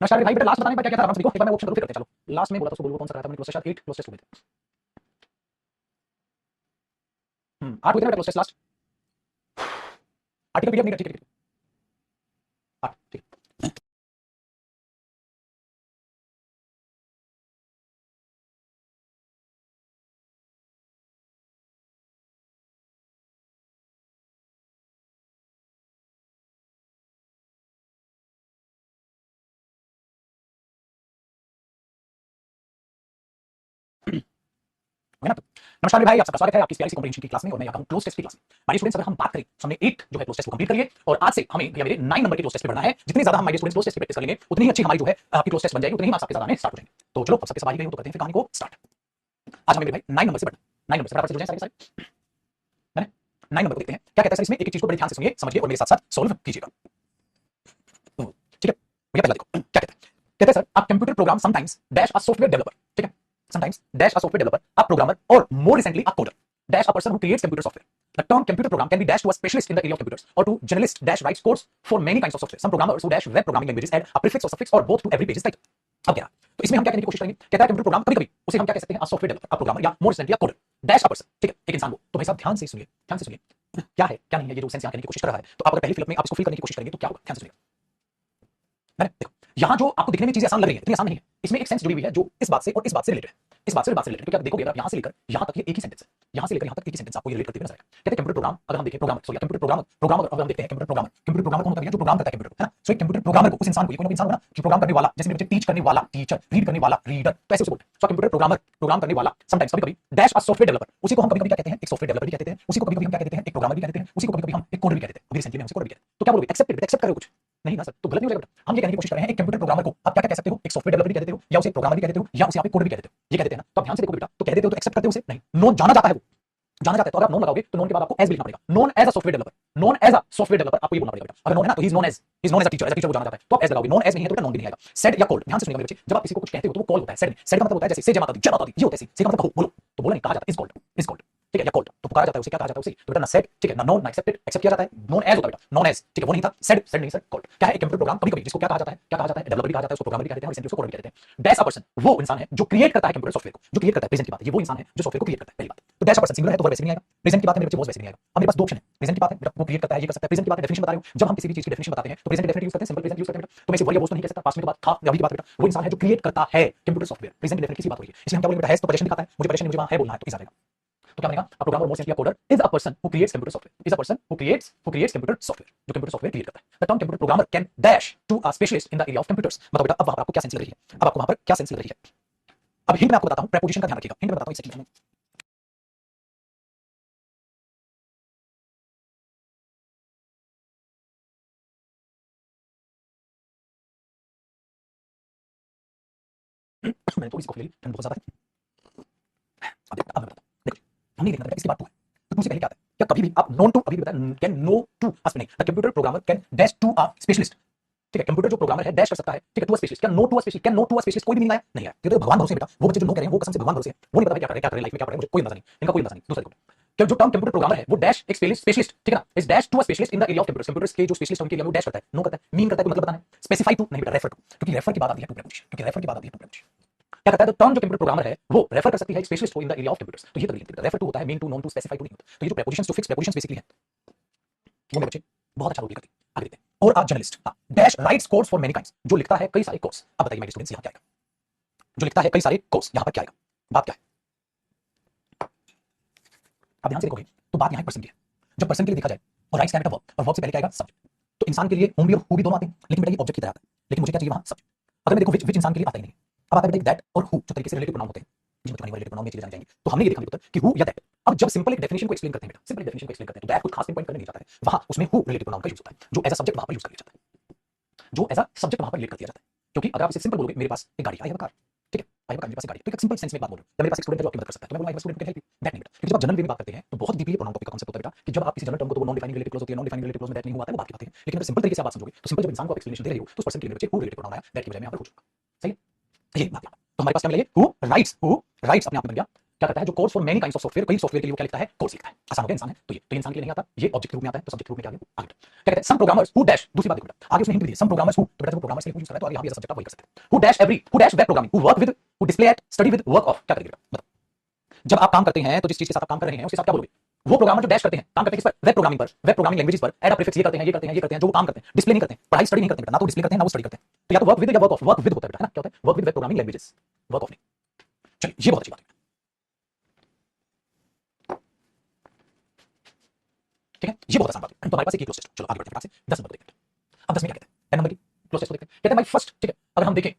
नमस्कार भाई, बेटा लास्ट बताने पर क्या क्या था आराम से लिखो, एक बार मैं ऑप्शन जरूर करते हैं। चलो लास्ट में बोला तो बोलो कौन सा रहा था मैंने, क्लोज टेस्ट 8 क्लोज टेस्ट हो गए थे। 8 हुए थे बेटा close test last. Article PDF नहीं, ठीक है ठीक है 8 ठीक है। है ना? तो नमस्कार मेरे भाई, आप सबका स्वागत है आपकी प्यारी सी कॉम्प्रिहेंशन की क्लास में, और मैं यहाँ हूँ क्लोज टेस्ट की क्लास में। माय स्टूडेंट्स, अगर हम बात करें, हमने 8 जो है क्लोज टेस्ट को कंप्लीट करिए, और आज से हमें भैया मेरे 9 नंबर के क्लोज टेस्ट पे पढ़ना है। जितनी ज्यादा हम माय स्टूडेंट्स क्लोज टेस्ट की प्रैक्टिस करेंगे, उतनी ही अच्छी हमारी जो है आपकी क्लोज टेस्ट बन जाएगी, उतनी ही मार्क्स आपके ज्यादा आने स्टार्ट हो जाएंगे। तो चलो अब सबके सवाल ही गए हो तो करते हैं फिर कहानी को स्टार्ट। आज हमें मेरे भाई 9 नंबर से पढ़ना, 9 नंबर से फटाफट से जुड़ जाएं सारे के सारे। मैंने 9 नंबर को देखते हैं क्या कहता है सर इसमें, एक एक चीज को बड़े ध्यान से सुनिए, समझिए और मेरे साथ साथ सॉल्व कीजिएगा। ठीक है भैया, पहला देखो क्या कहता है sir, a computer program sometimes dash a software developer. ठीक है, sometimes dash a software developer, a programmer, or more recently a coder, dash a person who creates computer software. The term computer program can be dashed to a specialist in the area of computers or to generalist dash writes codes for many kinds of software. Some programmers who dash web programming languages add a prefix or suffix or both to every page's title. अब क्या, तो इसमें हम क्या कहने की कोशिश करेंगे, कहता है कंप्यूटर प्रोग्राम कभी कभी उसे हम क्या कह सकते हैं, सॉफ्टवेयर डेवलपर, प्रोग्रामर, या more recently coder, dash a person. ठीक है, एक इंसान को। तो भाई साहब ध्यान से सुनिए, ध्यान से सुनिए क्या है क्या नहीं है, ये जो सेंस यहाँ कहने की कोशिश कर रहा है, तो आप अगर पहली फिलअप में आप इसको फील करने की कोशिश करेंगे तो क्या होगा, ध्यान से सुनिए। देखो यहां जो आपको दिखने में चीजें आसान लग रही है, इतनी आसान नहीं है। इसमें एक सेंस जुड़ी हुई है जो इस बात से और इस बात से रिलेटेड है, इस बात से रिलेटेड। क्योंकि आप देखोगे अगर यहां से लेकर यहां तक ये एक ही सेंटेंस है, यहां से लेकर यहां तक एक ही सेंटेंस आपको ये रिलेट करते हुए नजर आएगा। कहते हैं कंप्यूटर प्रोग्राम, अगर हम देखें programmer, sorry computer programmer, programmer अगर हम देखते हैं कंप्यूटर प्रोग्रामर कौन होता है? जो प्रोग्राम करता है कंप्यूटर, है ना। सो एक कंप्यूटर प्रोग्रामर को, उस इंसान को, ये कोई ना इंसान होगा ना कि प्रोग्राम करने वाला, जैसे मेरे बच्चे टीच करने वाला टीचर, रीड करने वाला रीडर, तो ऐसे उसे बोलते हैं। सो कंप्यूटर प्रोग्रामर, प्रोग्राम करने वाला, समटाइम्स कभी-कभी डैश अ सॉफ्टवेयर डेवलपर, उसी को हम कभी-कभी क्या कहते हैं? एक सॉफ्टवेयर डेवलपर भी कहते हैं, उसी को कभी-कभी हम क्या कहते हैं? एक प्रोग्रामर भी कहते हैं, उसी को कभी-कभी हम एक कोडर भी कहते हैं। अभी रिसेंटली में उसे कोडर भी कहते हैं। तो क्या बोलोगे? एक्सेप्ट एक्सेप्ट करो कुछ नहीं ना सर, तो गलत नहीं हो जाएगा बेटा। हम ये कहने की कोशिश कर रहे हैं एक कंप्यूटर प्रोग्रामर को आप क्या कह सकते हो? एक सॉफ्टवेयर डेवलपर भी कह देते हो, या उसे प्रोग्रामर भी कह देते हो, या उसे आप एक कोडर भी कह देते हो। ये कह देते हैं ना, तो आप ध्यान से देखो बेटा, तो कह देते हो तो एक्सेप्ट करते हो उसे? नहीं, नोन जाना जाता है, वो जाना जाता है। तो अगर आप नोन लगाओगे तो नोन के बाद आपको एज भी लिखना पड़ेगा। Known as a software developer, known as a software developer, आपको ये बोलना पड़ेगा बेटा। अगर नोन है ना तो he is known as a teacher, as a teacher वो जाना जाता है, तो आप एज लगाओगे। नोन एज नहीं है तो बेटा नोन भी नहीं आएगा। सेड या कॉल्ड, ध्यान से सुनिएगा मेरे बच्चे, जब आप किसी को कुछ कहते हो तो वो कॉल होता है, सेड नहीं। सेड का मतलब होता है जैसे से जय माता दी, जय माता दी, ये होता है। से का मतलब कहो, बोलो, तो बोला नहीं, कहा जाता है, इज कॉल्ड, ठीक है, या कॉल्ड तो पुकारा जाता है उसे, क्या कहा जाता है उसे? तो बेटा ना सेड, ठीक है, ना नोन, ना एक्सेप्टेड, एक्सेप्ट किया जाता है। नोन एज होता है बेटा, नोन एज, ठीक है, वो नहीं था। सेड नहीं सर, कॉल्ड क्या है? एक कंप्यूटर प्रोग्राम कभी-कभी जिसको क्या कहा जाता है? क्या कहा जाता है? डेवलपर भी कहा जाता है, उसको प्रोग्रामर भी कहते हैं, और रिसेंटली उसको कोडर भी कहते हैं। डैश अ पर्सन, वो इंसान है जो क्रिएट करता है कंप्यूटर सॉफ्टवेयर को, जो क्रिएट करता है, प्रेजेंट की बात है, ये वो इंसान है जो सॉफ्टवेयर को क्रिएट करता है, पहली बात। तो डैश अ पर्सन सिंगुलर है तो वर्ब वैसे नहीं आएगा। प्रेजेंट की बात है मेरे बच्चे, वो वैसे नहीं आएगा। अब मेरे पास दो ऑप्शन है, प्रेजेंट की बात है बेटा, वो क्रिएट करता है, ये कर सकता है, प्रेजेंट की बात है, डेफिनेशन बता रहा हूं। जब हम किसी भी चीज की डेफिनेशन बताते हैं तो प्रेजेंट डेफिनेट यूज करते हैं, सिंपल प्रेजेंट यूज करते हैं बेटा। तो मैं इसे वर्ब या वॉज तो नहीं कह सकता, पास्ट में तो बात था, अभी की बात बेटा, वो इंसान है जो क्रिएट करता है कंप्यूटर सॉफ्टवेयर, प्रेजेंट डेफिनेट की बात हो रही है। इसलिए हम क्या बोलेंगे बेटा, हैज तो पोजीशन दिखाता है, मुझे पोजीशन मुझे वहां है बोलना है, तो इज आ जाएगा। तो क्या बनेगा? A programmer, more simply a coder, is a person who creates computer software, is a person who creates computer software, जो कंप्यूटर सॉफ्टवेयर क्रिएट करता है। The term computer programmer can dash to a specialist in the area of computers. मतलब बेटा अब वहां पर आपको क्या सेंस लग रही है? अब आपको वहां पर क्या सेंस लग रही है? अब हिंट मैं आपको बताता हूं, प्रीपोजिशन का ध्यान रखिएगा। हिंट मैं बताता हूं, एक सेकंड में मैंने थोड़ी सी कॉफी ले ली, ठंड बहुत ज्यादा है। अब मैं बताता हूं, देखो हमने देखना था इसके बाद टू है, तो टू से पहले क्या आता है? क्या कभी भी आप नोन टू, अभी भी बताया, कैन नो टू अस नहीं, the computer programmer can dash to a specialist, ठीक है, कंप्यूटर जो प्रोग्रामर है डैश कर सकता है, ठीक है, टू अ स्पेशलिस्ट। क्या नो टू अ स्पेशलिस्ट, क्या नो टू अ स्पेशलिस्ट कोई भी नहीं आया, नहीं आया। ये तो भगवान भरोसे बेटा, वो बच्चे जो नो कह रहे हैं वो कसम से भगवान भरोसे हैं, वो नहीं पता भाई क्या कर रहे हैं लाइफ में, क्या कर रहे हैं, मुझे कोई अंदाजा नहीं, इनका कोई अंदाजा नहीं। दूसरा देखो, क्या जो टर्म कंप्यूटर प्रोग्रामर है वो डैश एक स्पेशलिस्ट, ठीक है ना, is dash to a specialist in the area of computers, computers के जो स्पेशलिस्ट उनके लिए वो डैश करता है, नो करता है, मीन करता है, कोई मतलब बताना है, स्पेसिफाई टू नहीं बेटा, रेफर टू, क्योंकि रेफर की बात आती है टू प्रीपोजिशन, क्योंकि रेफर की बात आती है टू प्रीपोजिशन। क्या करता है? तो टर्म जो कंप्यूटर प्रोग्रामर है वो रेफर कर सकती है एक स्पेशलिस्ट को in the area of computers, तो ये तो लिखते हैं रेफर टू होता है, mean to, known to, specify to नहीं होता। तो ये जो प्रीपोजिशंस, जो फिक्स प्रीपोजिशंस बेसिकली है, वो मेरे बच्चे बहुत अच्छा रोल करते हैं। आगे देखते हैं। और आप जर्नलिस्ट, हाँ, dash rights course for many kinds, जो लिखता है कई सारे कोर्स। अब बताइए मेरे स्टूडेंट्स, यहाँ क्या आएगा? जो लिखता है कई सारे कोर्स, यहाँ पर क्या आएगा? बात क्या है? आप ध्यान से देखोगे तो बात यहाँ पर्सन की है। जब पर्सन के लिए देखा जाए और राइट्स क्या बेटा? वर्ब, और वर्ब से पहले क्या आएगा? सब्जेक्ट। तो इंसान के लिए होम भी और हु भी दोनों आते हैं, लेकिन बेटा ये ऑब्जेक्ट की तरह आता है, लेकिन मुझे क्या चाहिए वहां? सब्जेक्ट। अगर मैं देखो विच इंसान के लिए आता ही नहीं। अब आता है बेटा दैट और हु, जो तरीके से रिलेटिव प्रोनाउन होते हैं, जिनमें तुम्हारी रिलेटिव प्रोनाउन में चीजें जानी जाएंगी। तो हमने ये देखा उत्तर कि हु या दैट। अब जब सिंपल एक डेफिनेशन को एक्सप्लेन करते हैं बेटा, सिंपल डेफिनेशन को एक्सप्लेन करते हैं, तो दैट कुछ खास पॉइंट करने नहीं जाता है, वहां उसमें हु रिलेटिव प्रोनाउन का यूज होता है, जो एज अ सब्जेक्ट वहां पर यूज कर लिया जाता है, जो एज अ सब्जेक्ट वहां पर रिलेट कर दिया जाता है। क्योंकि अगर आप इसे सिंपल बोलोगे, मेरे पास एक गाड़ी है, आई हैव अ कार, ठीक है, आई हैव अ कार, मेरे पास एक गाड़ी है, तो एक सिंपल सेंस में बात बोल रहे हो, जब मेरे पास एक स्टूडेंट है जो आपकी मदद कर सकता है, तो मैं बोलूंगा I have a student can help you, that नहीं बेटा। क्योंकि जब आप जनरल वे में बात करते हैं तो बहुत डीपली प्रोनाउन टॉपिक का कांसेप्ट होता है बेटा, कि जब आप किसी जनरल टर्म को, तो वो नॉन डिफाइनिंग रिलेटिव क्लॉज होती है, नॉन डिफाइनिंग रिलेटिव क्लॉज में दैट नहीं हुआ है, वो बात की बात है। लेकिन अगर सिंपल तरीके से आप बात समझोगे तो सिंपल जब इंसान को आप एक्सप्लेनेशन दे रहे हो तो उस पर्सन के लिए बच्चे हु रिलेटिव प्रोनाउन आया, दैट की बजाय मैं यहां पर हु चुका, सही है, ये बात। तो हमारे पास क्या मिला? ये हु राइट्स अपने आप में बन गया। क्या करता है? जो course for many kinds of software, कई सॉफ्टवेयर के लिए वो क्या लिखता है? कोर्स लिखता है। आसान हो गया, इंसान है तो ये इंसान के लिए नहीं आता, ये ऑब्जेक्ट के रूप में आता है, तो सब्जेक्ट के रूप में क्या आ गया? आ गया। क्या कहते हैं? सम प्रोग्रामर्स हु डैश, दूसरी बात देखो बेटा, आगे उसने हिंट भी दी, सम प्रोग्रामर्स हु, तो बेटा जब प्रोग्रामर्स के लिए यूज कर रहा है तो आगे यहां भी एज सब्जेक्ट आप वही कर सकते हैं। Who dash every, who dash web programming, who work with, who display at, study with, work of, क्या करेंगे बेटा? जब आप काम करते हैं तो जिस चीज के साथ आप काम कर रहे हैं उसके साथ क्या बोलोगे? वो प्रोग्रामर जो डैश करते हैं, काम करते हैं किस पर? वेब प्रोग्रामिंग पर, वेब प्रोग्रामिंग लैंग्वेजेस पर, ऐड प्रीफिक्स ये करते हैं, ये करते हैं, ये करते हैं, जो वो काम करते हैं, डिस्प्ले नहीं करते हैं, पढ़ाई स्टडी नहीं करते हैं, ना तो डिस्प्ले करते हैं ना वो स्टडी करते हैं। तो या तो वर्क विद या वर्क ऑफ, वर्क विद होता है बेटा, है ना, क्या होता है? Work with web programming languages, work of नहीं। चलिए ये बहुत अच्छी बात है, ठीक है, ये बहुत आसान बात है। तो हमारे पास एक क्लोज टेस्ट, चलो आगे बढ़ते हैं फटाक से 10 नंबर को देखते हैं। अब 10 में क्या कहते हैं? 10 नंबर की क्लोज टेस्ट को देखते हैं। कहते हैं भाई फर्स्ट, ठीक है, अगर हम देखें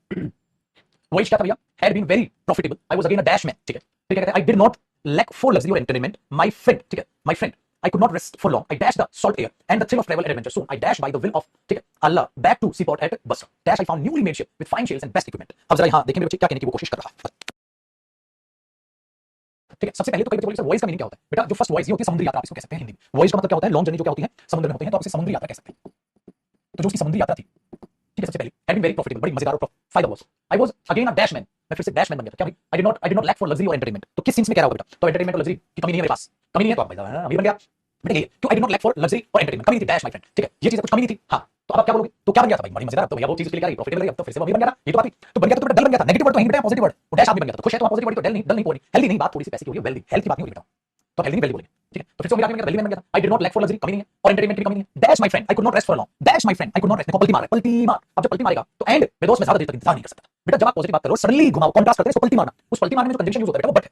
वही क्या था भैया? Had been very profitable, I was again a dash man, ठीक है, फिर क्या कहते हैं? I did not lack for luxury और एंटरटेनमेंट, माय फ्रेंड, ठीक है, my friend, I could not rest for long. I dashed the salt air and the thrill of travel and adventure. Soon I dashed by the will of, ठीक है, Allah back to seaport at Basra. Dash I found newly made ship with fine sails and best equipment. अब जरा यहाँ देखें मेरे बच्चे क्या कहने की वो कोशिश कर रहा है, ठीक है। सबसे पहले तो कई बच्चे बोले सर वॉइस का मीनिंग क्या होता है? बेटा जो फर्स्ट वॉइस ये होती है समुद्री यात्रा, आप इसको कह सकते हैं हिंदी में। वॉइस का मतलब क्या होता है? लॉन्ग जर्नी जो क्या होती है समुद्र में होते हैं, तो आप इसे समुद्री यात्रा कह सकते हैं। तो जो उसकी समुद्री यात्रा थी, ठीक है, सबसे पहले हैड बीन वेरी प्रॉफिटेबल, बड़ी मजेदार और फायदा हुआ। आई was again a dash man, मैं फिर से डैश मैन बन गया था। क्या भाई? I did not lack for luxury और एंटरटेनमेंट। तो किस सेंस में कह रहा हूं बेटा? तो एंटरटेनमेंट और लग्जरी की कमी नहीं है मेरे पास, कमी नहीं है तो आप भाई अमीर बन गया बेटा, ये क्यों? I did not lack for luxury और एंटरटेनमेंट, कमी नहीं थी, डैश माय फ्रेंड, ठीक है, ये चीज कुछ कमी नहीं थी। हाँ, तो अब आप क्या बोलोगे? तो क्या बन गया था भाई? बड़ी मजेदार, तो भैया वो चीज के लिए प्रॉफिटेबल है, अब तो फिर से वो अमीर बन गया था, ये तो बात ही तो बन गया। तो बेटा डल बन गया था, नेगेटिव वर्ड तो नहीं बेटा, पॉजिटिव वर्ड, वो डैश आदमी बन गया था, तो खुश है तो पॉजिटिव वर्ड, तो डल नहीं, हेल्दी नहीं, बात थोड़ी सी पैसे की हो रही है, वेल्दी, हेल्थ की बात नहीं हो रही बेटा, तो हेल्दी नहीं वेल्दी बोलेंगे। ठीक है, तो फिर से वही आदमी दिल्ली में गया था, I did not lack for luxury, कमी नहीं है, और एंटरटेनमेंट की कमी नहीं है, that's my friend I could not rest for long, that's my friend I could not rest, देखो पलटी मार, पलटी मार, अब जब पलटी मारेगा तो एंड मेरे दोस्त मैं ज्यादा देर तक इंतजार नहीं कर सकता। बेटा जब आप पॉजिटिव बात करो सडनली घुमाओ, कॉन्ट्रास्ट करते हैं, इसको पलटी मारना, उस पलटी मारने में जो कंजंक्शन यूज होता है बेटा वो बट है,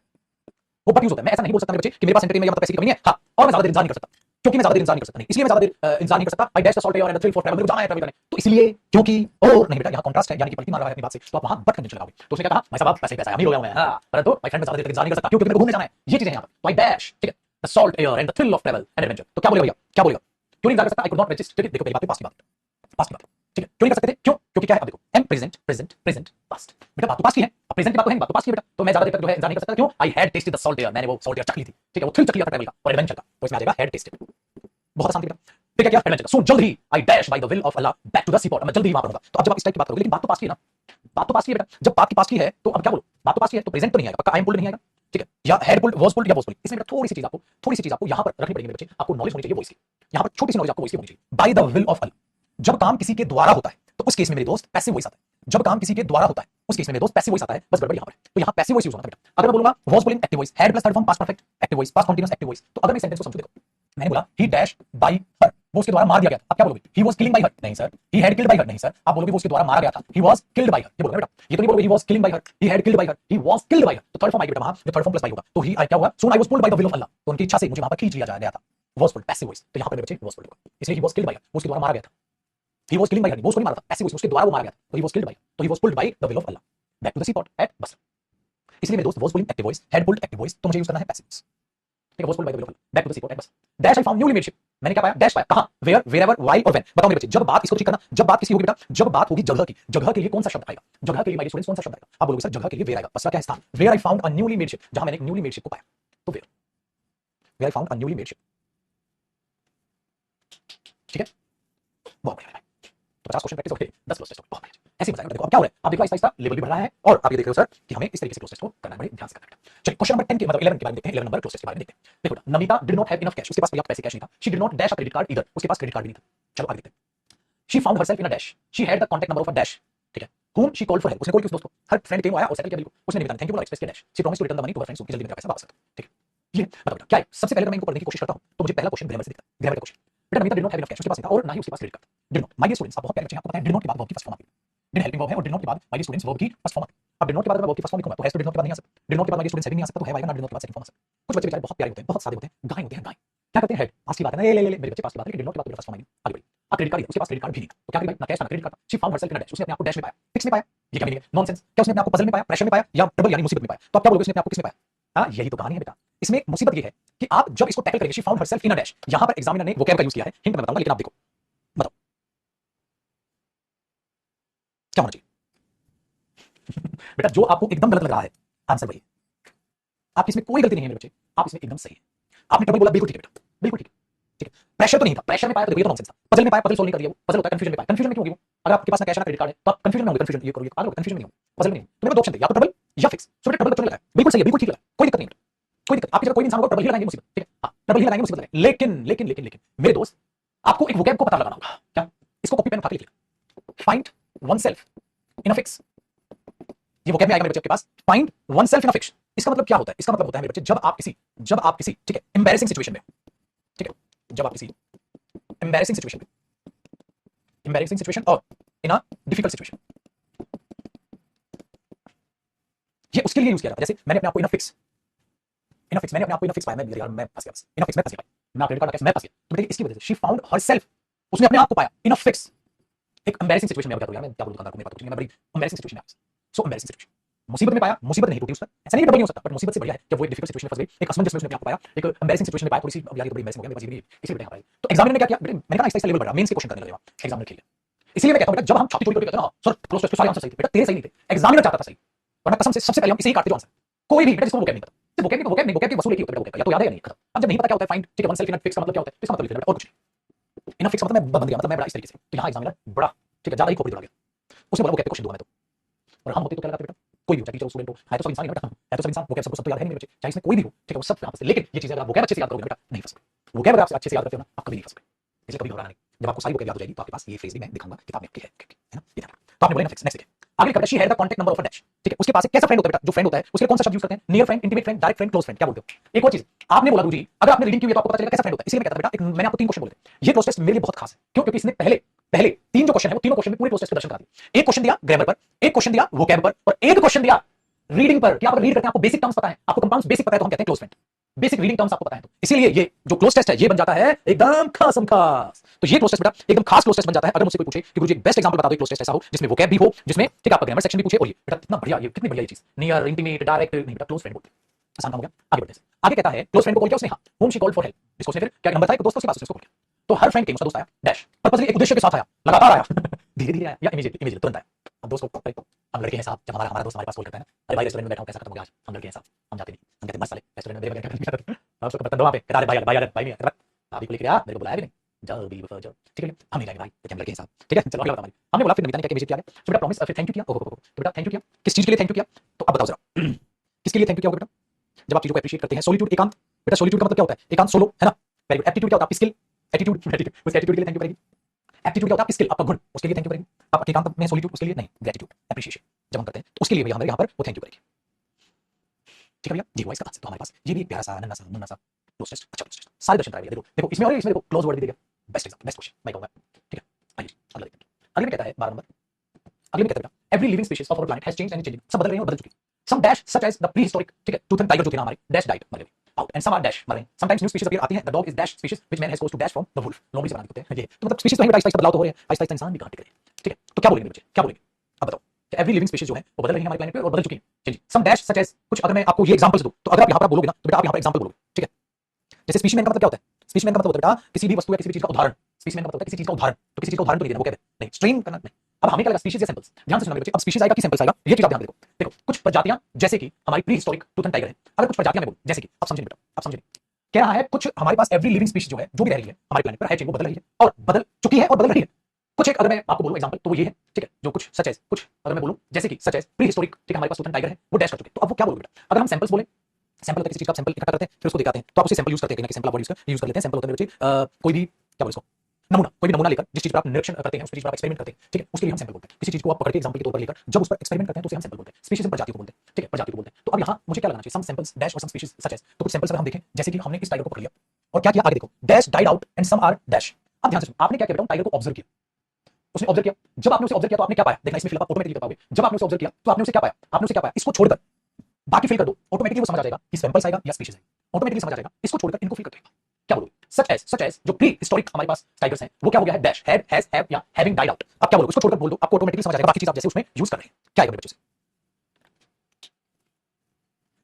वो बट यूज होता है। मैं ऐसा नहीं बोल सकता मेरे बच्चे कि मेरे पास एंटरटेनमेंट या मतलब पैसे की कमी नहीं है, हाँ, और मैं ज्यादा देर इंतजार नहीं कर सकता, क्योंकि मैं ज्यादा देर इंतजार नहीं कर सकता, नहीं इसलिए मैं ज्यादा देर इंतजार नहीं कर सकता, I dash the salt air and the thrill for travel, मुझे जाना है ट्रैवल करने, तो इसलिए क्योंकि और नहीं बेटा यहाँ कॉन्ट्रास्ट है, यानी कि पलटी मार रहा है अपनी बात से, तो आप वहां बट कंजंक्शन लगाओगे। तो उसने क्या कहा, भाई साहब पैसे पैसा अमीर हो गया हूं मैं, हां, परंतु माय फ्रेंड मैं ज्यादा देर तक इंतजार नहीं कर सकता क्योंकि मेरे को घूमने जाना है, ये चीजें हैं यहाँ पर, तो आई डैश, ठीक है, the salt air and the thrill of travel and adventure. तो क्या बोलेगा भैया, क्या बोलेगा, क्यों नहीं इंतजार कर सकता, आई कुड नॉट रेजिस्ट, ठीक है, देखो पहली बात पास्ट की बात, पास्ट की बात, ठीक है, क्यों नहीं कर सकते थे, क्यों, क्योंकि क्या है, अब देखो am present present present past, बेटा बात तो पास्ट की है, अब प्रेजेंट की बात तो है नहीं, बात तो पास्ट की है बेटा, तो मैं ज्यादा देर तक जो है इंतजार नहीं कर सकता, क्यों, I had tested the salt air, मैंने वो सॉल्ट एयर चख ली थी, ठीक है, वो थ्रिल चख लिया था ट्रैवल का और एडवेंचर का, तो इसमें आ जाएगा हैड टेस्टेड, बहुत आसान बेटा, ठीक है, क्या एडवेंचर, सो जल्द ही I dash by the will of Allah back to the seaport, मैं जल्दी ही वहां पहुंचूंगा। तो अब जब आप इस टाइप की बात करोगे, लेकिन बात तो पास्ट की है ना, बात तो पास्ट की है बेटा, जब बात की पास्ट की है तो अब क्या बोलो, बात तो पास्ट की है तो प्रेजेंट तो नहीं आएगा, पक्का आई एम पुल्ड नहीं आएगा, ठीक है, या हैड पुल्ड वाज पुल्ड या वाज पुल्ड, इसमें बेटा थोड़ी सी चीज आपको यहां पर रखनी पड़ेगी मेरे बच्चे, आपको नॉलेज होनी चाहिए वो इसकी, यहां पर छोटी सी नॉलेज आपको इसकी होनी चाहिए, बाय द विल ऑफ अल्लाह, जब काम किसी के द्वारा होता है तो उस केस में मेरे दोस्त पैसिव वॉइस आता है, जब काम किसी के द्वारा होता है उस केस में मेरे दोस्त पैसिव वॉइस आता है, बस गड़बड़ यहां पर है, तो यहां पैसिव वॉइस यूज होता है बेटा। अगर मैं बोलूंगा was pulling active voice, had plus third form past perfect active voice, past continuous active voice, तो अगर मैं सेंटेंस को समझूं, देखो मैंने बोला ही डैश बाय हर, वो उसके द्वारा मार दिया गया था, आप क्या बोलोगे, he was killing by her, नहीं sir, he had killed by her, नहीं सर, आप बोलोगे वो उसके द्वारा मारा गया था, ही वाज किल्ड बाय हर, ये बोलोगे बेटा, ये तो नहीं बोलोगे he was killing by her, he had killed by her, he was killed by हर, तो थर्ड फॉर्म आएगी बेटा वहां, जो थर्ड फॉर्म प्लस बाय होगा, तो ही क्या हुआ, soon I was pulled by the will of Allah, तो उनकी इच्छा से मुझे वहां पर खींच लिया गया था, वाज पुल्ड पैसिव वॉइस, तो यहां पर मेरे बच्चे वाज पुल्ड होगा, इसलिए ही वाज किल्ड बाय हर, वो उसके द्वारा मारा गया था, he was killing by her, वो उसको नहीं मारा था, पैसिव वॉइस उसके द्वारा वो मारा गया था, तो he was killed by, तो he was pulled by the will of Allah back to the seaport at Basra, इसलिए मेरे दोस्त was pulling active voice, had pulled active voice, तो मुझे यूज करना है पैसिव वॉइस, ठीक है, was pulled by the will of Allah back to the seaport at Basra, dash I found newly made ship, मैंने क्या पाया, डैश पाया, कहां, where wherever why और when, बताओ मेरे बच्चे, जब बात इसको ठीक करना, जब बात किसी होगी बेटा, जब बात होगी जगह की, जगह के लिए कौन सा शब्द आएगा, जगह के लिए माय स्टूडेंट्स कौन सा शब्द आएगा, आप बोलोगे सर जगह के लिए where आएगा, बसरा क्या है स्थान, where I found a newly made ship, जहां मैंने एक newly made ship को पाया, तो where I found a newly made ship, ठीक है, बहुत बढ़िया, तो 50 क्वेश्चन प्रैक्टिस हो गए, 10 क्लोज टेस्ट हो गए, बहुत बढ़िया, ऐसे ही मजा आएगा। देखो अब क्या हो रहा है, आप देखो आहिस्ता आहिस्ता लेवल भी बढ़ रहा है और आप ये देख रहे हो सर कि हमें इस तरीके से क्लोज टेस्ट को करना है, बड़े ध्यान से करना है। चलिए क्वेश्चन नंबर 10 के मतलब 11 के बारे में देखते हैं, 11 नंबर क्लोज टेस्ट के बारे में देखते हैं। देखो बेटा, Namita did not have enough cash, उसके पास पर्याप्त पैसे कैश नहीं था, she did not dash a credit card either, उसके पास क्रेडिट कार्ड भी नहीं था। चलो आगे देखते हैं, she found herself in a dash, she had the contact number of a dash, ठीक है, whom she called for help, उसने कॉल की उस दोस्त को, हर फ्रेंड केम आया और सेटल किया बिल को, उसने नहीं बताया, थैंक यू बोला, एक्सप्रेस किया dash, she promised to return the money to her friends, कि जल्दी मेरा पैसा वापस कर दो, ठीक है, ये बताओ बेटा क्या है, सबसे पहले तो मैं इनको पढ़ने की कोशिश करता हूं तो मुझे पहला क्वेश्चन ग्रामर से दिखता है, ग्रामर का क्वेश्चन, बेटा Namita did not have enough cash, उसके पास नहीं था और ना ही उसके पास credit card, did not, my dear students, आप बहुत प्यारे बच्चे हैं, आपको पता है डिड नॉट के बाद वर्ब की फर्स्ट फॉर्म आती है, डिड हेल्पिंग वर्ब है और डिड नॉट के बाद माय डियर स्टूडेंट्स वर्ब की फर्स्ट फॉर्म आती है। अब डिड नॉट के बाद अगर वर्ब की फर्स्ट फॉर्म लिखूंगा तो हैज तो डिड नॉट के बाद नहीं आ सकता, डिड नॉट के बाद माय डियर स्टूडेंट्स हैविंग नहीं आ सकता, तो है आएगा ना, डिड नॉट के बाद सेकंड फॉर्म आ सकता। कुछ बच्चे बेचारे बहुत प्यारे होते हैं, बहुत सादे होते हैं, गाय होते हैं, गाय क्या करते हैं, हेड पास की बात है ना, ले ले ले मेरे बच्चे पास की बात है, डिड नॉट के बाद फर्स्ट फॉर्म आएगी, आगे बढ़िए, अब क्रेडिट कार्ड, उसके पास क्रेडिट कार्ड भी नहीं था, तो क्या करेगा ना, कैश ना credit card, she found herself in a dash, उसने अपने आप को डैश में पाया, फिक्स में पाया, ये क्या मीनिंग है, नॉनसेंस, क्या उसने अपने आप को पजल में पाया, प्रेशर में पाया या ट्रबल यानी मुसीबत में पाया, तो आप क्या बोलोगे उसने अपने आप को किस में पाया, हां यही तो कहानी है बेटा। इसमें मुसीबत ये है कि आप जब इसको टैकल करेंगे, she found herself in a dash, यहां पर एग्जामिनर ने वोकैब का यूज किया है, हिंट मैं बताऊंगा लेकिन आप देखो, बताओ क्या होना चाहिए बेटा, जो आपको एकदम गलत लग रहा है आंसर वही, आपकी इसमें कोई गलती नहीं है मेरे बच्चे, आप इसमें एकदम सही है, आपने ट्रबल बोला बिल्कुल ठीक है बेटा, बिल्कुल ठीक है, ठीक है, प्रेशर तो नहीं था, प्रेशर में पाया तो देखो ये तो नॉनसेंस था, पजल में पाया, पजल सोल्व नहीं कर दिया, वो पजल होता है कंफ्यूजन में पाया, कंफ्यूजन में क्यों होगी वो, अगर आपके पास ना कैश ना क्रेडिट कार्ड है तो आप कंफ्यूजन में होंगे, कंफ्यूजन ये करोगे, आगे कंफ्यूजन में नहीं हो, पजल में नहीं हो, तो मेरे को दो ऑप्शन थे, या तो ट्रबल या फिक्स, सो बेटा ट्रबल का चुन लगाया, बिल्कुल सही है, बिल्कुल ठीक है, कोई दिक्कत नहीं है, कोई दिक्कत, आपकी जगह कोई भी इंसान होगा ट्रबल ही लगाएंगे मुसीबत, ठीक है, हां ट्रबल ही लगाएंगे मुसीबत लगाएंगे, लेकिन लेकिन लेकिन लेकिन मेरे दोस्त आपको एक वोकैब को पता लगाना होगा, क्या, इसको कॉपी पेन उठा के लिख ले, find oneself in a fix, ये वोकैब में आएगा मेरे बच्चे आपके पास, find oneself in a fix, इसका मतलब क्या होता है, इसका मतलब होता है मेरे बच्चे जब आप किसी ठीक है एम्बैरेसिंग सिचुएशन में हो, ठीक है, जब आप किसी एम्बैरेसिंग सिचुएशन और इन अ डिफिकल्ट सिचुएशन, ये उसके लिए यूज किया जाता है, जैसे मैंने अपने आप को इन अ फिक्स मैंने अपने आप को इन अ फिक्स पाया, मैं यार मैं फंस गया, बस इन अ फिक्स मैं फंस गया, मैं क्रेडिट कार्ड का मैं फंस गया, तो देखिए इसकी वजह से शी फाउंड हरसेल्फ, उसने अपने आप को पाया इन अ फिक्स, एक एम्बैरेसिंग सिचुएशन में, क्या करूं यार मैं, क्या बोलूं दुकानदार को, मेरे पास कुछ नहीं है, मैं बड़ी एम्बैरेसिंग सिचुएशन में, सो एम्बैरेसिंग सिचुएशन, मुसीबत में पाया, मुसीबत नहीं टूटी उस पर, ऐसा नहीं डबल नहीं हो सकता, बट मुसीबत से बढ़िया है जब वो एक डिफिकल्ट सिचुएशन में फंस गई, एक असमंजस में उसने अपने आप को पाया, एक एम्बैरेसिंग सिचुएशन में पाया, थोड़ी सी यार ये तो बड़ी एम्बैरेसिंग हो गया, मेरे पास ये नहीं, इसी बेटा यहाँ पाई, तो एग्जामिनर ने क्या किया, मैंने कहा आहिस्ता लेवल बढ़ा, मेंस के क्वेश्चन करने लगे एग्जामिनर के लिए, इसलिए मैं कहता हूं बेटा जब हम छाती चोरी करके कहते हैं ना सर क्लोज टेस्ट के सारे आंसर सही थे, बेटा तेरे सही नहीं थे, एग्जामिनर चाहता था सही, वरना कसम से सबसे पहले हम इसे ही काटते जो आंसर, कोई भी बेटा जिसको वोकैब नहीं पता, सिर्फ वोकैब की वसूल एक ही होता है वोकैब का, या तो याद है या नहीं खत्म, अब जब नहीं पता क्या होता है फाइंड, ठीक है, one self in a fix का मतलब क्या होता है, इसका मतलब लिख लेना और कुछ नहीं, इन अ फिक्स मतलब मैं बंद गया, मतलब मैं बड़ा इस तरीके से, तो यहाँ एग्जामिनर बड़ा ठीक है ज्यादा ही खोपड़ी दौड़ा गया, उसने बोला वोकैब क्वेश्चन दूंगा मैं तो, और हम होते तो क्या लगाते बेटा, कोई भी हो चाहे टीचर स्टूडेंट हो, है तो सब इंसान ही बेटा, है तो सब इंसान, वोकैब सबको सब तो याद है नहीं मेरे बच्चे, चाहे इसमें कोई भी हो, ठीक है, वो सब यहाँ से, लेकिन ये चीजें अगर आप वोकैब अच्छे से याद करोगे बेटा नहीं फंसोगे, वोकैब अगर आप अच्छे से याद रखते हो ना आप कभी नहीं फंसोगे, इसलिए कभी घबराना नहीं, जब आपको सारी वोकैब याद हो जाएगी तो आपके पास ये फ्रेज भी मैं दिखाऊंगा किताब में आपकी है ना, ये तो आपने बोला ना फिक्स, नेक्स्ट देखिए आगे लिखा she had the contact number of a dash, ठीक है, उसके पास एक कैसा फ्रेंड होता है बेटा, जो फ्रेंड होता है उसके लिए कौन सा शब्द यूज करते हैं, near friend, intimate friend, direct friend, close friend, क्या बोलते हो। एक और चीज आपने बोला गुरुजी अगर आपने रीडिंग की हुई तो आपको पता चलेगा कैसा फ्रेंड होता है, इसलिए मैं कहता बेटा एक मैंने आपको 3 क्वेश्चन बोले थे, ये क्लोज टेस्ट मेरे लिए बहुत खास है, क्यों, क्योंकि इसने पहले पहले 3 जो क्वेश्चन है वो तीनों क्वेश्चन में पूरे क्लोज टेस्ट के दर्शन करा दिए। एक क्वेश्चन दिया ग्रामर पर, एक क्वेश्चन दिया वोकैब पर, और एक क्वेश्चन दिया रीडिंग पर कि आप अगर रीड करते हैं आपको बेसिक टर्म्स पता है, आपको कंपाउंड्स बेसिक पता है तो हम कहते हैं close friend, basic reading terms आपको पता है, तो इसीलिए ये जो क्लोज टेस्ट है ये बन जाता है एकदम खासम खास। तो ये क्लोज टेस्ट बेटा एकदम खास क्लोज टेस्ट बन जाता है अगर मुझसे कोई पूछे कि गुरुजी एक बेस्ट एग्जांपल बता दो, क्लोज टेस्ट ऐसा हो जिसमें वोकैब भी हो, जिसमें ठीक आपका ग्रामर सेक्शन भी पूछे, और ये बेटा कितना बढ़िया, ये कितनी बढ़िया ये चीज, नियर, इंटीमेट, डायरेक्ट नहीं बेटा क्लोज फ्रेंड बोलते हैं। आसान काम हो गया, आगे बढ़ते हैं। आगे कहता है क्लोज फ्रेंड को कॉल किया उसने, हाँ, whom she called for help, जिसको उसने फिर क्या नंबर था एक दोस्त उसके पास उसने उसको कॉल किया, तो हर फ्रेंड के उसका दोस्त आया डैश पर्पसली एक उद्देश्य के साथ आया, लगातार आया धीरे धीरे आया या इमीडिएटली तुरंत आया। अब दोस्त को हम लड़के हैं साहब, जब हमारा हमारा दोस्त हमारे पास कॉल करता है ना, अरे भाई रेस्टोरेंट में बैठा हूं कैसा खत्म हो गया आज, हम लड़के हैं साहब, हम जाते नहीं, हम कहते मस्त साले रेस्टोरेंट में मेरे बगैर क्या करते हैं, उसको बता दो वहां पे अरे भाई भाई भाई नहीं अभी को लेके आ, मेरे को बुलाया भी नहीं, जाओ भी बफर जाओ, ठीक है हम नहीं जाएंगे भाई क्योंकि हम लड़के हैं साहब, ठीक है चलो अगला बता हमारी, हमने बोला फिर नमिता ने क्या इमीडिएट किया, तो बेटा प्रॉमिस फिर थैंक यू किया, ओहो तो बेटा थैंक यू किया, किस चीज के लिए थैंक यू किया, तो अब बताओ जरा किसके लिए थैंक यू किया होगा बेटा, जब आप चीजों को एप्रिशिएट करते हैं, सोलिट्यूड एकांत, बेटा सोलिट्यूड का मतलब क्या होता है, एकांत सोलो है ना, वेरी गुड, एप्टीट्यूड क्या होता है आपकी स्किल, एटीट्यूड उस एटीट्यूड के लिए थैंक यू करेगी, एप्टीट्यूड क्या होता है आपकी स्किल आपका गुण, उसके लिए थैंक यू करेगी, आप एकांत में सोलिट्यूड उसके लिए नहीं, ग्रेटिट्यूड एप्रिशिएशन जब हम करते हैं तो उसके लिए हमारे यहाँ पर वो थैंक यू करेगी, ठीक है भैया जी हुआ इसका आंसर, तो हमारे पास ये भी एक प्यारा सा नन्ना सा मुन्ना सा क्लोज टेस्ट, अच्छा क्लोज टेस्ट सारे दर्शन कराए, देखो देखो इसमें और इसमें देखो क्लोज वर्ड भी दे दिया, बेस्ट एग्जांपल बेस्ट क्वेश्चन मैं कहूंगा, ठीक है आइए अगला देखते हैं, अगले में कहता है 12 नंबर, अगले में कहता है every living species of our planet has changed and changing, सब बदल रहे हैं और बदल चुके हैं, some dash such as the prehistoric, ठीक है टूथ एंड टाइगर जो थे ना हमारे डैश डाइड मर गए out, and some are dash मर रहे हैं, समटाइम्स न्यू स्पीशीज अपीयर आती हैं, the dog is dash species which man has caused to dash from the wolf, लोमड़ी से बना देते हैं ये, तो मतलब स्पीशीज तो है आहिस्ता-आहिस्ता बदलाव तो हो रहे हैं, आहिस्ता-आहिस्ता इंसान भी काट रहे हैं, ठीक है तो क्या बोलेंगे बच्चे क्या बोलेंगे, अब बताओ कि एवरी लिविंग स्पीशीज जो है वो बदल रही है हमारे प्लैनेट पे और बदल चुकी है, चलिए सम डैश सच एज, कुछ अगर मैं आपको ये एग्जांपल्स दूं तो अगर आप यहां पर बोलोगे ना तो बेटा आप यहां पर एग्जांपल बोलोगे, ठीक है जैसे स्पीशीमैन का मतलब क्या होता है, स्पीशीमैन का मतलब होता है बेटा किसी भी वस्तु या किसी भी चीज का उदाहरण, स्पीशीमैन का मतलब होता है किसी चीज का उदाहरण, तो किसी चीज का उदाहरण तो नहीं देना वो क्या है नहीं स्ट्रेन करना नहीं, अब हमें क्या लगा स्पीशीज या सैंपल्स, ध्यान से सुनना मेरे बच्चे, अब स्पीशीज आएगा कि सैंपल्स आएगा ये चीज आप ध्यान देखो, देखो कुछ प्रजातियां जैसे कि हमारी pre historic tooth and tiger है, अगर कुछ प्रजातियां मैं बोलूं जैसे कि आप समझिए बेटा आप समझिए, कह रहा है कुछ हमारे पास एवरी लिविंग स्पीशीज जो है जो भी रह रही है हमारे प्लैनेट पर है वो बदल रही है और बदल चुकी है और बदल रही है, कुछ एक अगर मैं आपको बोलूं एग्जांपल तो वो ये है, ठीक है जो कुछ सच एज, कुछ अगर मैं बोलूं जैसे कि सच एज प्री हिस्टोरिक, ठीक है हमारे पास टूथ एंड टाइगर है वो डैश कर चुके, तो अब वो क्या बोलोगे बेटा, अगर हम सैंपल्स बोले, सैंपल होता है किसी चीज का सैंपल इकट्ठा करते हैं फिर उसको दिखाते हैं, तो आप उसे सैंपल यूज करते हैं कि सैंपल आप यूज कर लेते हैं, सैंपल होता है मेरे बच्चे कोई भी क्या बोले इसको नमूना, कोई भी नमूना लेकर जिस चीज पर आप निरीक्षण करते हैं उस चीज पर आप एक्सपेरिमेंट करते हैं, ठीक है उसके लिए हम सैंपल बोलते हैं, किसी चीज को आप पकड़ के एग्जांपल के तौर पर लेकर जब उस पर एक्सपेरिमेंट करते हैं तो उसे हम सैंपल बोलते हैं, स्पीशीज हम प्रजाति को बोलते हैं, ठीक है प्रजाति को बोलते हैं, तो अब यहाँ मुझे क्या लगाना चाहिए, सम सैंपल्स डैश और सम स्पीशीज सच एज, तो कुछ सैंपल्स अगर हम देखें जैसे कि हमने इस टाइगर को पकड़ लिया और क्या किया आगे देखो dash died out and some are dash, अब ध्यान से सुनो आपने क्या किया बेटा टाइगर को ऑब्जर्व किया, उसने ऑब्जर्व किया, जब आपने उसे ऑब्जर्व किया तो आपने क्या पाया, देखना इसमें फिल आप ऑटोमेटिकली कर पाओगे, जब आपने उसे ऑब्जर्व किया तो आपने उसे क्या पाया, आपने उसे क्या पाया, इसको छोड़कर बाकी फिल कर दो, ऑटोमेटिकली वो समझ आ जाएगा कि सैंपल्स आएगा या स्पीशीज है, ऑटोमेटिकली समझ आ जाएगा, इसको छोड़कर इनको फिल कर देगा, क्या बोलोगे सच एज जो प्री हिस्टोरिक हमारे पास टाइगर्स हैं वो क्या हो गया है डैश हैड हैज हैव या हैविंग डाइड आउट, अब क्या बोलोगे उसको छोड़कर बोल दो आपको ऑटोमेटिकली समझ आ जाएगा बाकी चीज आप जैसे उसमें यूज कर रहे हैं, क्या आएगा बच्चों से,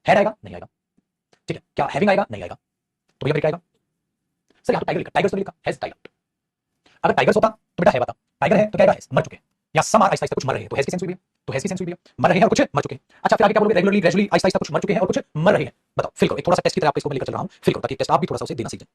हैड आएगा नहीं आएगा, ठीक है क्या हैविंग आएगा नहीं आएगा, तो भैया क्या आएगा सर यहाँ तो टाइगर लिखा, टाइगर्स तो लिखा हैज डाइड आउट, अगर टाइगर्स होता तो बेटा है बता, टाइगर है तो क्या हैज मर चुके हैं, या सम आर आहिस्ता कुछ मर रहे हैं तो हैज की सेंस हुई है, तो हैज की सेंस हुई है मर रहे हैं और कुछ मर चुके हैं, अच्छा फिर आगे क्या बोलोगे रेगुलरली ग्रेजुअली आहिस्ता कुछ मर चुके हैं और कुछ मर रहे हैं, बताओ फिल करो, एक थोड़ा सा टेस्ट की तरह आपको इसको मैं लेकर चल रहा हूं, फिल करो ताकि टेस्ट आप भी थोड़ा सा उसे देना सीख जाए,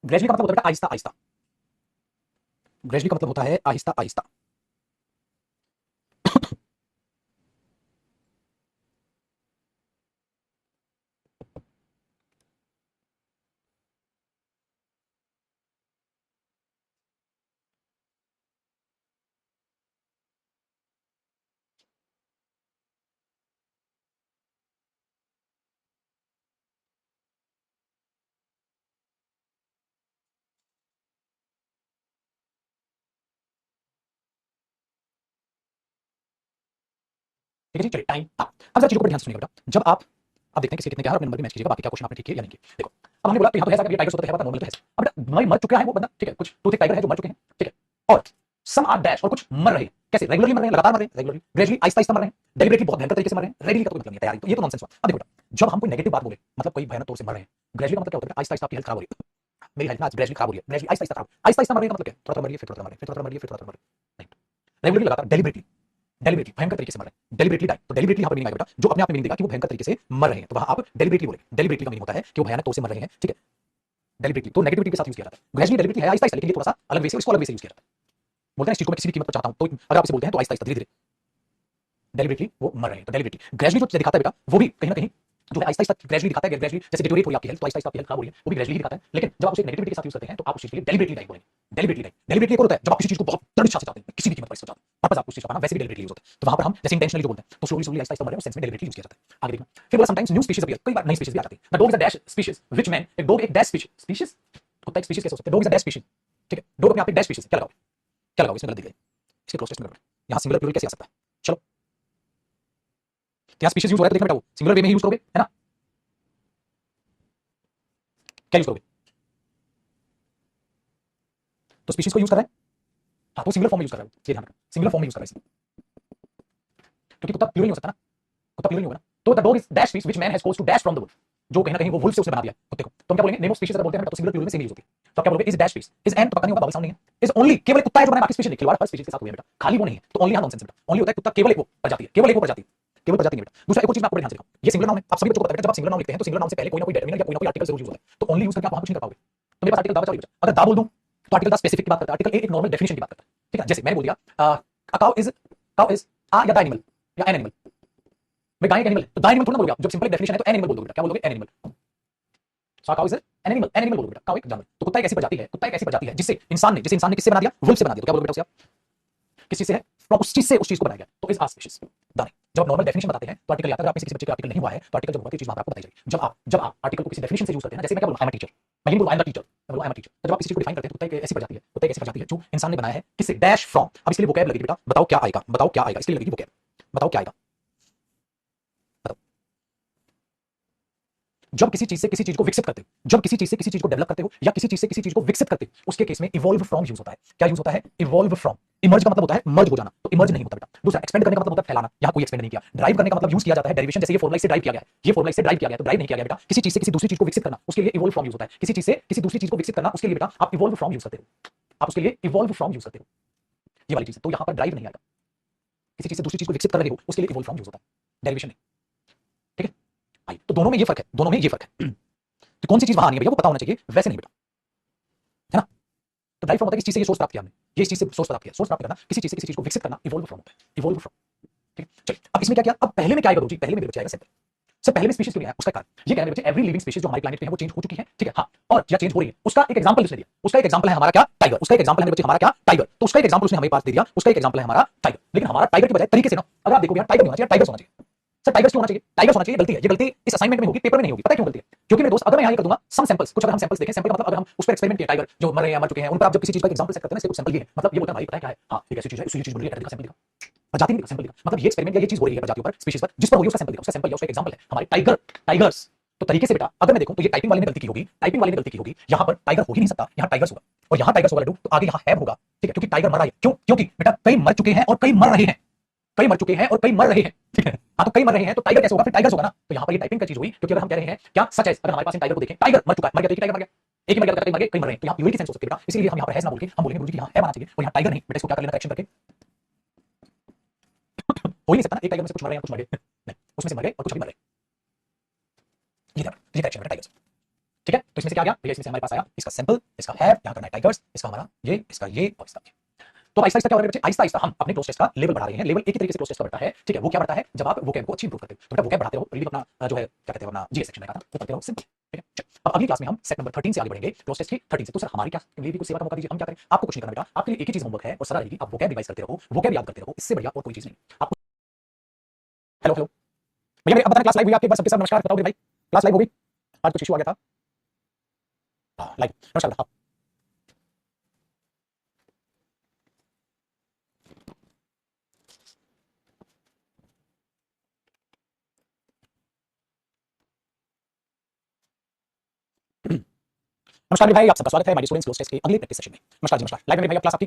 ग्रेजुअली का मतलब होता है बेटा आहिस्ता आहिस्ता, ग्रेजुअली का मतलब होता है आहिस्ता आहिस्ता, ठीक है जी चलिए टाइम अब जरा चीजों पर ध्यान से सुनिएगा बेटा, जब आप अब देखते हैं किसी कितने क्या है और अपने नंबर भी मैच कीजिएगा, बाकी क्या क्वेश्चन आपने ठीक किया या नहीं किया, देखो अब हमने बोला तो यहाँ तो है अगर ये टाइगर होता है पता नॉर्मल तो है, अब बेटा मर चुका है वो बंदा, ठीक है कुछ टूथ टाइगर है जो मर चुके हैं, ठीक है और सम आर डैश और कुछ मर रहे हैं, कैसे रेगुलरली मर रहे हैं, लगातार मर रहे हैं, रेगुलरली ग्रेजुअली आहिस्ता आहिस्ता मर रहे हैं, डेलिबरेटली बहुत भयंकर तरीके से मर रहे हैं, रेगुलरली का कोई मतलब नहीं है तैयारी, तो ये तो नॉनसेंस हुआ। अब देखो बेटा जब हम कोई नेगेटिव बात बोले मतलब कोई भयानक तौर से मर रहे हैं, ग्रेजुअली का मतलब क्या होता है आहिस्ता आहिस्ता आपकी हेल्थ खराब हो रही है, मेरी हेल्थ ना आज ग्रेजुअली खराब हो रही है, ग्रेजुअली आहिस्ता आहिस्ता खराब, आहिस्ता आहिस्ता मरने का मतलब क्या है थोड़ा थोड़ा मरिए फिर थोड़ा मरिए फिर थोड़ा मरिए फिर थोड़ा मरिए, नहीं रेगुलरली लगातार डेलिबरेटली डेलिबरेटली भयंकर तरीके से मर रहे हैं, डेलिबरेटली डाई, तो डेलिबरेटली यहाँ पर मीनिंग आएगा बेटा जो अपने आप में मीनिंग देगा कि वो भयंकर तरीके से मर रहे हैं, तो वहां आप डेलिबरेटली बोले, डेलिबरेटली का मीनिंग होता है कि वो भयानक तौर से मर रहे हैं, ठीक है डेलिबरेटली, तो नेगेटिविटी के साथ यूज किया जाता है। ग्रेजुअली डेलिबरेटली है आहिस्ता आहिस्ता, लेकिन ये थोड़ा सा अलग वे से, इसको अलग वे से यूज किया जाता है। बोलते हैं इस चीज को मैं किसी भी कीमत पर चाहता हूं, तो अगर आप इसे बोलते हैं तो आहिस्ता आहिस्ता धीरे धीरे डेलिबरेटली वो मर रहे हैं। तो डेलिबरेटली ग्रेजुअली जो दिखाता है बेटा, वो भी कहीं ना कहीं जो है आहिस्ता आहिस्ता ग्रेजुअली दिखाता है। ग्रेजुअली जैसे डिटोरेट हो रही है आपकी हेल्थ, तो आहिस्ता आहिस्ता आपकी हेल्थ खराब हो रही है, वो भी ग्रेजुअली दिखाता है। लेकिन जब आप उसे नेगेटिविटी के साथ यूज करते हैं तो आप उस चीज के लिए डेलिबरेटली डाइट बोलेंगे। डेलिबरेटली डाइट, डेलिबरेटली एक होता है जब आप किसी चीज को बहुत दृढ़ इच्छा से चाहते हैं, किसी भी कीमत पर इसको चाहते हैं, पर्पस आप उस चीज का पाना, वैसे भी डेलिबरेटली यूज होता है। तो वहां पर हम जैसे इंटेंशनली जो बोलते हैं, तो स्लोली स्लोली आहिस्ता आहिस्ता मर रहे हैं, उस सेंस में डेलिबरेटली यूज किया जाता है। आगे देखना, फिर बोला समटाइम्स न्यू स्पीशीज अपीयर, कई बार नई स्पीशीज भी आ जाती है। The dog is a dash species which man, एक डॉग एक डैश स्पीशीज, स्पीशीज कुत्ता एक स्पीशीज कैसे हो सकता है? Dog is a dash species, ठीक है, डॉग अपने आप एक डैश स्पीशीज, क्या लगाओगे? क्या लगाओगे? इसमें गलत दिख रही है, इसके क्लोज टेस्ट में गड़बड़ है। यहां सिंगुलर प्लूरल कैसे आ सकता है? चलो, क्या स्पीशीज यूज हो रहा है तो देखना बेटा, वो सिंगुलर वे में ही यूज करोगे, है ना? क्या यूज करोगे? तो स्पीशीज को यूज कर रहा है, हाँ, तो सिंगुलर फॉर्म में यूज कर रहा है, ये ध्यान रखना, सिंगुलर फॉर्म में यूज कर रहा है, क्योंकि कुत्ता प्लूरल नहीं हो सकता ना, कुत्ता प्लूरल नहीं होगा ना। तो the dog is dash fish which man has caused to dash from the wolf, जो कहीं ना कहीं वो वुल्फ से उसने बना दिया कुत्ते को। तो हम क्या बोलेंगे? नेम ऑफ स्पीशीज अगर बोलते हैं तो सिंगुलर प्लूरल में सेम यूज होती है। तो क्या बोलोगे? Is dash fish, is an तो पता नहीं होगा, बाउल साउंड नहीं है, इज ओनली केवल कुत्ता है जो बना, बाकी स्पीशीज नहीं, खिलवाड़ हर स्पीशीज के साथ हुई है बेटा, खाली वो नहीं है। तो ओनली यहां नॉनसेंस बेटा, ओनली होता है कुत्ता केवल एक वो प्रजाति है, केवल एक वो प्रजाति, केवल प्रजाति नहीं बेटा। दूसरा एक और चीज मैं आपको ध्यान से दिखाऊं, ये सिंगुलर नाउन है, आप सभी बच्चों को पता है जब आप सिंगुलर नाउन लिखते हैं तो सिंगुलर नाउन से पहले कोई ना कोई डिटरमिनर या कोई ना कोई आर्टिकल जरूर यूज होता है। तो ओनली यूज करके आप वहां कुछ नहीं कर पाओगे। तो मेरे पास आर्टिकल दा बचा, अगर दा बोल दूं तो आर्टिकल दा स्पेसिफिक की बात करता है, आर्टिकल ए एक नॉर्मल डेफिनेशन की बात करता है, ठीक है। जैसे मैंने बोल दिया काउ इज आ या द एनिमल या एन एनिमल, मैं गाय एक एनिमल है, तो द एनिमल थोड़ा ना बोलोगे आप, जब सिंपल डेफिनेशन है तो एन एनिमल बोल दोगे बेटा, क्या बोलोगे? An animal. So cow is an animal, an animal बोलोगे बेटा, काउ एक जानवर। तो कुत्ता एक ऐसी प्रजाति है, कुत्ता एक ऐसी प्रजाति है जिससे इंसान ने किससे बना दिया? वुल्फ से बना दिया। तो क्या बोलोगे बेटा उसे आप? किस चीज से है? फ्रॉम उस चीज से उस चीज को बनाया गया, तो इज आ स्पीशीज। दाने जब नॉर्मल डेफिनेशन बताते हैं तो आर्टिकल आता है, अगर आप किसी बच्चे का आर्टिकल नहीं हुआ है तो आर्टिकल जब होगा तो चीज वहां पर आपको बताई जाएगी। जब आप आर्टिकल को किसी डेफिनेशन से यूज करते हैं ना, जैसे मैं क्या बोलूं? आई एम अ टीचर, मैं ये बोलूं आई एम द टीचर, मैं बोलूं आई एम अ टीचर। तो जब आप किसी चीज को डिफाइन करते हैं तो कुत्ता एक ऐसी प्रजाति है, कुत्ता एक ऐसी प्रजाति है जो इंसान ने बनाया है, किससे? Dash from. अब इसके लिए वोकैब लगेगी बेटा, बताओ क्या आएगा? बताओ क्या आएगा? इसके लिए लगेगी वोकैब, बताओ क्या आएगा? बताओ। जब किसी चीज से किसी चीज को विकसित करते हो, जब किसी चीज से किसी चीज को डेवलप करते हो या किसी चीज से किसी चीज को विकसित करते हो, उसके केस में इवॉल्व फ्रॉम यूज होता है। क्या यूज होता है? Evolve from. इमर्ज का मतलब होता है मर्ज हो जाना, तो इमर्ज नहीं होता बेटा। दूसरा एक्सपेंड करने का मतलब होता है फैलाना, यहां कोई एक्सपेंड नहीं किया। ड्राइव करने का मतलब यूज किया जाता है डेरिवेशन, जैसे ये फॉर्मूला से ड्राइव किया गया है, ये फॉर्मूला से ड्राइव किया गया, तो ड्राइव नहीं किया गया बेटा। किसी चीज से किसी दूसरी चीज को विकसित करना, उसके लिए इवॉल्व फ्रॉम यूज होता है। किसी चीज से किसी दूसरी चीज को विकसित करना, उसके लिए बेटा आप इवॉल्व फ्रॉम यूज करते हो, आप उसके लिए इवॉल्व फ्रॉम यूज करते हो, ये वाली चीज है। तो यहां पर ड्राइव नहीं आएगा, किसी चीज से दूसरी चीज को विकसित कर रहे हो उसके लिए इवॉल्व फ्रॉम यूज होता है, डेरिवेशन नहीं, ठीक है। आइए, तो दोनों में ये फर्क है, दोनों में ये फर्क है। तो कौन सी चीज वहां आनी है भैया, वो पता होना चाहिए, वैसे नहीं बेटा, है ना। तो ड्राइव फ्रॉम होता है किस चीज से ये सोर्स प्राप्त किया हमने, ये इस चीज से सोर्स प्राप्त किया। सोर्स प्राप्त करना, किसी चीज से किसी चीज को विकसित करना, इवॉल्व फ्रॉम होता है, इवॉल्व फ्रॉम, ठीक है। चलिए, अब इसमें क्या किया? अब पहले में क्या आएगा जी? पहले में मेरे बच्चे आएगा सिंपल। सब पहले में स्पीशीज क्यों नहीं आया? उसका कारण ये कहना है बच्चे, एवरी लिविंग स्पीशीज जो हमारे प्लैनेट पे है वो चेंज हो चुकी है, ठीक है, हाँ, और या चेंज हो रही है। उसका एक एग्जांपल उसने दिया, उसका एक एग्जांपल है हमारा क्या? टाइगर। उसका एक एग्जांपल है बच्चे हमारा क्या? टाइगर। तो उसका एक एग्जांपल उसने हमें पास दे दिया, उसका एक एग्जांपल है हमारा टाइगर। लेकिन हमारा टाइगर के बजाय तरीके से ना, अगर आप देखोगे टाइगर नहीं होना चाहिए, टाइगर होना चाहिए। सर टाइगर्स क्यों होना चाहिए? टाइगर्स होना चाहिए, गलती है, ये गलती इस असाइनमेंट में होगी, पेपर में नहीं होगी। पता है क्यों गलती है? क्योंकि मैं दोस्त, अगर मैं यहाँ ये कर दूंगा सम सैंपल्स, कुछ अगर हम सैंपल्स देखें, सैंपल का मतलब अगर हम उस पर एक्सपेरिमेंट किए, टाइगर जो मर रहे हैं, मर चुके हैं, उन पर आप जब किसी चीज का एग्जांपल सेट करते हैं ना, इससे कुछ सैंपल ये है, मतलब ये बोलता है भाई पता है क्या है, हाँ एक ऐसी चीज है, इसी चीज बन रही है, टाइगर का सैंपल दिखा, प्रजाति नहीं दिखा, सैंपल दिखा, मतलब ये एक्सपेरिमेंट या ये चीज हो रही है प्रजातियों पर, स्पीशीज पर, जिस पर हो रही है उसका सैंपल दिखा, उसका सैंपल या उसका एग्जांपल है हमारे टाइगर्स। तो तरीके से बेटा अगर मैं देखूं तो ये टाइपिंग वाले ने गलती की होगी, टाइपिंग वाले ने गलती की होगी, यहाँ पर टाइगर हो ही नहीं सकता, यहाँ टाइगर्स होगा, और यहाँ टाइगर्स होगा लड्डू, तो आगे यहाँ हैव होगा, ठीक है, क्योंकि टाइगर मर रहा है। क्यों? क्योंकि बेटा कई मर चुके हैं और कई मर रहे हैं, कई मर चुके हैं और कई मर रहे हैं, ठीक है। हाँ, तो कई मर रहे हैं तो टाइगर कैसे होगा? फिर टाइगर्स होगा ना। तो यहाँ पर ये टाइपिंग का चीज हुई, क्योंकि अगर हम कह रहे हैं क्या सच है, अगर हमारे पास टाइगर को देखें, टाइगर मर चुका है, मर गया तो एक टाइगर मर गया, एक ही मर गया, कई मर गए, कई मर रहे हैं, तो यहाँ प्यूरिटी सेंस हो सकती है बेटा। इसीलिए हम यहाँ पर हैज ना बोल के हम बोलेंगे गुरुजी यहाँ है आना चाहिए, और यहाँ टाइगर नहीं, बेटा इसको क्या कर लेना करेक्शन करके, हो ही नहीं सकता ना, एक टाइगर में से कुछ मर रहे हैं कुछ मर गए नहीं, उसमें से मर गए और कुछ अभी मर रहे, ये करेक्शन बेटा टाइगर्स, ठीक है। तो इसमें से क्या आ गया भैया? इसमें से हमारे पास आया इसका सैंपल, इसका है, यहाँ करना है टाइगर्स, इसका हमारा ये, इसका ये और इसका ये। तो आहिस्ता आहिस्ता क्या हो रहा है बच्चे? आहिस्ता आहिस्ता हम अपने क्लोज टेस्ट का लेवल बढ़ा रहे हैं। लेवल एक ही तरीके से क्लोज टेस्ट का बढ़ता है, ठीक है। वो क्या बढ़ता है? जब आप वोकैब को अच्छी इंप्रूव करते हो, तो बेटा वोकैब बढ़ाते रहो, रीडिंग अपना जो है क्या कहते हैं अपना जीएस सेक्शन में आता है वो करते रहो, सिंपल, ठीक है। चलो, अब अगली क्लास में हम सेट नंबर 13 से आगे बढ़ेंगे, क्लोज टेस्ट की 13 से। तो सर हमारी क्या लिए भी कुछ सेवा का मौका दीजिए, हम क्या करें? आपको कुछ नहीं करना बेटा, आपके लिए एक ही चीज होमवर्क है और सलाह रहेगी, आप वोकैब रिवाइज करते रहो, वोकैब याद करते रहो, इससे बढ़िया और कोई चीज नहीं आपको। हेलो हेलो भैया, मेरे अब बताना क्लास लाइव हुई आपके? एक बार सबके साथ नमस्कार बताओ भाई, क्लास लाइव हो गई? आज कुछ इशू आ गया था, लाइव नमस्कार बेटा। नमस्कार भाई, आप सबका स्वागत है हमारे स्टूडेंट्स क्लोज टेस्ट के अगले प्रैक्टिस सेशन में। नमस्कार जी, नमस्कार। लाइव में भाई क्लास आपकी,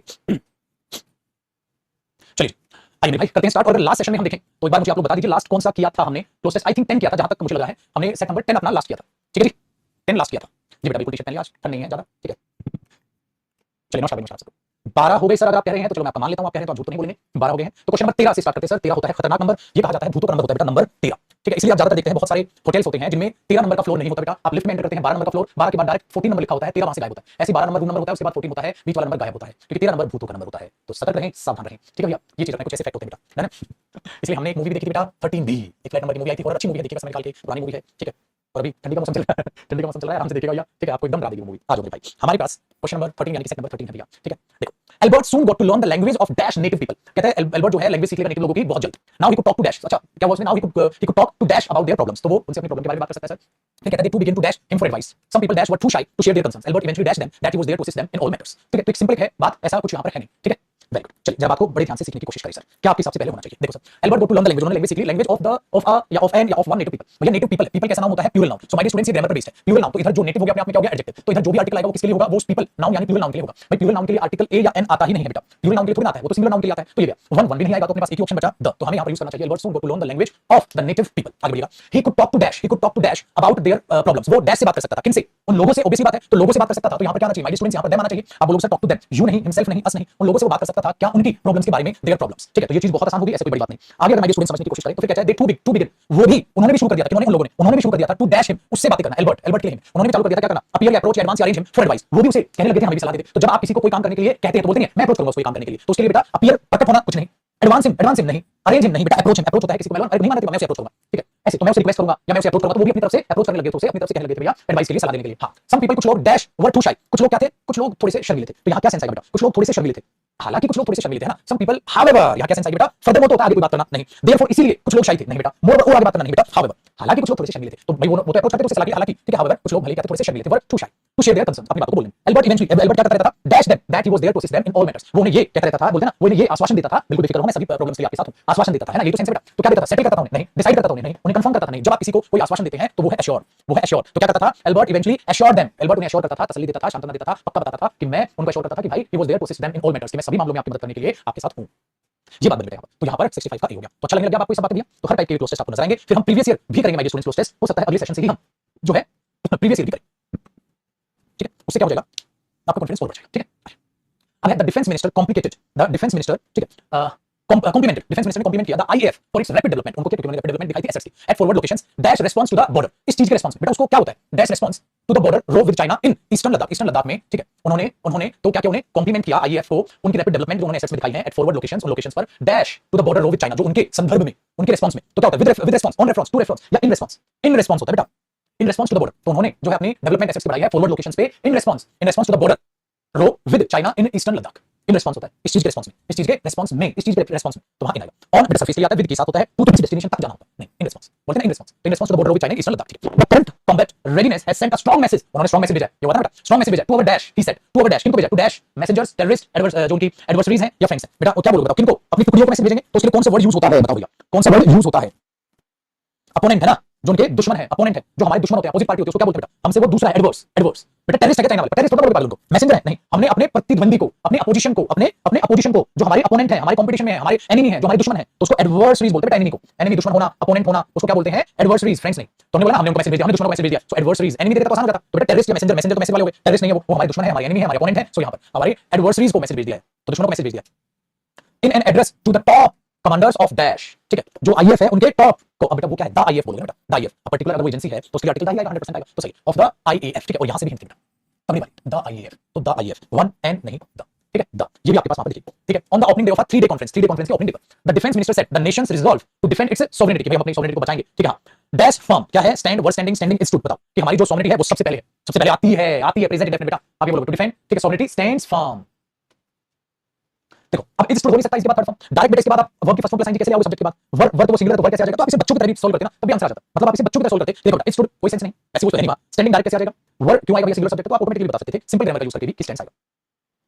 चलिए आइए भाई करते हैं स्टार्ट। और अगर लास्ट सेशन में हम देखें तो एक बार मुझे आप लोग बता दीजिए लास्ट कौन सा किया था हमने? क्लोज टेस्ट आई थिंक 10 किया था, जहां तक मुझे लगा है हमने सेट नंबर 10 अपना लास्ट किया था, ठीक है जी, 10 लास्ट किया था जी बेटा, बिल्कुल टी-शर्ट पहन लिया, आज ठंड नहीं है ज्यादा, ठीक है। चलिए नमस्कार नमस्कार सबको। 12 हो गए सर, अगर आप कह रहे हैं तो चलो मैं आपका मान लेता हूं, आप कह रहे हैं तो झूठ तो नहीं बोलेंगे, 12 हो गए हैं। तो क्वेश्चन नंबर 13 से स्टार्ट करते हैं सर। 13 होता है खतरनाक नंबर, ये कहा जाता है भूतों का नंबर होता है बेटा, नंबर 13। ठीक है, इसलिए आप ज्यादातर देखते हैं बहुत सारे होटल्स होते हैं जिनमें 13 नंबर का फ्लोर नहीं होता बेटा। आप लिफ्ट में एंटर करते हैं 12 नंबर का फ्लोर, 12 के बाद डायरेक्ट 14 नंबर लिखा होता है, 13 वहां से गायब होता है। ऐसे 12 नंबर रूम नंबर होता है, उसके बाद 14 होता है, बीच वाला नंबर गायब होता है, क्योंकि 13 नंबर भूतों का नंबर होता है। तो सतर्क रहें, सावधान रहें। ठीक है भैया, ये चीज कुछ ऐसे इफेक्ट होते हैं बेटा, है ना। इसलिए हमने एक मूवी भी देखी थी बेटा 13B, एक फ्लैट नंबर की मूवी आई थी और अच्छी मूवी है, देखिए बस निकाल के, पुरानी मूवी है। ठीक है, और अभी ठंडी का मौसम चल रहा है, ठंडी का मौसम चल रहा है, आराम से देखिएगा भैया। ठीक है, आपको एकदम डरा देगी मूवी। आ जाओ मेरे भाई, हमारे पास क्वेश्चन नंबर 13 यानी कि सेट नंबर 13 है भैया। ठीक है, देखो, Albert soon got to learn the language of dash native people. कहते हैं एल्बर्ट जो है लैंग्वेज सीख लेगा नेटिव लोगों की बहुत जल्द। Now he could talk to dash, अच्छा क्या हुआ उसमें, now he could talk to dash about their problems, तो वो उनसे अपनी प्रॉब्लम के बारे में बात कर सकता है सर। फिर कहता है to begin to dash him for advice, some people dash were too shy to share their concerns, Albert eventually dash them that he was there to assist them in all matters. ठीक है, तो एक simple है बात, ऐसा कुछ यहां पर है नहीं। ठीक है, वेरी गुड। चलिए जरा बात को बड़े ध्यान से सीखने की कोशिश करिए सर, क्या आपके हिसाब से पहले होना चाहिए। देखो sir, Albert got to learn the language, उन्होंने लैंग्वेज सीख ली, language of the of a या ऑफ एन या ऑफ वन नेटिव पीपल। भैया नेटिव पीपल, पीपल कैसा नाम होता है, plural noun. So my students, ये ग्रामर पर बेस्ड है। प्लूरल नाउन तो इधर जो नेटिव हो गया अपने आप में क्या हो गया, एडजेक्टिव। तो इधर जो भी आर्टिकल आएगा वो किसके लिए होगा, वो पीपल नाउन यानी प्लूरल नाउन के लिए होगा। भाई प्लूरल नाउन के लिए आर्टिकल ए या एन आता ही नहीं है बेटा, प्लूरल नाउन के लिए थोड़ी आता है, वो तो सिंगुलर नाउन के लिए आता है। तो ये गया वन भी नहीं आएगा, तो अपने पास एक ही ऑप्शन बचा द, तो हमें यहां पर यूज करना चाहिए Albert soon got to learn the language of the native people. आगे बढ़िएगा, he could talk to dash, he could talk to dash about their problems, वो डैश से बात कर सकता था, किनसे, उन लोगों से, ऑब्वियसली बात है, तो लोगों से बात कर सकता था। तो यहां पर क्या आना चाहिए, माय स्टूडेंट्स, यहां पर देम आना चाहिए। अब वो लोग से टॉक टू देम, यू नहीं, हिमसेल्फ नहीं, अस नहीं, उन लोगों से वो बात कर सकता था, क्या, उनकी प्रॉब्लम्स के बारे में, देयर प्रॉब्लम्स। ठीक है, तो ये चीज बहुत आसान होगी, ऐसे कोई बड़ी बात नहीं। आगे अगर माय स्टूडेंट्स समझने की कोशिश करें तो फिर कहता है दे टू बिगिन, वो भी उन्होंने भी शुरू कर दिया था, किन्होंने, उन लोगों ने, उन्होंने भी शुरू कर दिया था टू डैश हिम, उससे बातें करना, एल्बर्ट के लिए उन्होंने भी चालू कर दिया था क्या करना, अपीयर या अप्रोच या एडवांस या अरेंज हिम फॉर एडवाइस, वो भी उसे कहने लगे थे, हमें भी सलाह देते। तो जब आप किसी को कोई काम करने के लिए कहते हैं तो बोलते नहीं मैं अप्रोच करूंगा उसको काम करने के लिए, तो उसके लिए बेटा अपीयर प्रकट होना कुछ नहीं, एडवांस हिम नहीं, अरेंज हिम नहीं बेटा, अप्रोच होता है किसी को नहीं मानते मैं उसे अप्रोच करूंगा। ठीक है, ऐसे तो मैं उसे रिक्वेस्ट करूंगा या मैं उसे अप्रोच करूंगा, तो वो भी अपनी तरफ से अप्रोच करने लगे, तो उसे अपनी तरफ से कहने लगे थे भैया एडवाइस के लिए, सलाह देने के लिए। हां, सम पीपल, कुछ लोग डैश वर टू शाई, कुछ लोग क्या थे, कुछ लोग थोड़े से शर्मीले थे। तो यहां क्या सेंस आएगा बेटा, कुछ लोग थोड़े से शर्मीले थे, हालांकि कुछ लोग थोड़े से शर्मीले थे ना। सम पीपल हाउएवर, यहां क्या सेंस आएगा बेटा, फर्दरमोर तो होता है आगे कोई बात करना नहीं, देयरफॉर इसीलिए कुछ लोग शाई थे नहीं बेटा, मोर और आगे बात करना नहीं बेटा, हाउएवर, हालांकि कुछ लोग थोड़े से शर्मीले थे, तो भाई वो तो अप्रोच करते थे उससे सलाह की, हालांकि ठीक है, हाउएवर कुछ लोग भले कहते थोड़े से शर्मीले थे, were too shy to share their concern, अपनी बात को बोलने। एल्बर्ट इवेंचुअली, एल्बर्ट क्या करता रहता था, dash them that he was there to assist them in all matters, वो उन्हें ये कहता रहता था, बोलते ना, वो उन्हें ये आश्वासन देता था, बिल्कुल बेफिक्र रहो मैं सभी प्रॉब्लम्स के लिए आपके साथ हूं, आश्वासन देता था, है ना, ये तो सेंस है बेटा। तो क्या देता था, सेटल करता था उन्हें नहीं, डिसाइड करता था उन्हें नहीं, उन्हें कंफर्म करता था नहीं। जब आप किसी को कोई आश्वासन देते हैं तो वो है एश्योर, वो है एश्योर। तो क्या करता था Albert eventually assured them, Albert उन्हें एश्योर करता था, तसल्ली देता था, सांत्वना देता था, पक्का बताता था कि मैं उनको एश्योर करता था कि भाई he was there to assist them in all matters, कि मैं सभी मामलों में आपकी मदद करने के लिए आपके साथ हूं। ये बात बन गई। तो यहाँ पर 65 का ए हो गया। तो अच्छा लगने लगा आपको ये सब बातें भैया। तो हर टाइप के क्लोज टेस्ट आपको नजर आएंगे, फिर हम प्रीवियस ईयर भी करेंगे, माय स्टूडेंट्स क्लोज टेस्ट हो सकता है अगले सेशन से ही हम जो है प्रीवियस ईयर भी करें। ठीक है, उससे क्या हो जाएगा, आपका कॉन्फिडेंस और बढ़ जाएगा। ठीक है, अब है the defence minister complicated, the defence minister, ठीक है, कॉम्प्लीमेंटेड, डिफेंस मिनिस्टर ने कॉम्प्लीमेंट किया the IAF for its rapid development, उनको क्या, क्योंकि उन्होंने रैपिड डेवलपमेंट दिखाई थी एसेट्स की at forward locations dash response to the border. इस चीज के रिस्पांस बेटा उसको क्या होता है, dash response to the border row with China in eastern Ladakh, eastern Ladakh में। ठीक है, उन्होंने तो क्या किया, उन्हें कॉम्प्लीमेंट किया आईएएफ को, उनकी रैपिड डेवलपमेंट जो उन्होंने एसेट्स में दिखाई है एट फॉरवर्ड लोकेशंस, उन लोकेशंस पर dash to the border row with China, जो उनके संदर्भ में, उनके रिस्पांस में। तो क्या होता है with response, on reference, to reference या इन रिस्पांस होता है बेटा, in response to the border. तो उन्होंने जो है अपनी डेवलपमेंट एसेट्स बढ़ाई है फॉरवर्ड लोकेशंस पे in response to the border row with China in eastern Ladakh, in response होता है इस चीज के रिस्पांस में, इस चीज के रिस्पांस में, इस चीज के रिस्पांस में। तो वहां इन आएगा ऑन बेटा सरफेस के लिए आता है, विद के साथ होता है, टू किसी डेस्टिनेशन तक जाना होता है, नहीं इन रिस्पांस बोलते हैं, in response to the border with China eastern Ladakh. ठीक है, the current combat readiness has sent a strong message, उन्होंने स्ट्रांग मैसेज भेजा है, ये बता बेटा, स्ट्रांग मैसेज भेजा to our dash, he said to our dash, किनको भेजा, टू डैश मैसेंजर्स, टेररिस्ट, जो उनकी एडवर्सरीज हैं या फ्रेंड्स हैं बेटा। वो क्या बोलोगे बताओ, किनको, अपनी टुकड़ियों को मैसेज भेजेंगे, तो उसके लिए कौन सा वर्ड यूज होता है बताओ भैया, कौन सा वर्ड यूज होता है, अपोनेंट है ना, जो उनके दुश्मन है, अपोनेंट है, जो हमारे दुश्मन होते हैं, अपोजिट पार्टी होती है, उसको क्या बोलते हैं बेटा, हमसे वो दूसरा एडवर्स बेटा, टेररिस्ट है क्या चाइना वाले, टेररिस्ट थोड़ा बोलोगे उनको, मैसेंजर है नहीं, हमने अपने प्रतिद्वंदी को, अपने अपोजिशन को, अपने अपोजिशन को, जो हमारे अपोनेंट है, हमारे कंपटीशन में है, हमारे एनिमी है, जो हमारे दुश्मन है, तो उसको एडवर्सरीज बोलते हैं बेटा, एनिमी को, एनिमी दुश्मन होना, अपोनेंट होना, उसको क्या बोलते हैं, एडवर्सरीज, फ्रेंड्स नहीं। तो हमने बोला हमने उनको मैसेज भेज दिया, हमने दुश्मन को मैसेज भेज दिया, सो एडवर्सरीज, एनिमी देता तो आसान हो जाता, तो बेटा टेररिस्ट या मैसेंजर, मैसेंजर तो मैसेज वाले हो गए, टेररिस्ट नहीं है वो हमारे दुश्मन है, हमारे एनिमी है, हमारे अपोनेंट है, सो यहाँ पर हमारे एडवर्सरीज को मैसेज भेज दिया है, तो दुश्मनों को मैसेज भेज दिया in an address to the top commanders of dash. ठीक है, जो आईएफ है उनके टॉप को, अब बेटा वो क्या है, द आईएफ बोलोगे बेटा, द आईएफ, पर्टिकुलर अगर वो एजेंसी है तो उसके लिए आर्टिकल आएगा 100% आएगा, तो सही, ऑफ द आईएएफ। ठीक है, और यहां से भी हिंट बेटा, अपनी बारी, द आईएएफ, तो द आईएएफ वन एंड नहीं द, ठीक है, द ये भी आपके पास वहां पे देखिए। ठीक है, on the opening day of a 3 day conference, 3 day conference के ओपनिंग डे पर the defence minister said the nation's resolve to defend its sovereignty, कि हम अपनी सॉवरेनिटी को बचाएंगे। ठीक है, डैश फर्म क्या है, stand, word standing, standing institute, बताओ कि हमारी जो सॉवरेनिटी है वो सबसे पहले आती है प्रेजेंट इंडेफिनिट बेटा, आगे बोलो टू डिफेंड। ठीक है, सॉवरेनिटी स्टैंड्स फर्म। देखो अब इस हो नहीं सकता, इसके बाद थर्ड फॉर्म डायरेक्ट बेटा, इसके बाद आप वर्ब की फर्स्ट फॉर्म पे लाएंगे, कैसे आओगे सब्जेक्ट के बाद, वर्ब तो वो सिंगुलर, तो वर्ब कैसे आ जाएगा, तो आप इसे बच्चों की तरह सॉल्व करते हैं ना, तभी आंसर आ जाता, मतलब आप इसे बच्चों की तरह सॉल्व करते। देखो इट्स कोई सेंस नहीं, ऐसे वो तो है नहीं बात, स्टैंडिंग डायरेक्ट कैसे आ जाएगा, वर्ब क्यों आएगा भैया सिंगुलर सब्जेक्ट, तो आप ऑटोमेटिकली बता सकते थे सिंपल ग्रामर का यूज करके भी किस टेंस आएगा।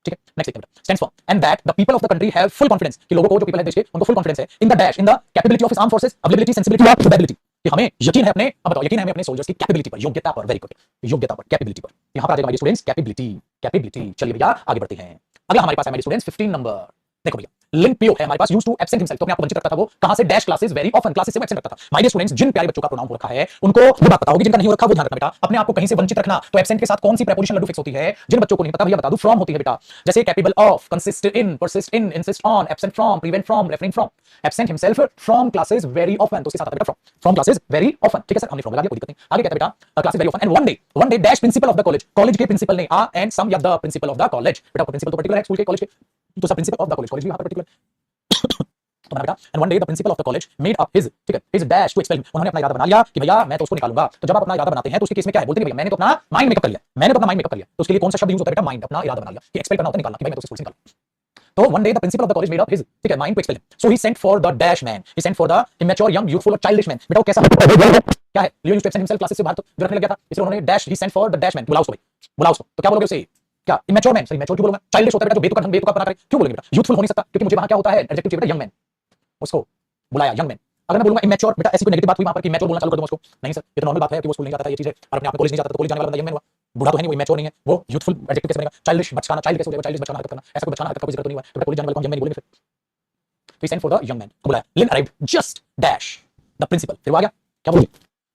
ठीक है, नेक्स्ट देखते हैं, stands for and that the people of the country have full confidence, कि लोगों को, जो पीपल है देश के, उनको फुल कॉन्फिडेंस है in the dash, in the capability of his arm forces, availability, sensibility और कैपेबिलिटी, कि हमें यकीन है अपने, अब बताओ यकीन है हमें अपने सोल्जर्स की कैपेबिलिटी पर, योग्यता पर, वेरी गुड, योग्यता पर, कैपेबिलिटी पर। यहां पर आ जाएगा हमारे स्टूडेंट्स कैपेबिलिटी। चलिए भैया आगे बढ़ते हैं, अगला हमारे पास है हमारे स्टूडेंट्स 15 नंबर। देखो भैया लिन पियो है हमारे पास, यूज्ड टू एब्सेंट हिमसेल्फ, तो अपने आप को वंचित रखता था वो कहां से, dash classes very often, classes से वो एब्सेंट रखता था। माय डियर स्टूडेंट्स, जिन प्यारे बच्चों का प्रोनाउन हो रखा है उनको ये बात पता होगी, जिनका नहीं हो रखा वो ध्यान रखना बेटा, अपने आप को कहीं से वंचित रखना। तो एब्सेंट के साथ कौन सी प्रीपोजिशन लड्डू फिक्स होती है, जिन बच्चों को नहीं पता भैया बता दूं, फ्रॉम होती है बेटा, जैसे capable of, consist in, persist in, insist on, absent from, prevent from, referring from, absent himself from classes very often, तो उसके साथ आता है बेटा फ्रॉम क्लासेस वेरी ऑफन। ठीक है सर, हमने फ्रॉम लगा दिया, कोई दिक्कत नहीं। आगे कहता है बेटा classes very often and one day dash principal of the college, college के प्रिंसिपल ने आ एंड सम या the principal of the college, बेटा प्रिंसिपल तो पर्टिकुलर है स्कूल के, कॉलेज के, तो सब principal of the college, college भी यहां पर पर्टिकुलर तो बेटा, and one day the principal of the college made up his, ठीक है, his dash to expel him, उन्होंने अपना इरादा बना लिया कि भैया मैं तो उसको निकालूंगा। तो जब आप अपना इरादा बनाते हैं तो उसके केस में क्या है, बोलते हैं भैया मैंने तो अपना माइंड मेकअप कर लिया, मैंने तो अपना माइंड मेकअप कर लिया, तो उसके लिए कौन सा शब्द यूज होता है बेटा, माइंड, अपना इरादा बना लिया, कि एक्सपेल करना होता है निकालना, कि भाई मैं तो स्कूल से निकालूं। तो one day the principal of the college made up his, ठीक है, mind to expel him, so he sent for the dash man, he sent for the immature young youthful और चाइल्डिश मैन, बेटा वो कैसा क्या है, Leo used to absent himself classes से बाहर तो जो रखने लग गया था, इसलिए उन्होंने dash, he sent for the dash man, बुलाओ उसको भाई, बुलाओ उसको, तो क्या बोलोगे उसे, क्या इमैच्योर मैन, सही इमैच्योर क्यों बोलूंगा, चाइल्डिश होता है बेटा जो बेतुका ढंग बेतुका बना करे, क्यों बोलेंगे बेटा, यूथफुल हो नहीं सकता क्योंकि मुझे वहां क्या होता है एडजेक्टिव चाहिए बेटा, यंग मैन, उसको बुलाया यंग मैन। अगर मैं बोलूंगा इमैच्योर बेटा, ऐसी कोई नेगेटिव बात हुई वहां पर कि इमैच्योर बोलना चालू कर दूं उसको, नहीं सर ये तो नॉर्मल बात है कि वो स्कूल नहीं जाता था, ये चीज है, और अपने आप में कॉलेज नहीं जाता तो कॉलेज जाने वाला बंदा यंग मैन हुआ, बूढ़ा तो है नहीं वो, इमैच्योर नहीं है वो, यूथफुल एडजेक्टिव कैसे बनेगा, चाइल्डिश बचकाना, चाइल्ड कैसे हो जाएगा, चाइल्डिश बचकाना हरकत करना, ऐसा कोई बचकाना हरकत का कोई जिक्र तो नहीं हुआ, तो कॉलेज जाने वाले को हम यंग मैन बोलेंगे फिर, तो sent for the young man, तो बुलाया, Lin arrived just dash the principal, फिर वो आ गया, क्या बोलोगे,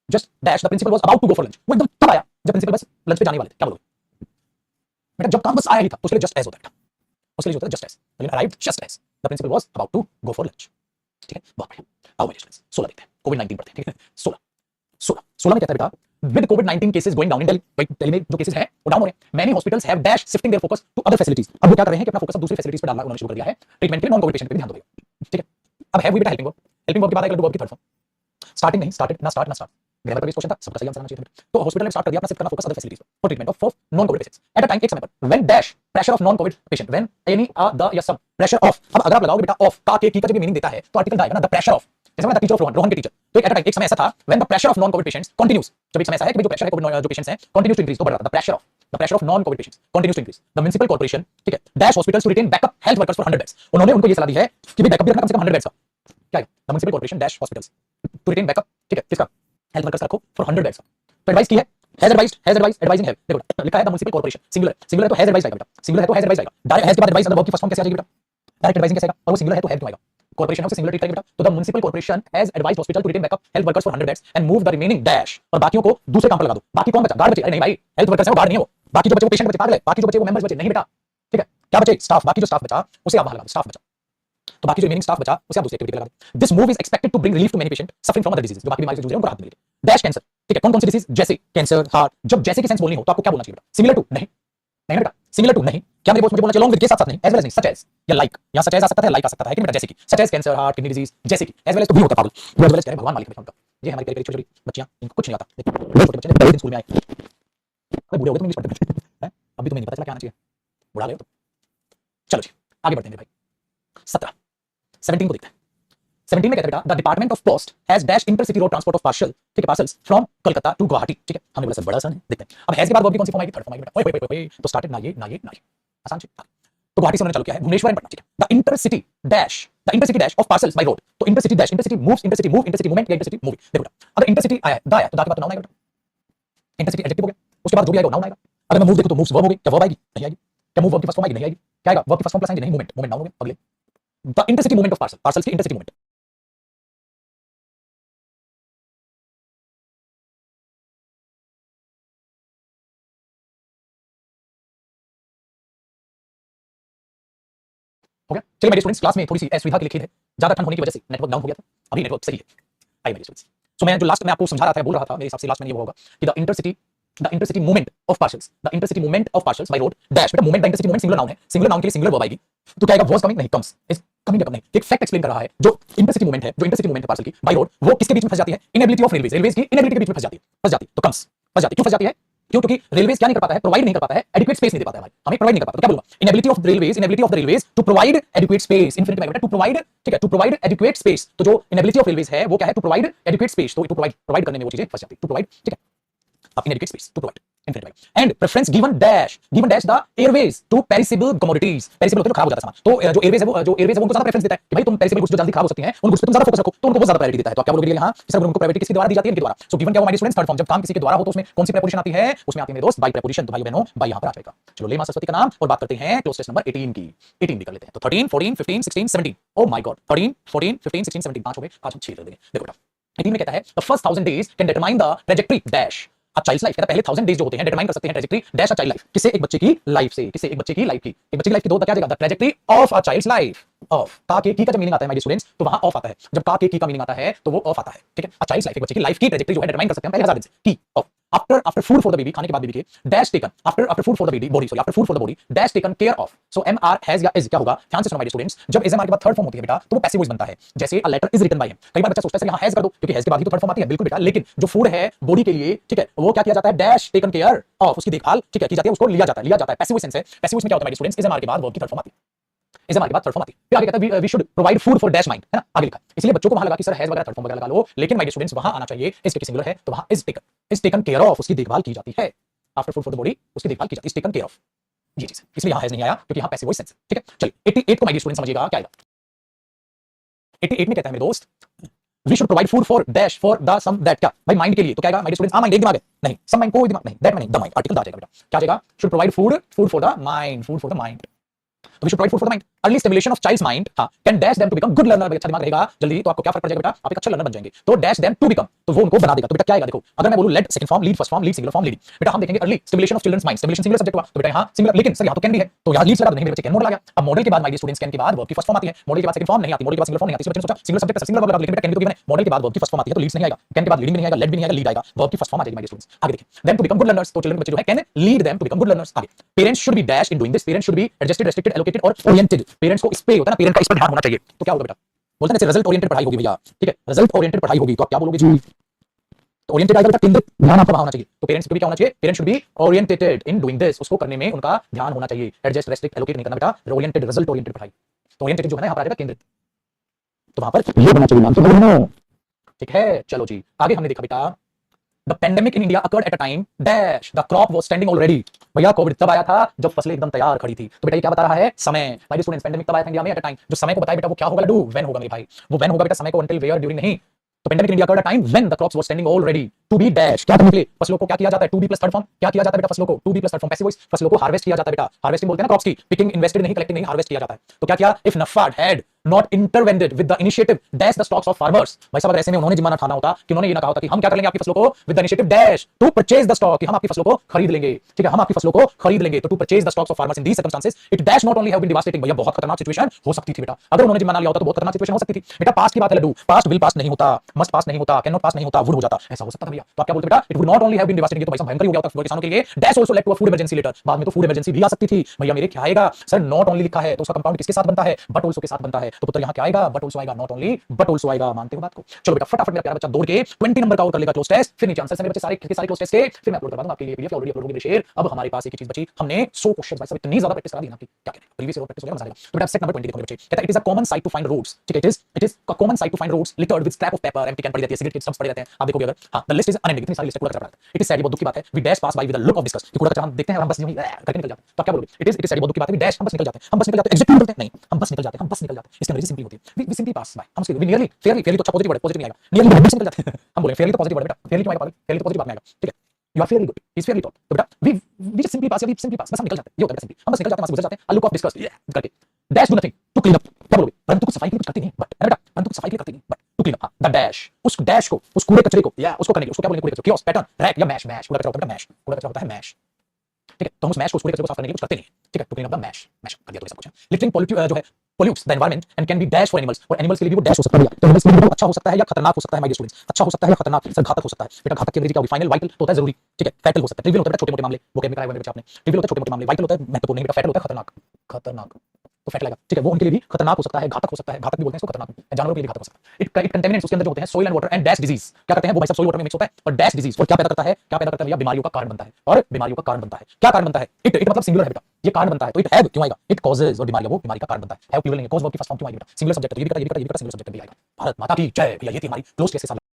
just dash the principal was about to go for lunch, वो एकदम तब आया जब प्रिंसिपल बस लंच पे जाने वाले थे, क्या बोलोगे बेटा, जब काम बस आया ही था तो उसके लिए जस्ट एज होता है, उसके लिए होता है just as, Lin arrived just as the principal was about to go for lunch, ठीक है, बहुत बढ़िया। आओ मेरे स्टूडेंट्स 16 देखते हैं, कोविड-19 पढ़ते हैं, ठीक है, 16 में कहता है बेटा, with covid cases going down in Delhi, भाई दिल्ली में जो केसेस हैं वो डाउन हो रहे हैं, many hospitals have dash shifting their focus to other facilities, अब वो क्या कर रहे हैं कि अपना फोकस अब दूसरी फैसिलिटीज पे डालना उन्होंने शुरू कर दिया है, ट्रीटमेंट के लिए नॉन कोविड पेशेंट पे भी ध्यान दो भैया, ठीक है। अब है वो बेटा हेल्पिंग वर्ब के बाद आएगा वर्ब की थर्ड फॉर्म, स्टार्टिंग नहीं, स्टार्टेड ना स्टार्ट ग्रामर का बेस क्वेश्चन था, सबका सही आंसर आना चाहिए था, तो हॉस्पिटल ने स्टार्ट कर दिया अपना शिफ्ट करना focus other facilities for treatment of non covid patients eight a time, एक समय पर, when dash pressure of non Covid patient, when any the या सब प्रेशर ऑफ, अब अगर आप लगाओगे बेटा ऑफ का के की का जब मीनिंग देता है तो आर्टिकल आएगा ना, द प्रेशर ऑफ, जैसे मैं टीचर ऑफ रोहन के टीचर, तो एट अ टाइम एक समय ऐसा था when the pressure of non covid patients continues, जब एक समय ऐसा है कि जो प्रेशर है कोविड जो पेशेंट्स हैं कंटिन्यूज टू इंक्रीज, तो बढ़ रहा था, the pressure of non covid patients continues to increase, the municipal corporation, ठीक है, dash hospitals to retain backup health workers for 100 beds, उन्होंने उनको ये सलाह दी है कि भाई बैकअप भी रखना कम से कम 100 बेड्स का, क्या है, the municipal corporation dash hospitals to retain backup, ठीक है, किसका, हेल्थ वर्कर्स रखो फॉर 100 बेड्स, तो एडवाइस की है, हैज एडवाइज्ड एडवाइजिंग है, देखो लिखा है द म्युनिसिपल कॉर्पोरेशन, सिंगुलर तो हैज एडवाइज्ड आएगा बेटा, सिंगुलर है तो हैज एडवाइज्ड आएगा, डायरेक्ट हैज के बाद एडवाइस अगर वर्ब की फर्स्ट फॉर्म कैसे आ जाएगी बेटा, डायरेक्ट एडवाइजिंग कैसे आएगा, और वो सिंगुलर है तो हैज क्यों आएगा, कॉर्पोरेशन है उसे सिंगुलर ट्रीट करेंगे बेटा, तो the municipal corporation has advised hospital to retain backup health workers for 100 beds and move the remaining dash, और बाकियों को दूसरे काम पर लगा दो, बाकी कौन बचा, गार्ड बचे, अरे नहीं भाई हेल्थ वर्कर्स है वो गार्ड नहीं है वो, बाकी जो बचे वो पेशेंट बचे, पागल है, बाकी जो बचे वो मेंबर्स बचे, नहीं बेटा, ठीक है, क्या बचे, स्टाफ, बाकी जो स्टाफ बचा उसे आप वहां लगा दो, स्टाफ बचा, तो बाकी जो रिमेनिंग स्टाफ बचा उसे आप दूसरी एक्टिविटी पे लगा दो, this move is expected to bring relief to many patient suffering from other diseases, जो बाकी बीमारी से जूझ रहे हैं उनको राहत मिलेगी, डैश कैंसर, ठीक है, कौन सी डिजीज, जैसे कैंसर, हार्ट, जब जैसे की सेंस बोलनी हो तो आपको क्या बोलना चाहिए बेटा, सिमिलर टू, नहीं नहीं बेटा, सिमिलर टू नहीं, क्या मेरे मुझे बोलना चाहिए लॉन्ग विद के साथ नहीं, एज वेल एज नहीं, सच एज या लाइक, यहां सच एज आ सकता है, लाइक आ सकता है, कि बेटा जैसे कि, such as cancer, heart, kidney disease, जैसे कि, एज वेल एज तो भी होता पागल, एज वेल एज कह रहे भगवान मालिक है उनका, ये हमारी प्यारी छोटी बच्चियां, इनको कुछ नहीं आता, लेकिन छोटे बच्चे ने स्कूल में आए, अरे बूढ़े हो गए तुम इंग्लिश पढ़ते हैं, अभी तुम्हें नहीं पता चला क्या आना चाहिए, बुढ़ा गए हो तो, चलो जी आगे बढ़ते हैं भाई, 17 को देखते हैं, 17 में कहते हैं बेटा, the department of post has dash intercity road transport of parcel, ठीक है, parcels from Calcutta to Guwahati, ठीक है, हमने बोला सर बड़ा आसान है, देखते हैं, अब हैज के बाद वर्ब की कौन सी फॉर्म आएगी, थर्ड फॉर्म आएगी बेटा, ओए तो स्टार्टेड ना ये आसान चीज, तो गुवाहाटी से उन्होंने चालू किया है, भुवनेश्वर एंड पटना, ठीक है, the intercity dash of parcels by road, तो intercity dash, intercity moves, intercity move, intercity movement या इंटरसिटी मूवी, देखो बेटा अगर इंटरसिटी आया द आया तो दा के बाद नाउन आएगा बेटा, इंटरसिटी एडजेक्टिव हो गया, उसके बाद जो भी आएगा नाउन आएगा, अगर मैं मूव देखूं तो मूव्स वर्ब हो गई, क्या वर्ब आएगी, नहीं आएगी, क्या मूव वर्ब की फर्स्ट फॉर्म आएगी, नहीं आएगी, क्या आएगा, वर्ब की फर्स्ट फॉर्म प्लस आएगी, नहीं, मूवमेंट नाउन हो गया, अगले the intercity movement of parcels की इंटरसिटी मूवमेंट, हो गया, चलिए मेरे स्टूडेंट्स क्लास में थोड़ी सी असुविधा के लिए खेद है, ज्यादा ठंड होने की वजह से नेटवर्क डाउन हो गया था, अभी नेटवर्क सही है, आइए मेरे स्टूडेंट्स, सो मैं जो लास्ट में आपको समझा रहा था, बोल रहा था, मेरे हिसाब से लास्ट में ये होगा कि the intercity movement of parcels by road dash, बेटा movement the intercity movement singular noun है, सिंगुलर नाउन के लिए सिंगुलर वर्ब आएगी, तो क्या आएगा, वाज कमिंग, नहीं कम्स, इज कमिंग कम नहीं, एक फैक्ट एक्सप्लेन कर रहा है, जो इंटरसिटी मूवमेंट है पार्सल की बाय रोड, वो किसके बीच में फंस जाती है, इनएबिलिटी ऑफ रेलवेज की इनएबिलिटी के बीच में फंस जाती है, तो कम्स फंस जाती है, क्यों फंस जाती है, क्योंकि रेलवेज क्या नहीं कर पाता है, प्रोवाइड नहीं कर पाता है, एडिक्वेट स्पेस नहीं दे पाता है, हमें प्रोवाइड नहीं कर पाता, तो क्या बोलूंगा, inability of the railways to provide adequate space, infinitive में बेटा टू प्रोवाइड, ठीक है, टू प्रोवाइड एडिक्वेट स्पेस, तो जो इनएबिलिटी ऑफ रेलवेज है वो क्या है, टू प्रोवाइड एडिक्वेट स्पेस, तो टू प्रोवाइड करने में वो चीजें फंस जाती है, टू प्रोवाइड, ठीक है, अब inadequate space to provide infinite by and preference given dash the airways to perishable commodities perishable होते हैं जो खराब हो जाता है सामान तो जो एयरवेज है वो उनको ज्यादा प्रेफरेंस देता है कि भाई तुम perishable गुड्स जो जल्दी खराब हो सकती हैं उन गुड्स पे तुम ज्यादा फोकस रखो तो उनको वो ज्यादा प्रायोरिटी देता है तो आप क्या बोलोगे यहां सर उनको प्रायोरिटी किसके द्वारा दी जाती है इनके द्वारा सो गिवन क्या होगा माय स्टूडेंट्स थर्ड फॉर्म जब काम किसी के द्वारा हो तो उसमें कौन सी प्रीपोजिशन आती है उसमें आती है मेरे दोस्त बाय प्रीपोजिशन तो भाई बहनों बाय यहां पर आ जाएगा चलो ले मां सरस्वती का नाम और बात करते हैं क्लोज टेस्ट नंबर 18 की 18 भी कर लेते हैं तो 13 14 15 16 17 ओ माय गॉड 13 14 15 16 17 पांच हो गए आज हम 6 कर देंगे देखो बेटा 18 में कहता है the first 1000 days can determine the trajectory dash a child's life कहता है पहले 1000 डेज जो होते हैं डिटरमाइन कर सकते हैं trajectory dash a child life किसे एक बच्चे की लाइफ से किसे एक बच्चे की लाइफ की एक बच्चे की लाइफ की दो क्या जाएगा the trajectory of a child's life of का के की का जब मीनिंग आता है माय स्टूडेंट्स तो वहां ऑफ आता है जब का के की का मीनिंग आता है तो वो ऑफ आता है ठीक है अ चाइल्ड्स लाइफ एक बच्चे की लाइफ की ट्रैजेक्टरी जो है डिटरमाइन कर सकते हैं पहले 1000 दिन से की of after food for the baby खाने के बाद बेबी के dash taken after food for the baby body sorry after food for the body dash taken care of so mr has या is क्या होगा ध्यान से सुनो माय स्टूडेंट्स जब is mr के बाद थर्ड फॉर्म होती है बेटा तो वो पैसिव वॉइस बनता है जैसे a letter is written by him कई बार बच्चा सोचता है सर यहां has कर दो क्योंकि has के बाद ही तो थर्ड फॉर्म आती है बिल्कुल बेटा लेकिन जो फूड है बॉडी के लिए ठीक है वो क्या किया जाता है dash taken care of उसकी देखभाल ठीक है की जाती है उसको लिया जाता है पैसिव वॉइस सेंस है पैसिव वॉइस में क्या होता है माय स्टूडेंट्स is mr के बाद वर्ब की थर्ड फॉर्म आती है इस हमारे बाद थर्ड फॉर्म आती है फिर आगे कहता है we should provide food for dash mind है ना आगे लिखा इसलिए बच्चों को वहां लगा कि सर हैज वगैरह थर्ड फॉर्म वगैरह लगा लो लेकिन माय स्टूडेंट्स वहां आना चाहिए इसके सिंगुलर है तो वहां इज टेकन केयर ऑफ उसकी देखभाल की जाती है after food for the body उसकी देखभाल की जाती है इज टेकन केयर ऑफ ये चीज इसलिए यहां हैज नहीं आया क्योंकि यहां पैसिव वॉइस सेंस ठीक है चलिए 88 को माय स्टूडेंट समझिएगा क्या आएगा 88 में कहता है मेरे दोस्त we should provide food for dash for the some that क्या भाई माइंड के लिए तो क्या आएगा माय स्टूडेंट्स माइंड एक दिमाग है नहीं सम माइंड कोई दिमाग नहीं that mind the mind article आ जाएगा बेटा क्या आ जाएगा should provide food for the mind तो we should provide food for the mind early stimulation of child's mind हां can dash them to become good learner अच्छा दिमाग रहेगा जल्दी तो आपको क्या फर्क पड़ जाएगा बेटा आप एक अच्छा लर्नर बन जाएंगे तो डैश देम टू बिकम तो वो उनको बना देगा तो बेटा क्या आएगा देखो अगर मैं बोलूं let second form lead first form lead singular form leading बेटा हम देखेंगे early stimulation of children's mind stimulation singular subject हुआ तो बेटा यहां सिंगुलर लेकिन सर यहां तो कैन भी है तो यहां लीड लगा नहीं मेरे बच्चे कैन मॉडल आ गया अब मॉडल के बाद माय स्टूडेंट्स कैन के बाद वर्ब की फर्स्ट फॉर्म आती है मॉडल के बाद सेकंड फॉर्म नहीं आती मॉडल के बाद सिंगुलर फॉर्म नहीं आती इसलिए बच्चे ने सोचा सिंगुलर सब्जेक्ट सिंगुलर वर्ब लगा लेकिन बेटा कैन भी तो गिवन है मॉडल के बाद वर्ब की फर्स्ट फॉर्म आती है तो लीड्स नहीं आएगा कैन के बाद लीडिंग भी नहीं आएगा लेट भी नहीं आएगा लीड आएगा वर्ब की फर्स्ट फॉर्म आ जाएगी माय स्टूडेंट्स आगे देखिए them to become good learners तो चिल्ड्रन बच्चे जो है can lead them to become good learners आगे parents should be dash in doing this parents should be adjusted restricted allocated और ओरिएंटेड पेरेंट्स को इस पे होता है ना पेरेंट का इस पर ध्यान होना चाहिए तो क्या होगा बेटा बोलते हैं रिजल्ट ओरिएंटेड पढ़ाई होगी भैया ठीक है रिजल्ट ओरिएंटेड पढ़ाई होगी तो आप क्या बोलोगे जी तो ओरिएंटेड आएगा बेटा केंद्रित ध्यान आपका होना चाहिए तो पेरेंट्स को भी क्या होना चाहिए parents should B oriented in doing this उसको करने में उनका ध्यान होना चाहिए एडजस्ट रेस्ट्रिक्ट एलोकेट नहीं करना बेटा ओरिएंटेड रिजल्ट ओरिएंटेड पढ़ाई तो ओरिएंटेड जो है ना यहां पर आ जाएगा केंद्रित तो वहां पर ये बनना चाहिए नाम तो ठीक है चलो जी आगे हमने देखा बेटा The pandemic in India occurred at a time dash the crop was standing already भैया कोविड तब आया था जब फसलें एकदम तैयार खड़ी थी तो बेटा ये क्या बता रहा है समय माय स्टूडेंट्स पेंडेमिक तब आया था इंडिया में एट अ टाइम जो समय को बताए बेटा वो क्या होगा डू व्हेन होगा मेरे भाई वो व्हेन होगा बेटा समय को until where during नहीं तो pandemic in India occurred at a time when the crops were standing already to be dash क्या करने के लिए फसलों को क्या किया जाता है to be plus third form क्या किया जाता है बेटा फसलों को to be plus third form passive voice फसलों को हार्वेस्ट किया जाता है बेटा हार्वेस्टिंग बोलते हैं ना क्रॉप्स की पिकिंग इन्वेस्टेड नहीं कलेक्टिंग नहीं हार्वेस्ट किया जाता है तो क्या किया इफ नफाड had not intervened with the initiative dash the stocks of farmers भाई साहब ऐसे में उन्होंने जिम्मा ठाना होता कि उन्होंने ये ना कहा होता कि हम क्या कर लेंगे आपकी फसलों को with the initiative dash to purchase the stock कि हम आपकी फसलों को खरीद लेंगे ठीक है हम आपकी फसलों को खरीद लेंगे तो to purchase the stocks of farmers in these circumstances it dash not only have been devastating भैया बहुत खतरनाक सिचुएशन हो सकती थी बेटा अगर उन्होंने जिम्मा ना लिया होता तो बहुत खतरनाक सिचुएशन हो सकती थी बेटा पास्ट की बात है लड्डू पास्ट विल पास नहीं होता मस्ट पास नहीं होता कैन नॉट पास नहीं होता वुड हो जाता ऐसा हो सकता था भैया तो आप क्या बोलते बेटा it would not only have been devastating तो भाई साहब भयंकर हो गया होता किसानों के लिए dash also led to a food emergency later बाद में तो फूड इमरजेंसी भी आ सकती थी भैया मेरे क्या आएगा सर नॉट ओनली लिखा है तो उसका कंपाउंड किसके साथ बनता है बट आल्सो के साथ बनता है तो पुत्र यहां क्या आएगा बट आल्सो आएगा नॉट ओनली बट आल्सो आएगा मानते हो बात को चलो बेटा फटाफट मेरा प्यारा बच्चा दौड़ के 20 नंबर का और कर लेगा क्लोज टेस्ट फिर नीचे आंसर से मेरे बच्चे सारे के सारे क्लोज टेस्ट के फिर मैं अपलोड करवा दूंगा आपके लिए पीडीएफ ऑलरेडी अपलोड हो गई शेयर अब हमारे पास एक ही चीज बची हमने 100 क्वेश्चंस भाई सब इतनी ज्यादा प्रैक्टिस करा दी ना आपकी क्या कहते हैं प्रीवियस ईयर प्रैक्टिस हो गया मजा आएगा तो बेटा सेट नंबर 20 देखो बच्चे कहता है it is a common sight to find roads ठीक है it is a common sight to find roads littered with scrap of paper empty can पड़ी रहती है सिगरेट के स्टम्प्स पड़े रहते हैं आप देखोगे अगर हां द लिस्ट इज अनएंडिंग इतनी सारी लिस्ट पूरा करता है इट इज सैड बहुत दुख की बात है we dash pass by with the look of disgust कि कूड़ा कचरा हम देखते हैं और हम बस यूं ही करके निकल जाते हैं तो क्या बोलोगे इट इज सैड बहुत दुख की बात है वी डैश हम बस निकल जाते हैं हम बस निकल जाते हैं एग्जैक्टली निकलते हैं नहीं हम बस निकल जाते हैं हम बस निकल जाते हैं इसके अंदर सिंपली होती है वी सिंपली पास बाय हम वी नियरली फेयरली तो अच्छा पॉजिटिव वर्ड पॉजिटिव नहीं आएगा नियरली हम निकल जाते हैं हम बोले फेयरली तो पॉजिटिव वर्ड बेटा फेयरली क्यों आएगा फेयरली तो पॉजिटिव बात में आएगा ठीक है you are fairly good is fairly top तो बेटा वी जस्ट सिंपली पास या वी सिंपली पास बस हम निकल जाते हैं ये होता है सिंपली हम बस निकल जाते हैं बस गुजर जाते हैं अ लुक ऑफ डिस्कस करके dash do nothing to clean up क्या बोलोगे परंतु कुछ सफाई के लिए कुछ करते नहीं बट बेटा परंतु कुछ सफाई के लिए करते नहीं but to clean up the dash उस डैश को उस कूड़े कचरे को या उसको करने के उसको क्या बोलेंगे कूड़े कचरे कियोस्क पैटर्न रैक या मैश कूड़ा कचरा होता है मैश कूड़ा कचरा होता है मैश ठीक है तो हम उस मैश को कूड़े कचरे को साफ करने के लिए कुछ करते नहीं ठीक है to clean up the mess कर दिया तो सब कुछ लिटरिंग पॉल्यूट जो है pollutes the environment and can be dash for animals और animals के लिए भी वो dash हो सकता है तो animals के लिए भी वो अच्छा हो सकता है या खतरनाक हो सकता है माय स्टूडेंट्स अच्छा हो सकता है या खतरनाक सर घातक हो सकता है बेटा घातक की अंग्रेजी क्या होगी फाइनल वाइटल तो होता है जरूरी ठीक है फैटल हो सकता है ट्रिवियल होता है छोटे मोटे मामले वो केमिकल आया बच्चे आपने ट्रिवियल होता है छोटे मोटे मामले वाइटल होता है महत्वपूर्ण नहीं बेटा फैटल होता है खतरनाक तो फैट लगेगा ठीक है वो उनके लिए भी खतरनाक हो सकता है घातक हो सकता है घातक भी बोलते हैं इसको खतरनाक जानवरों के लिए घातक हो सकता है इट कंटेमिनेंट्स उसके अंदर जो होते हैं soil and water and dash disease क्या करते हैं वो भाई सब सोइल वाटर में मिक्स होता है और डैश डिजीज और क्या पैदा करता है भैया बीमारियों का कारण बनता है और बीमारियों का कारण बनता है क्या कारण बनता है इट मतलब सिंगुलर है बेटा ये कारण बनता है तो इट हैव क्यों आएगा इट कॉजेज और बीमारी वो बीमारी का कारण बनता है हैव प्लूरल नहीं कॉज वर्ब की फर्स्ट फॉर्म क्यों आएगी बेटा सिंगुलर सब्जेक्ट तो ये भी का सिंगुलर सब्जेक्ट भी आएगा भारत माता की जय भैया ये थी हमारी क्लोज केस के साथ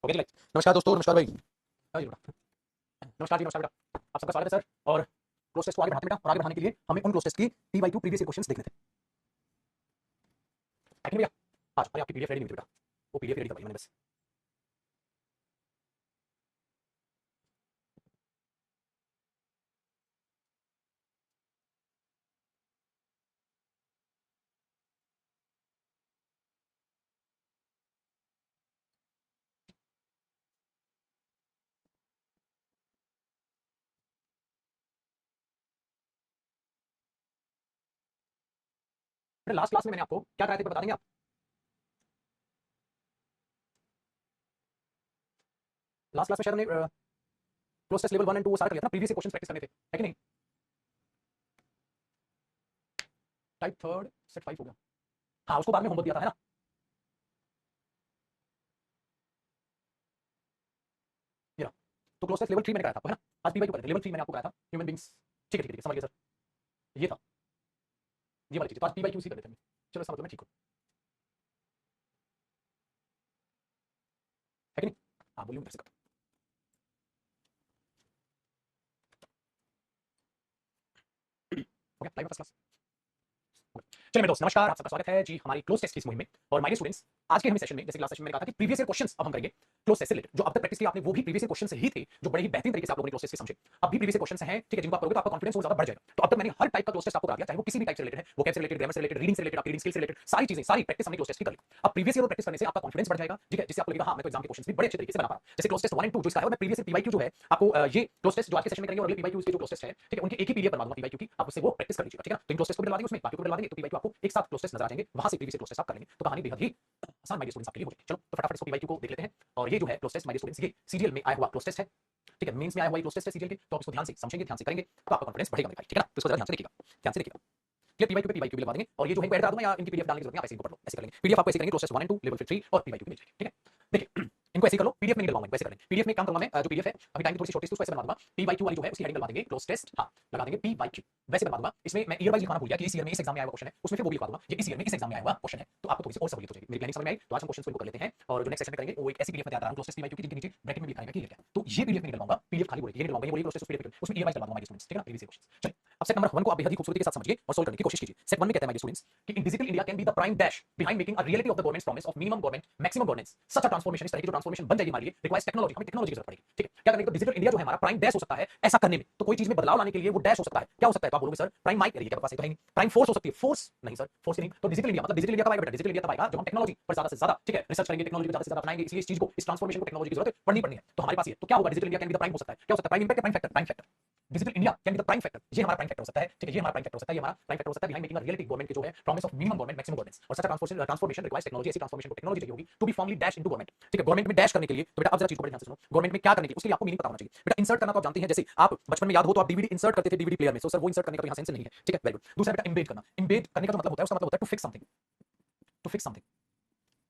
ओके चलिए। नमस्कार दोस्तों, नमस्कार भाई। हाँ जी बेटा। नमस्कार जी, नमस्कार बेटा। आप सबका स्वागत है सर। और क्लोज टेस्ट को आगे बढ़ाते हैं बेटा, और आगे बढ़ाने के लिए हमें उन क्लोज टेस्ट की पी प्रीवियस क्वेश्चंस देखने थे। है कि नहीं भैया? आज अरे आपकी पीडीएफ रेडी नहीं हुई थी बेटा, वो पीडीएफ रेडी करवाई मैंने बस। लास्ट क्लास में मैंने आपको क्या कराया था बता देंगे आप? लास्ट क्लास में शायद हमने क्लोज टेस्ट लेवल 1 एंड 2 वो सारा कर लिया था ना, प्रीवियस क्वेश्चंस प्रैक्टिस करने थे, है कि नहीं? टाइप थर्ड सेट 5 हो गया। हाँ, उसको बाद में होमवर्क दिया था, है ना? ये रहा। तो क्लोज टेस्ट लेवल 3 मैंने कराया था आपको, है ना? आज पी कर लेवल 3 मैंने आपको कराया था, ह्यूमन बींग्स। ठीक है ठीक है, समझ गया सर। ये था, ये वाली चीज। तो आज पी सी कर लेते हैं। चलो, इसका मतलब मैं ठीक हूँ, है कि नहीं? हाँ, वॉल्यूम कैसे करता हूँ। हो गया लाइव फर्स्ट क्लास। चलिए मेरे दोस्त, नमस्कार, आप सबका स्वागत है जी हमारी क्लोज टेस्ट की इस मुहिम में। और माय डियर स्टूडेंट्स, आज के हम सेशन में, जैसे लास्ट सेशन में मैंने कहा था कि प्रीवियस ईयर क्वेश्चंस अब हम करेंगे क्लोज टेस्ट से रिलेटेड। जो अब तक प्रैक्टिस की आपने वो भी प्रीवियस ईयर क्वेश्चंस ही थे, जो बड़े ही बेहतरीन तरीके से आप लोगों ने क्लोज टेस्ट के समझे। अब भी प्रीवियस ईयर क्वेश्चंस हैं, ठीक है, जिनको आप करोगे तो आपका कॉन्फिडेंस और ज्यादा बढ़ जाएगा। तो अब तक मैंने हर टाइप का क्लोज टेस्ट आपको करा दिया, चाहे वो किसी भी टाइप से रिलेटेड है, वोकैब से रिलेटेड, ग्रामर से रिलेटेड, रीडिंग से रिलेटेड, आपकी रीडिंग स्किल से रिलेटेड, सारी चीजें, सारी प्रैक्टिस हमने क्लोज टेस्ट की कर ली। अब प्रीवियस ईयर प्रैक्टिस करने से आपका कॉन्फिडेंस बढ़ जाएगा, ठीक है, जिससे आपको लगेगा हाँ मैं तो एग्जाम के क्वेश्चंस भी बड़े अच्छे तरीके से बना पा रहा हूं। जैसे क्लोज टेस्ट 1 एंड 2 जो इसका है, मैं प्रीवियस ईयर पीवाईक्यू जो है आपको ये क्लोज टेस्ट जो आज के सेशन में करेंगे और अगले पीवाईक्यू के जो क्लोज टेस्ट है, ठीक है, उनकी एक ही पीडीएफ बनवा दूंगा पीवाईक्यू की, आप उससे वो प्रैक्टिस कर लीजिएगा, ठीक है ना? तो इन क्लोज टेस्ट को भी डलवा देंगे उसमें, बाकी को भी डलवा देंगे, तो पीवाईक्यू आपको एक साथ क्लोज टेस्ट नजर आ जाएंगे, वहां से प्रीवियस ईयर क्लोज टेस्ट आप कर लेंगे, तो कहानी बेहद ही आसान माय डियर स्टूडेंट्स आपके लिए हो जाएगी। चलो तो फटाफट इसको पीवाईक्यू को देख लेते हैं। और ये जो है cloze test my dear students, ये सीरियल में आया हुआ क्लोज टेस्ट है, ठीक है, मेंस में आया हुआ ये क्लोज टेस्ट है सीरियल के, तो आप इसको ध्यान से समझेंगे, ध्यान से करेंगे, तो आपका कॉन्फिडेंस बढ़ेगा मेरे भाई, ठीक है ना? तो इसको जरा ध्यान से देखिएगा, ध्यान से देखिएगा। ये पीवाईक्यू पे लगवा देंगे, और ये जो है ऐड करा दूंगा, या इनकी पीडीएफ डालने की जरूरत नहीं, आप ऐसे इनको पढ़ लो, ऐसे कर लेंगे। पीडीएफ आपको ऐसे करेंगे, क्लोज टेस्ट 1 एंड 2 लेवल 3 और पीवाईक्यू मिल जाएगी, ठीक है? देखिए इनको ऐसे कर लो, पीडीएफ में नहीं डलवाऊंगा, वैसे कर लेंगे। पीडीएफ में काम करूंगा मैं, जो पीडीएफ है अभी टाइम की थोड़ी सी शॉर्टेज, उसको ऐसे बना दूंगा, पीवाईक्यू वाली जो है उसकी हेडिंग डलवा देंगे क्लोज टेस्ट, हां लगा देंगे पीवाईक्यू, वैसे बनवा दूंगा। इसमें मैं ईयर वाइज लिखवाना भूल गया कि इस ईयर में इस एग्जाम में आया हुआ क्वेश्चन है, उसमें फिर वो भी लिखवा दूंगा, ये इस ईयर में इस एग्जाम में आया हुआ क्वेश्चन है, तो आपको थोड़ी सी और सहूलियत हो जाएगी, मेरी प्लानिंग समझ में आई। तो आज हम क्वेश्चंस को कर लेते हैं, और जो नेक्स्ट सेशन में करेंगे वो एक ऐसी पीडीएफ में तैयार कर रहा हूं क्लोज टेस्ट पीवाईक्यू की, जिनके नीचे ब्रैकेट में लिखा है कि ये क्या है, तो ये पीडीएफ में नहीं डलवाऊंगा, पीडीएफ खाली बोलेगी, ये नहीं डलवाऊंगा, ये बोलेगी क्लोज टेस्ट पीडीएफ, उसमें ईयर वाइज डलवा दूंगा माय स्टूडेंट्स, ठीक है ना? Previous questions. चलिए अब सेट नंबर 1 को आप बेहद ही खूबसूरती के साथ समझिए और सोल्व करने की कोशिश कीजिए। सेट 1 में कहते हैं माय स्टूडेंट्स कि इन digital India can be the prime dash behind making a reality of the governments promise of minimum government maximum governance. Such a transformation, इस तरह की जो ट्रांसफॉर्मेशन बन जाएगी हमारे लिए, रिक्वायर्स टेक्नोलॉजी, हमें टेक्नोलॉजी की जरूरत पड़ेगी, ठीक है? क्या करने के तो डिजिटल इंडिया जो है हमारा प्राइम डैश हो सकता है ऐसा करने में, तो कोई चीज में बदलाव लाने के लिए वो डैश हो सकता है, क्या हो सकता है? तो आप बोलोगे सर प्राइम माइक, ये क्या पास है तो है नहीं, प्राइम फोर्स हो सकती है, फोर्स नहीं सर, फोर्स नहीं, तो डिजिटल इंडिया मतलब डिजिटल इंडिया कब आएगा बेटा? डिजिटल इंडिया तब आएगा जब हम टेक्नोलॉजी पर ज्यादा से ज्यादा, ठीक है, रिसर्च करेंगे, टेक्नोलॉजी को ज्यादा से ज्यादा अपनाएंगे, इसलिए इस चीज को, इस ट्रांसफॉर्मेशन को टेक्नोलॉजी की जरूरत पड़नी है। तो हमारे पास ये तो क्या होगा? Digital India can be the prime हो सकता है, क्या हो सकता है? Prime impact, prime factor, prime factor, digital India can be the prime factor, ये हमारा प्राइम फैक्टर हो सकता है, ठीक है, ये हमारा प्राइम फैक्टर हो सकता है, ये हमारा प्राइम फैक्टर हो सकता है behind making a reality government के जो है promise of minimum government maximum governance. और सच ट्रांसफॉर्मेशन रिक्वायर्स टेक्नोलॉजी, ऐसी ट्रांसफॉर्मेशन को टेक्नोलॉजी चाहिए होगी to be formally dash into government, ठीक है? गवर्नमेंट में डैश करने के लिए, तो बेटा अब जरा चीज को बड़े ध्यान से सुनो, गवर्नमेंट में क्या करने के लिए उसके लिए आपको मीनिंग पता होना चाहिए बेटा। इंसर्ट करना तो आप जानते हैं, जैसे आप बचपन में याद हो तो आप डीवीडी इंसर्ट करते थे डीवीडी प्लेयर में, तो सर वो इंसर्ट करने का तो यहाँ सेंस नहीं है, ठीक है, वेरी गुड। दूसरा बेटा इम्बेड करना, इम्बेड करने का जो मतलब होता है उसका मतलब होता है to fix something, to fix something,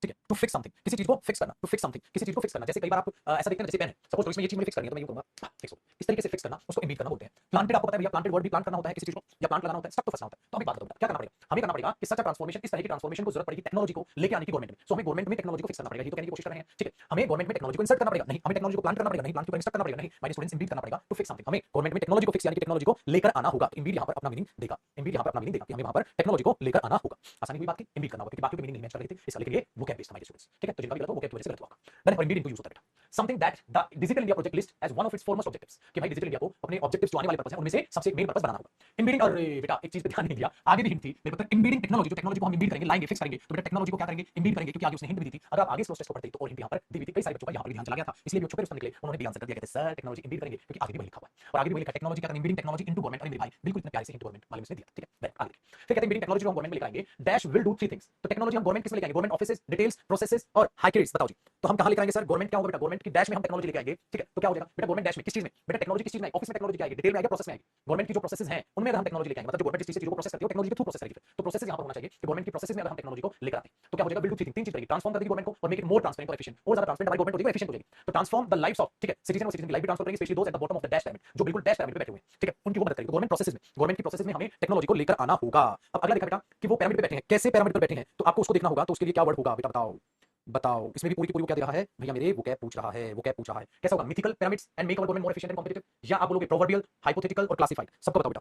ठीक है, टू फिक्स समथिंग, किसी चीज को फिक्स करना, टू फिक्स समथिंग, किसी चीज को फिक्स करना। जैसे कई बार आप ऐसा देखते हैं, जैसे पेन है, सपोज इसमें ये चीज मुझे फिक्स करनी है, तो मैं यूं करूंगा फिक्स हो, इस तरीके से फिक्स करना, उसको इम्बीड करना बोलते हैं। प्लांटेड आपको पता है भैया, प्लांटेड वर्ड भी प्लांट करना होता है किसी चीज को, या प्लांट लगाना होता है, स्टक तो फंसना होता है। तो हमें बात बताओ क्या करना पड़ेगा, हमें करना पड़ेगा कि सच ट्रांसफॉर्मेशन, इस तरह की ट्रांसफॉर्मेशन को जरूरत पड़ेगी टेक्नोलॉजी को लेके आने की गवर्नमेंट में, सो हमें गवर्नमेंट में टेक्नोलॉजी को फिक्स करना पड़ेगा, ये तो कहने की कोशिश कर रहे हैं, ठीक है? हमें गवर्नमेंट में टेक्नोलॉजी को इंसर्ट करना पड़ेगा, नहीं हमें टेक्नोलॉजी को प्लांट करना पड़ेगा, नहीं प्लांट को इंसर्ट करना पड़ेगा, नहीं हमारे स्टूडेंट्स इम्बीड करना पड़ेगा टू फिक्स समथिंग। हमें गवर्नमेंट में टेक्नोलॉजी को फिक्स यानी कि टेक्नोलॉजी को लेकर आना होगा, तो इम्बीड यहां पर अपना मीनिंग देगा, इम्बीड यहां पर अपना मीनिंग देगा कि हमें वहां पर टेक्नोलॉजी को लेकर आना होगा। आसानी हुई बात की, इम्बीड करना होगा, क्योंकि बाकी की मीनिंग नहीं मैच कर रही थी, इसलिए ये वोकैब बेस्ड हमारे स्टूडेंट्स, ठीक है? तो जिनका भी गलत हो वोकैब की वजह से गलत हुआ, देन इम्बीड इनटू यूज होता है बेटा something that the digital India project list as one of its foremost objectives, कि भाई डिजिटल इंडिया को अपने ऑब्जेक्टिव्स जो आने वाले पर्पस है उनमें से सबसे मेन पर्पस बनाना होगा। इम्बीडिंग, अरे बेटा एक चीज पे ध्यान नहीं दिया, आगे भी हिंट थी मेरे पता, इम्बीडिंग टेक्नोलॉजी, जो टेक्नोलॉजी को हम इम्बीड करेंगे, लाएंगे, फिक्स करेंगे, तो बेटा टेक्नोलॉजी को क्या करेंगे? इम्बीड करेंगे, क्योंकि आगे उसने हिंट भी दी थी। अगर आप आगे इस प्रोसेस को पढ़ते तो और हिंट यहां पर दी हुई थी, कई सारे बच्चों का यहां पर ध्यान चला गया था, इसलिए भी छोटे निकले, उन्होंने भी आंसर कर दिया, कहते सर टेक्नोलॉजी इम्बीड करेंगे, क्योंकि आगे भी वही लिखा हुआ है, और आगे भी वही लिखा, टेक्नोलॉजी क्या करेंगे? इम्बीडिंग टेक्नोलॉजी इनटू गवर्नमेंट। अरे मेरे भाई बिल्कुल इतने प्यारे से इनटू गवर्नमेंट वाले में से दिया, ठीक है? आगे फिर कहते हैं इम्बीडिंग टेक्नोलॉजी को हम गवर्नमेंट में लेकर आएंगे, dash will do three things. तो टेक्नोलॉजी हम गवर्नमेंट किस में लेके आएंगे? गवर्नमेंट ऑफिसेस, डिटेल्स, प्रोसेसेस और हाइकेट्स, बताओ जी। तो हम कहां लेकर आएंगे सर? गवर्नमेंट क्या होगा बेटा? गवर्नमेंट की डैश में हम टेक्नोलॉजी लेके आएंगे, ठीक है? तो क्या हो जाएगा बेटा? गवर्नमेंट डैश में किस चीज में बेटा? टेक्नोलॉजी किस चीज में? ऑफिस में टेक्नोलॉजी क्या आएगी? डिटेल में आएगी, प्रोसेस में आएगी? गवर्नमेंट की जो प्रोसेसेस हैं उनमें अगर हम टेक्नोलॉजी लेके आएंगे, मतलब जो गवर्नमेंट जिस चीज से चीजों को प्रोसेस करती है टेक्नोलॉजी के थ्रू प्रोसेस करेगी, तो प्रोसेस यहां पर होना चाहिए कि गवर्नमेंट की प्रोसेस में अगर हम टेक्नोलॉजी को लेकर आते हैं तो क्या हो जाएगा? बिल्ड टू तीन चीज करेगी, ट्रांसफॉर्म कर देगी गवर्नमेंट को और मेक इट मोर ट्रांसपेरेंट और एफिशिएंट, और ज्यादा ट्रांसपेरेंट हमारी गवर्नमेंट हो जाएगी, एफिशिएंट हो जाएगी। तो ट्रांसफॉर्म द लाइव्स ऑफ, ठीक है, सिटीजन और सिटीजन की लाइफ भी ट्रांसफर करेंगे, specially those at the bottom of the dash pyramid, जो बिल्कुल डैश पिरामिड पे बैठे हुए हैं, ठीक है, उनकी वो मदद करेगी। तो गवर्नमेंट प्रोसेस में, गवर्नमेंट की प्रोसेस में हमें टेक्नोलॉजी को लेकर आना होगा। अब अगला देखा बेटा कि वो पिरामिड पे बैठे हैं, कैसे पिरामिड पे बैठे हैं, तो आपको उसको देखना होगा, तो उसके लिए क्या वर्ड होगा बेटा बताओ? बताओ इसमें भी पूरी की पूरी वो क्या दे रहा है भैया मेरे, वो क्या पूछ रहा है, वो क्या पूछ रहा है, कैसा होगा, mythical pyramids and make our government more efficient and competitive, या आप बोलोगे प्रोवर्बियल, हाइपोथेटिकल और क्लासिफाइड, सबका बताओ बेटा,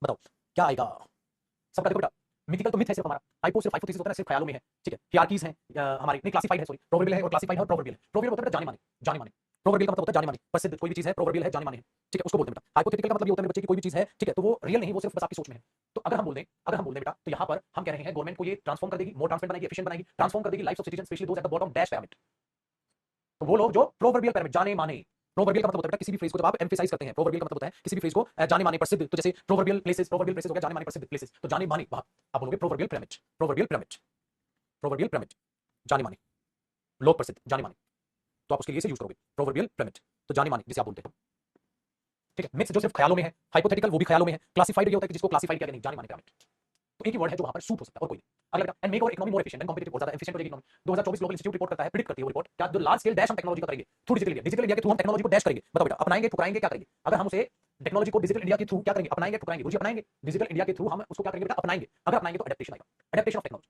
बताओ क्या आएगा, सबका देखो बेटा। मिथिकल तो मिथ है सिर्फ हमारा, हाइपो सिर्फ हाइपोथेसिस होता है, सिर्फ ख्यालों में है, ठीक है, हियरार्कीज हैं हमारी, नहीं क्लासिफाइड है, सॉरी प्रोवर्बियल है और क्लासिफाइड है और प्रोवर्बियल है। प्रोवर्बियल होता है बेटा जाने माने, जाने माने, प्रोवर्बियल का मतलब होता है जाने माने, प्रसिद्ध कोई भी चीज है प्रोवर्बियल है, जाने माने है, ठीक है, उसको बोलते हैं बेटा। हाइपोथेटिकल का मतलब ये होता है मेरे बच्चे की कोई भी चीज है, ठीक है, तो वो रियल नहीं, वो सिर्फ बस आपकी सोच में है। तो अगर हम बोल दें, अगर हम बोल दें बेटा, तो यहाँ पर हम कह रहे हैं गवर्नमेंट को ये ट्रांसफॉर्म कर देगी, मोर ट्रांसपेरेंट बनाएगी, एफिशिएंट बनाएगी, ट्रांसफॉर्म कर देगी life of citizen, specially those at the bottom dash pyramid. तो वो लोग जो प्रोवर्बियल पैरामिड, जाने माने, प्रोवर्बियल का मतलब होता है किसी भी फ्रेज को जब आप एम्फेसाइज करते हैं, प्रोवर्बियल का मतलब होता है किसी भी फ्रेज को जाने माने प्रसिद्ध, तो जैसे प्रोवर्बियल प्लेसेस हो गया, जाने माने प्रसिद्ध प्लेसेस, तो जाने माने वहां आप बोलोगे proverbial pyramid, proverbial pyramid, proverbial pyramid, जाने माने, लोक प्रसिद्ध, जाने माने, तो आप उसके लिए से यूज करोगे प्रोवर्बियल पिरामिड, तो जाने माने जिसे आप बोलते हैं, ठीक है। मिथ्स जो सिर्फ ख्यालों में है, हाइपोथेटिकल वो भी ख्यालों में है, क्लासिफाइड ये होता है कि जिसको क्लासिफाइड किया गया नहीं, जाने माने पिरामिड, तो एक ही वर्ड है जो वहां पर सूट हो सकता है और कोई नहीं। अगला बेटा, एंड मेक और economy more efficient and competitive, और ज्यादा एफिशिएंट हो जाएगी इकोनॉमी। 2024 ग्लोबल इंस्टीट्यूट रिपोर्ट करता है, प्रेडिक्ट करती है वो रिपोर्ट, क्या जो लार्ज स्केल डैश हम टेक्नोलॉजी का करेंगे through digital India, digital India के थ्रू हम टेक्नोलॉजी को डैश करेंगे, बताओ बेटा अपनाएंगे ठुकराएंगे क्या करेंगे, अगर हम उसे टेक्नोलॉजी को डिजिटल इंडिया के थ्रू क्या करेंगे, अपनाएंगे ठुकराएंगे, गुरुजी अपनाएंगे, डिजिटल इंडिया के थ्रू हम उसको क्या करेंगे बेटा, अपनाएंगे, अगर अपनाएंगे तो एडेप्टेशन आएगा, adaptation of technology,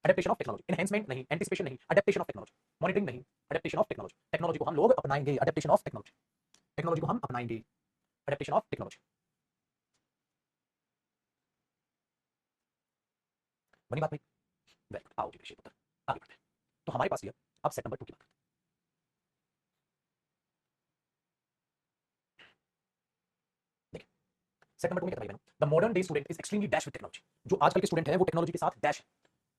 adaptation of technology, enhancement नहीं, एंटिसिपेशन नहीं, एडेप्टेशन ऑफ टेक्नोलॉजी, मॉनिटरिंग नहीं, एडेप्टेशन ऑफ टेक्नोलॉजी, टेक्नोलॉजी को हम लोग अपनाएंगे, एडेप्टेशन ऑफ टेक्नोलॉजी, टेक्नोलॉजी को हम अपनाएंगे, एडेप्टेशन ऑफ टेक्नोलॉजी। बनी बात नहीं, वेरी गुड, आओ जी विषय पुत्र, आगे बढ़ते हैं। तो हमारे पास ये अब सेट नंबर 2 की बात करते हैं। देखिए सेट नंबर 2 में क्या बताइए, the modern day student is extremely dash with technology, जो आजकल के स्टूडेंट है वो टेक्नोलॉजी के साथ डैश है।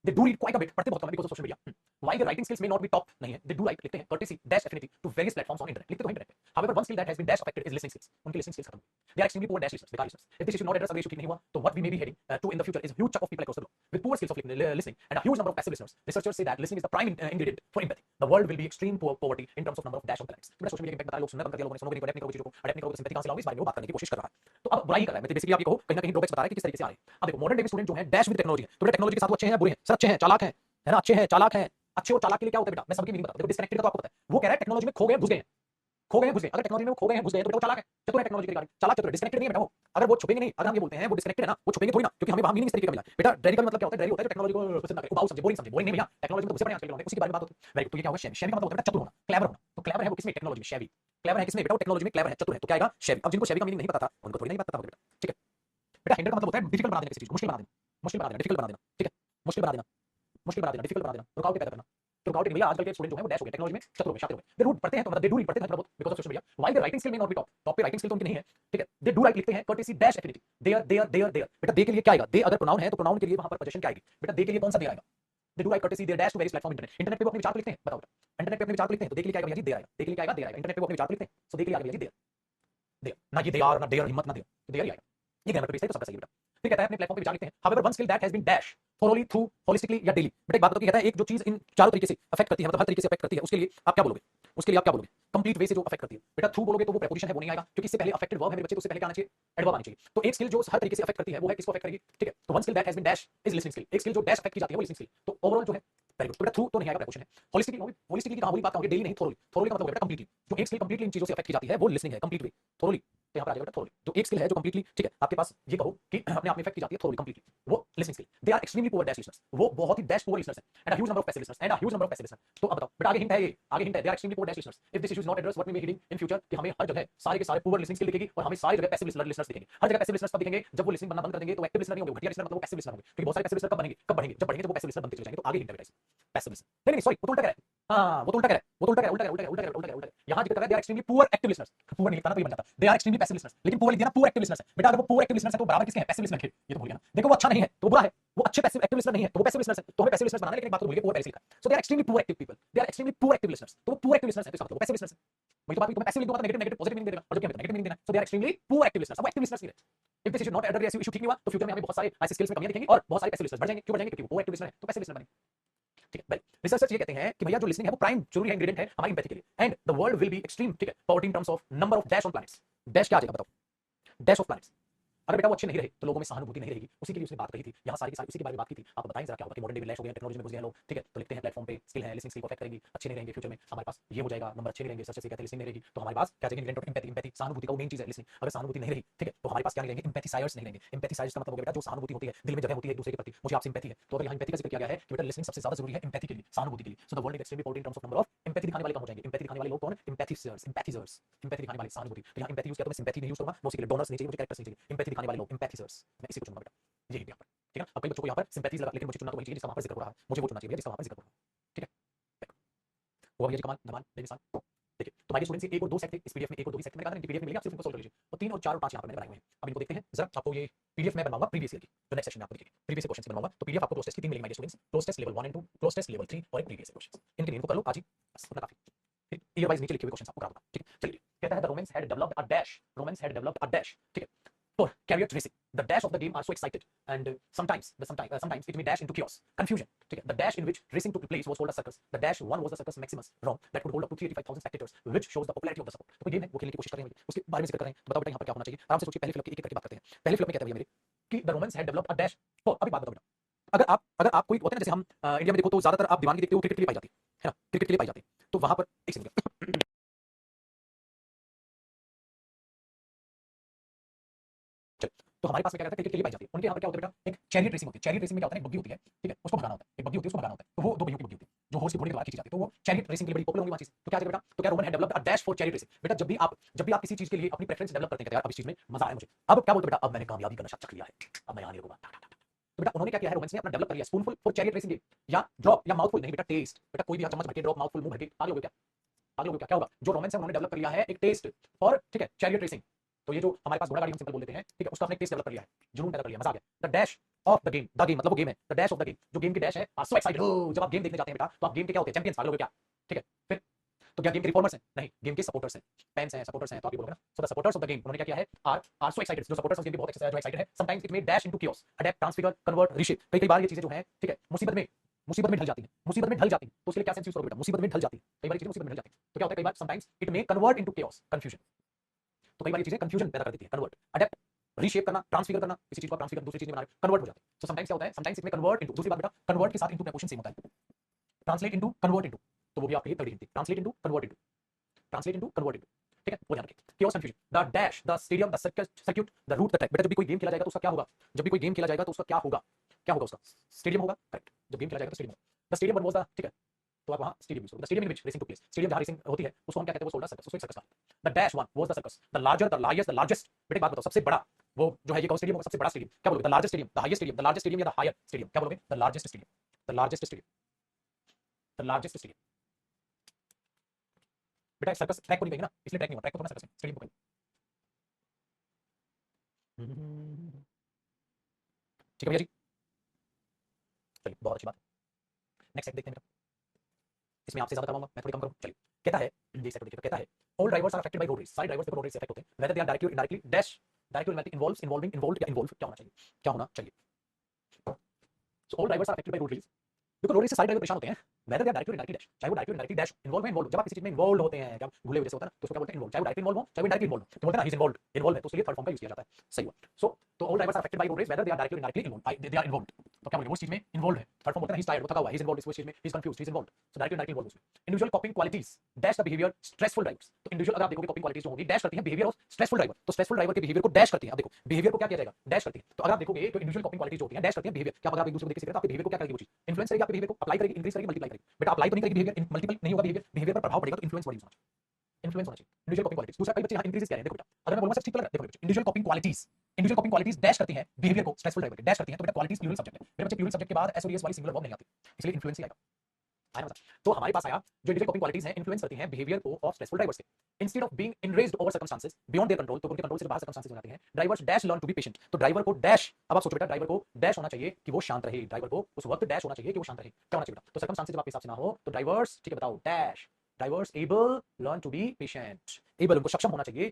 They do read quite a bit, पढ़ते बहुत कम है because of social media. While their writing skills may not be top, नहीं है, they do write, लिखते हैं, courtesy dash affinity to various platforms on internet, लिखते तो हैं internet पे. However, one skill that has been dash affected is listening skills. उनकी listening skills खत्म हुई. They are extremely poor dash listeners, बेकार listeners. If this issue not addressed, अगर issue ठीक नहीं हुआ, तो what we may be heading to in the future is a huge chunk of people across the globe with poor skills of listening and a huge number of passive listeners. Researchers say that listening is the prime ingredient for empathy. The world will be extreme poverty in terms of number of dash on planets. तो social media के impact बता रहे, लोग सुनना कम कर दिया, लोगों ने सुनोगे नहीं, अडेप्ट नहीं करोगे चीजों को, अडेप्ट नहीं करोगे तो सिंपैथी कहां से लाओगे, इस बारे में वो बात करने की कोशिश कर रहा है। तो अब बुराई कर रहा है, मतलब बेसिकली आप ये कहो कहीं ना कहीं ड्रॉबैक्स बता रहा है कि किस तरीके से आ रहे हैं। अब देखो मॉडर्न डे के स्टूडेंट जो है डैश विद टेक्नोलॉजी है, तो टेक्नोलॉजी के साथ वो अच्छे हैं बुरे हैं, सर अच्छे हैं, चालाक हैं, है ना, अच्छे हैं चालाक हैं। अच्छे और चालाक के लिए क्या होता है बेटा, मैं सबकी मीनिंग बता, देखो डिस्कनेक्टेड का तो आपको पता है, वो कह रहा है टेक्नोलॉजी में खो गए घुस गए हैं, खो गए घुस गए, अगर टेक्नोलॉजी में वो खो गए हैं घुस गए तो बेटा वो चालाक है, चतुर है टेक्नोलॉजी के रिगार्डिंग, चालाक चतुर, डिस्कनेक्टेड नहीं है बेटा वो, अगर वो छुपेंगे नहीं, अगर हम ये बोलते हैं वो डिस्कनेक्टेड है ना, वो छुपेंगे थोड़ी ना, क्योंकि हमें वहां मीनिंग इस तरीके का मिला है बेटा। रेडिकल मतलब क्या होता है, रेडिकल होता है टेक्नोलॉजी को पसंद ना करे, उबाऊ समझे, बोरिंग समझे, बोरिंग नहीं भैया, टेक्नोलॉजी में तो उसे पढ़े आजकल के लोग, उसी के बारे में बात होती है। वेरी गुड, तो ये क्या होगा, शैवी, शैवी का मतलब होता है बेटा चतुर होना, क्लेवर होना, तो क्लेवर है वो किसमें, टेक्नोलॉजी में, शैवी क्लेवर है किसमें बेटा, वो टेक्नोलॉजी में क्लेवर है, चतुर है, तो क्या आएगा शैवी। अब जिनको शैवी का मीनिंग नहीं पता था उनको थोड़ी नहीं पता था बेटा, ठीक है बेटा। हिंडर का मतलब होता है डिफिकल्ट बना देना किसी चीज को, मुश्किल बना देना, मुश्किल बना देना, डिफिकल्ट बना देना, ठीक है, मुश्किल बना देना, मुश्किल बना देना, डिफिकल्ट बना देना, रुकावटें पैदा करना, तो रुकावटें भैया आजकल के स्टूडेंट जो है वो डैश हो गए टेक्नोलॉजी में, चतुर हो गए, शातिर हो गए, दे रूड पढ़ते हैं तो मतलब दे डू रीड पढ़ते हैं थोड़ा बहुत because of social media, while the writing skill may not be top, top पे राइटिंग स्किल तो उनकी नहीं है, ठीक है, दे डू राइट लिखते हैं courtesy dash affinity, देयर बेटा, दे के लिए क्या आएगा, दे अगर प्रोनाउन है तो प्रोनाउन के लिए वहां पर पोजीशन क्या आएगी बेटा, दे के लिए कौन सा दे आएगा, they do right courtesy their dash to various platform internet, internet पे वो अपने विचार को लिखते हैं, बताओ बेटा, इंटरनेट पे अपने विचार को लिखते हैं तो दे के लिए क्या आएगा भैया जी, दे आएगा, दे के लिए क्या आएगा, दे आएगा, इंटरनेट पे वो अपने विचार को लिखते हैं सो दे के लिए आएगा भैया जी, दे दे ना, ये दे आर ना देयर, हिम्मत ना दे, तो देयर ही आएगा, ये ग्रामर पे बेस्ड है तो सबका सही है बेटा। फिर कहता है अपने प्लेटफॉर्म पे विचार लिखते हैं, however one skill that has been dash thoroughly through holistically या daily, बेटा एक बात बताओ कि कहता है एक जो चीज इन चारों तरीके से अफेक्ट करती है, मतलब हर तरीके से अफेक्ट करती है, उसके लिए आप क्या बोलोगे, उसके लिए आप क्या बोलोगे, कंप्लीट वे से जो अफेक्ट करती है बेटा, थ्रू बोलोगे तो वो प्रीपोजिशन है वो नहीं आएगा, क्योंकि इससे पहले अफेक्टेड वर्ब है मेरे बच्चे, तो उससे पहले क्या आना चाहिए, एडवर्ब आना चाहिए। तो एक स्किल जो हर तरीके से अफेक्ट करती है वो है किसको अफेक्ट करेगी, ठीक है, तो one skill that has been dash is listening skill, एक स्किल जो डैश अफेक्ट की जाती है वो लिसनिंग स्किल, तो ओवरऑल जो है वेरी गुड, तो बेटा थ्रू तो नहीं आएगा, प्रीपोजिशन है। होलिस्टिकली कहां बोली बात कहोगे, डेली नहीं, थोरोली, थोरोली का मतलब है बेटा कंप्लीटली, जो एक स्किल कंप्लीटली इन चीजों से अफेक्ट की जाती है वो लिसनिंग है, कंप्लीट वे, थोरोली, तो यहाँ पर आ जाएगा बेटा थोरोली, जो एक स्किल है जो कंप्लीटली, ठीक है, आपके पास ये कहो कि अपने आप में इफेक्ट की जाती है थोरोली कंप्लीटली, वो listening skill. They are extremely poor dash listeners, वो बहुत ही डैश पुअर लिसनर्स हैं, and a huge number of passive listeners, and a huge number of passive listeners. तो अब बताओ बेटा आगे हिंट है, ये आगे हिंट है, they are extremely poor dash listeners, if this issue is not address what we may heading in future, कि हमें हर जगह सारे के सारे पुअर लिसनिंग स्किल दिखेगी और हमें सारी जगह पैसिव लिसनर्स दिखेंगे, हर जगह पैसिव लिसनर्स तब दिखेंगे जब वो लिसनिंग बनना बंद कर देंगे, तो एक्टिव लिसनर नहीं होंगे, घटिया लिसनर मतलब वो पैसिव लिसनर होंगे, क्योंकि बहुत सारे पैसिव लिसनर कब बनेंगे, कब बढ़ेंगे, जब बढ़ेंगे तो वो पैसिव लिसनर बनते चले जाएंगे, तो आगे हिंट है बेटा पैसिव लिसनर, नहीं नहीं सॉरी वो तो उल्टा कह रहा है, हाँ वो तो उल्टा कह रहा है, वो तो उल्टा कह रहा है, उल्टा कह रहा है, उल्टा कह रहा है, उल्टा कह रहा है, उल्टा कह रहा है, यहाँ जिक्र कर रहा है they are extremely poor active listeners, poor नहीं लिखता ना तो ये बन जाता, they are extremely passive listeners, लेकिन पुअर लिख दिया ना, पुअर एक्टिव लिसनर्स है बेटा, अगर वो पुअर एक्टिव लिसनर्स है तो बराबर किसके हैं, पैसिव लिसनर के, ये तो भूल गया ना, देखो वो अच्छा नहीं है तो बुरा है, वो अच्छे पैसिव एक्टिव लिसनर नहीं है तो वो पैसिव लिसनर्स है, तो हमें पैसिव लिसनर्स बनाना है, लेकिन एक बात तो भूल गए पुअर पैसिव लिखा, so they are extremely poor active people, they are extremely poor active listeners, तो वो पुअर एक्टिव लिसनर्स है, तो इसका मतलब वो पैसिव लिसनर्स है, वही तो बात, तुम्हें पैसिव लिख दूंगा तो नेगेटिव नेगेटिव पॉजिटिव मीनिंग दे देगा, और जब नेगेटिव मीनिंग देना है, so they are extremely poor active listeners, अब एक्टिव लिसनर्स नहीं है, if this is not address issue ठीक नहीं हुआ तो फ्यूचर में हमें बहुत सारे ऐसे स्किल्स में कमियां दिखेंगी और बहुत सारे पैसिव लिसनर्स बढ़ जाएंगे, क्यों बढ़ जाएंगे, क्योंकि वो एक्टिव लिसनर है तो पैसिव लिसनर बनेंगे, ठीक है। वेल रिसर्चर्स ये कहते हैं कि भैया जो लिसनिंग है वो प्राइम जरूरी है, इंग्रेडिएंट है हमारी एम्पैथी के लिए, and the world will be extreme, ठीक है, poverty in terms of number of dash on planets, dash क्या आ जाएगा बताओ, डैश ऑफ प्लैनेट्स, अगर बेटा वो अच्छे नहीं रहे तो लोगों में सहानुभूति नहीं रहेगी, उसी के लिए उसने बात कही थी, यहाँ सारी की सारी उसी के बारे में बात की थी। आपको बताएं जरा क्या होगा कि मॉडर्न डे में लैश हो गए, टेक्नोलॉजी में घुस गए लोग, ठीक है, तो लिखते हैं प्लेटफॉर्म पे स्किल है, लिसनिंग स्किल को अफेक्ट करेगी, अच्छे नहीं रहेंगे फ्यूचर में, हमारे पास ये हो जाएगा, नंबर अच्छे नहीं रहेंगे, सच से कहते हैं लिसनिंग नहीं रहेगी, तो हमारे पास क्या चाहिए, इंग्रेडिएंट ऑफ एम्पैथी, एम्पैथी सहानुभूति का मेन चीज है लिसनिंग, अगर सहानुभूति नहीं रही, ठीक है, तो हमारे पास क्या नहीं रहेंगे, एम्पैथाइजर्स नहीं रहेंगे। एम्पैथाइजर्स का मतलब हो गया बेटा जो सहानुभूति होती है, दिल में जगह होती है एक दूसरे के प्रति, मुझे आपसे एम्पैथी है, तो अगर यहाँ एम्पैथी का जिक्र किया गया है कि बेटा लिसनिंग सबसे ज्यादा जरूरी है एम्पैथी के लिए, सहानुभूति के लिए, so the world is extremely important in terms of number of empathy दिखाने वाले कम हो जाएंगे। एम्पैथी दिखाने वाले लोग कौन है, एम्पैथाइजर्स, एम्पैथाइजर्स, एम्पैथी दिखाने वाले, सहानुभूति, तो यहाँ एम्पैथी यूज किया तो मैं सिंपैथी नहीं यूज करूंगा, वो उसके लिए डोनर्स नहीं चाहिए, मुझे कैरेक्टर्स नहीं चाहिए, एम्पैथी दिखाने वाले लोग एम्पैथाइजर्स, मैं इसी को चुनूंगा बेटा, यही यहाँ पर, ठीक है। अब कई बच्चों को यहाँ पर सिंपैथीज लगा, लेकिन मुझे चुनना तो वही चाहिए जिसका वहाँ पर जिक्र हो रहा है, मुझे वो चुनना चाहिए जिसका वहाँ पर जिक्र हो रहा है, ठीक है। वो भैया जी कमाल धमाल बेमिसाल, देखिए तो माय स्टूडेंट्स एक और दो सेट थे इस पीडीएफ में, एक और दो भी सेट मैंने कहा ना पीडीएफ में मिलेगा, आप सिर्फ इनको सॉल्व कर लीजिए, और 3 और 4 और 5 यहाँ पर मैंने बनाए हुए हैं। अब इनको देखते हैं जरा, आपको ये पीडीएफ मैं बनवाऊंगा प्रीवियस ईयर की, तो नेक्स्ट सेशन में आपको दिखेगी प्रीवियस क्वेश्चन बनवाऊंगा, तो पीडीएफ आपको क्लोज टेस्ट की 3 मिलेंगे my students, cloze test level 1 and 2, cloze test level 3 और एक प्रीवियस क्वेश्चन, इनके इनको कर लो आज ही, बस उतना काफी। ईयर वाइज नीचे लिखे हुए क्वेश्चन आपको करा दूंगा, ठीक है। चलिए कहता है the Romans had developed a dash, Romans had developed a dash, ठीक है, for chariot racing. The dash of the game are so excited, and sometimes it may dash into chaos, confusion. Okay, the dash in which racing took place was called a circus. The dash one was the circus Maximus, Rome, that could hold up to 385,000 spectators, which shows the popularity of the sport. तो ये है वो खेलने की कोशिश कर रहे हैं, उसके बारे में जिक्र कर रहे हैं, बताओ बेटा यहाँ पर क्या होना चाहिए, आराम से सोचिए, पहले फ्लिप की एक एक करके बात करते हैं। पहले फ्लिप में कहता है भैया मेरे कि the Romans had developed a dash for, अभी बात बताओ बेटा, अगर आप कोई होते हैं ना, जैसे हम इंडिया में देखो तो ज्यादातर आप दीवानगी देखते हो क्रिकेट के लिए पाई जाती है ना, क्रिकेट के लिए पाई जाती है, तो वहां पर एक सेकंड, तो हमारे पास में क्या कहता है क्रिकेट के लिए पाई जाती है, उनके यहाँ पर क्या होता है बेटा, एक चैरियट रेसिंग होती है, चैरियट रेसिंग में क्या होता है, एक बग्गी होती है, ठीक है, उसको भगाना होता है, एक बग्गी होती है उसको भगाना होता है, तो वो दो पहियों की बग्गी होती है जो हॉर्स के घोड़े के द्वारा खींची जाती है, तो वो चैरियट रेसिंग के लिए बड़ी पॉपुलर होगी वहाँ चीज। तो क्या बेटा, तो क्या Roman had developed a dash for chariot racing, बेटा जब भी आप किसी चीज के लिए अपनी प्रेफरेंस डेवलप करते हैं, यार अब इस चीज में मजा आया मुझे, अब क्या बोलते बेटा, अब मैंने कामयाबी का नशा चख लिया है, अब मैं यहाँ नहीं रुकूंगा, तो बेटा उन्होंने क्या किया है, रोमन्स ने अपना डेवलप कर लिया स्पूनफुल फॉर चैरियट रेसिंग, या ड्रॉप या माउथफुल नहीं बेटा, टेस्ट, बेटा कोई भी चम्मच भर के ड्रॉप माउथफुल मुंह भर के आगे हो गया, आगे हो गया, क्या होगा, जो रोमन्स है उन्होंने डेवलप कर लिया है एक टेस्ट और, ठीक है, चैरियट रेसिंग, तो ये जो हमारे पास घोड़ा गाड़ी हम सिंपल बोल देते हैं, ठीक है, उसका हमने टेस्ट डेवलप कर लिया है, जुनून पैदा कर लिया, मजा आ गया। The dash of the game मतलब वो गेम है, the dash of the game, जो गेम की डैश है, आर सो एक्साइटेड, जब आप गेम देखने जाते हैं बेटा तो आप गेम के क्या होते हैं, चैंपियंस पागल हो गए क्या, ठीक है, फिर तो क्या गेम के रिफॉर्मर्स हैं, नहीं, गेम के सपोर्टर्स हैं, फैंस हैं, सपोर्टर्स हैं, तो आप ये बोलोगे ना, so the supporters of the game उन्होंने क्या किया है, आर सो एक्साइटेड, जो सपोर्टर्स ऑफ गेम के बहुत एक्साइटेड, जो एक्साइटेड है, sometimes it may dash into chaos, adapt, transfigure, convert, reshape, कई बार ये चीजें जो हैं, ठीक है, मुसीबत में ढल जाती हैं, मुसीबत में ढल जाती हैं, तो उसके लिए क्या सेंस यूज करोगे बेटा, मुसीबत में ढल जाती है, कई बार चीजें मुसीबत में ढल जाती हैं, तो क्या होता है, कई बार sometimes it may convert into chaos, confusion, तो कई बार ये चीजें कंफ्यूजन पैदा कर देती है, कन्वर्ट, अडैप्ट, रीशेप करना, ट्रांसफिगर करना, किसी चीज को ट्रांसफिगर दूसरी चीज में बना कन्वर्ट हो जाते हैं, तो समटाइम्स क्या होता है, समटाइम्स इट में कन्वर्ट इनटू, दूसरी बात बेटा कन्वर्ट के साथ इनटू प्रपोर्शन सेम होता है, ट्रांसलेट इनटू, कन्वर्ट इनटू, तो वो भी आपके लिए third hint, translate into, convert into, translate into, convert into, ठीक है, वो ध्यान रखिए, chaos confusion, the dash, the stadium, the circuit, the route, the track, बेटा जब भी कोई गेम खेला जाएगा तो उसका क्या होगा, जब भी कोई गेम खेला जाएगा तो उसका क्या होगा, क्या होगा उसका, स्टेडियम होगा, करेक्ट, जब गेम खेला जाएगा तो स्टेडियम होगा, the stadium one was the, ठीक है, तो आप वहां स्टेडियम यूज करो, the stadium in which racing took place, stadium जहां रेसिंग होती है उसको हम क्या कहते हैं, वो सोल्डर सर्कस, उसको एक सर्कस कहते हैं, the dash one was the circus, the larger, the largest, the largest, बेटा बात बताओ सबसे बड़ा वो जो है ये कौन स्टेडियम होगा, सबसे बड़ा स्टेडियम, क्या बोलोगे, the largest stadium, the highest stadium, the largest stadium या द हायर स्टेडियम, क्या बोलोगे, the largest stadium, the largest stadium, the largest stadium, बेटा सर्कस ट्रैक को नहीं कहेंगे ना, इसलिए ट्रैक नहीं होगा, ट्रैक को थोड़ा सर्कस है, स्टेडियम को कहेंगे, ठीक है भैया जी, चलिए बहुत अच्छी बात है, नेक्स्ट सेट देखते हैं बेटा, इसमें आपसे ज्यादा करवाऊंगा, मैं थोड़ी कम करूं, चलिए कहता है, ये सेट देखिए, कहता है all drivers are affected by road rage, सारे ड्राइवर्स देखो रोड रेस से अफेक्ट होते हैं, whether they are directly indirectly, dash directly indirectly, involves, involving, involved या इन्वॉल्व, क्या होना चाहिए, क्या होना चाहिए, so all drivers are affected by road rage, देखो रोड रेस से सारे ड्राइवर परेशान होते हैं, whether they are directly indirectly dash, चाहे वो डायरेक्टली इनडायरेक्टली डैश इन्वॉल्व है, इन्वॉल्व, जब आप किसी चीज में इन्वॉल्व होते हैं, जब भूले हुए जैसे होता है ना, तो उसको क्या बोलते हैं, इन्वॉल्व, चाहे वो डायरेक्टली इन्वॉल्व हो, चाहे वो इनडायरेक्टली इन्वॉल्व हो, तो बोलते हैं ना ही इज इन्वॉल्वड, इन्वॉल्व है, तो उसके लिए थर्ड फॉर्म का यूज किया जाता है, सही हुआ, सो तो all drivers are affected by road rage, whether they are directly indirectly involve, they are involved, तो क्या बोलेंगे वो चीज में इन्वॉल्व है, थर्ड फॉर्म बोलते हैं ही इज टायर्ड, वो थका हुआ है, ही इज इन्वॉल्वड, इस चीज में he is confused, he is involved, so directly indirectly involve उसमें, individual coping qualities dash the behaviour stressful drivers, तो इंडिविजुअल अगर आप देखोगे कॉपिंग क्वालिटीज जो होंगी डैश करती हैं बिहेवियर ऑफ स्ट्रेसफुल ड्राइवर, तो स्ट्रेसफुल ड्राइवर के बिहेवियर को डैश करती हैं, अब देखो बिहेवियर को क्या किया जाएगा, डैश करती है, तो अगर आप देखोगे तो इंडिविजुअल कॉपिंग क्वालिटीज होती हैं डैश करती हैं बिहेवियर, क्या अगर आप एक दूसरे को देख सकते हैं तो आपके बिहेवियर को क्या करेगी वो चीज, इन्फ्लुएंस करेगी आपके बिहेवियर को, अप्लाई करेगी, इंक्रीज करेगी, मल्टीप्लाई करेगी, बेटा अप्लाई तो नहीं करेगी बिहेवियर, मल्टीपल नहीं होगा बिहेवियर, बिहेवियर पर प्रभाव पड़ेगा, तो इन्फ्लुएंस वर्ड यूज होना चाहिए, इन्फ्लुएंस होना चाहिए, इंडिविजुअल कॉपिंग क्वालिटीज, दूसरा कई बच्चे यहाँ इंक्रीज कह रहे हैं, देखो बेटा अगर मैं बोलूंगा सच ठीक तो लग रहा है, देखो individual coping qualities, individual coping qualities dash करती हैं बिहेवियर को, स्ट्रेसफुल ड्राइवर के डैश करती हैं, तो बेटा क्वालिटीज प्लूरल सब्जेक्ट है, मेरे बच्चे प्लूरल सब्जेक्ट के बाद एस और एस वाली सिंगुलर वर्ब नहीं आती, इसलिए इन्फ्लुएंस ही आएगा, आया मजा, तो हमारे पास आया जो इंडिविजुअल कॉपिंग क्वालिटीज हैं इन्फ्लुएंस करती हैं बिहेवियर को ऑफ स्ट्रेसफुल ड्राइवर्स के, instead of being enraged over circumstances beyond their control, तो उनके कंट्रोल से बाहर सर्कमस्टेंसेस हो जाते हैं, drivers dash learn to be patient, तो ड्राइवर को डैश, अब आप सोचो बेटा ड्राइवर को डैश होना चाहिए कि वो शांत रहे, ड्राइवर को उस वक्त डैश होना चाहिए कि वो शांत रहे, क्या होना चाहिए बेटा, तो सर्कमस्टेंसेस जब आपके हिसाब से ना हो तो ड्राइवर्स, ठीक है बताओ, dash drivers able learn to be patient, able उनको सक्षम होना चाहिए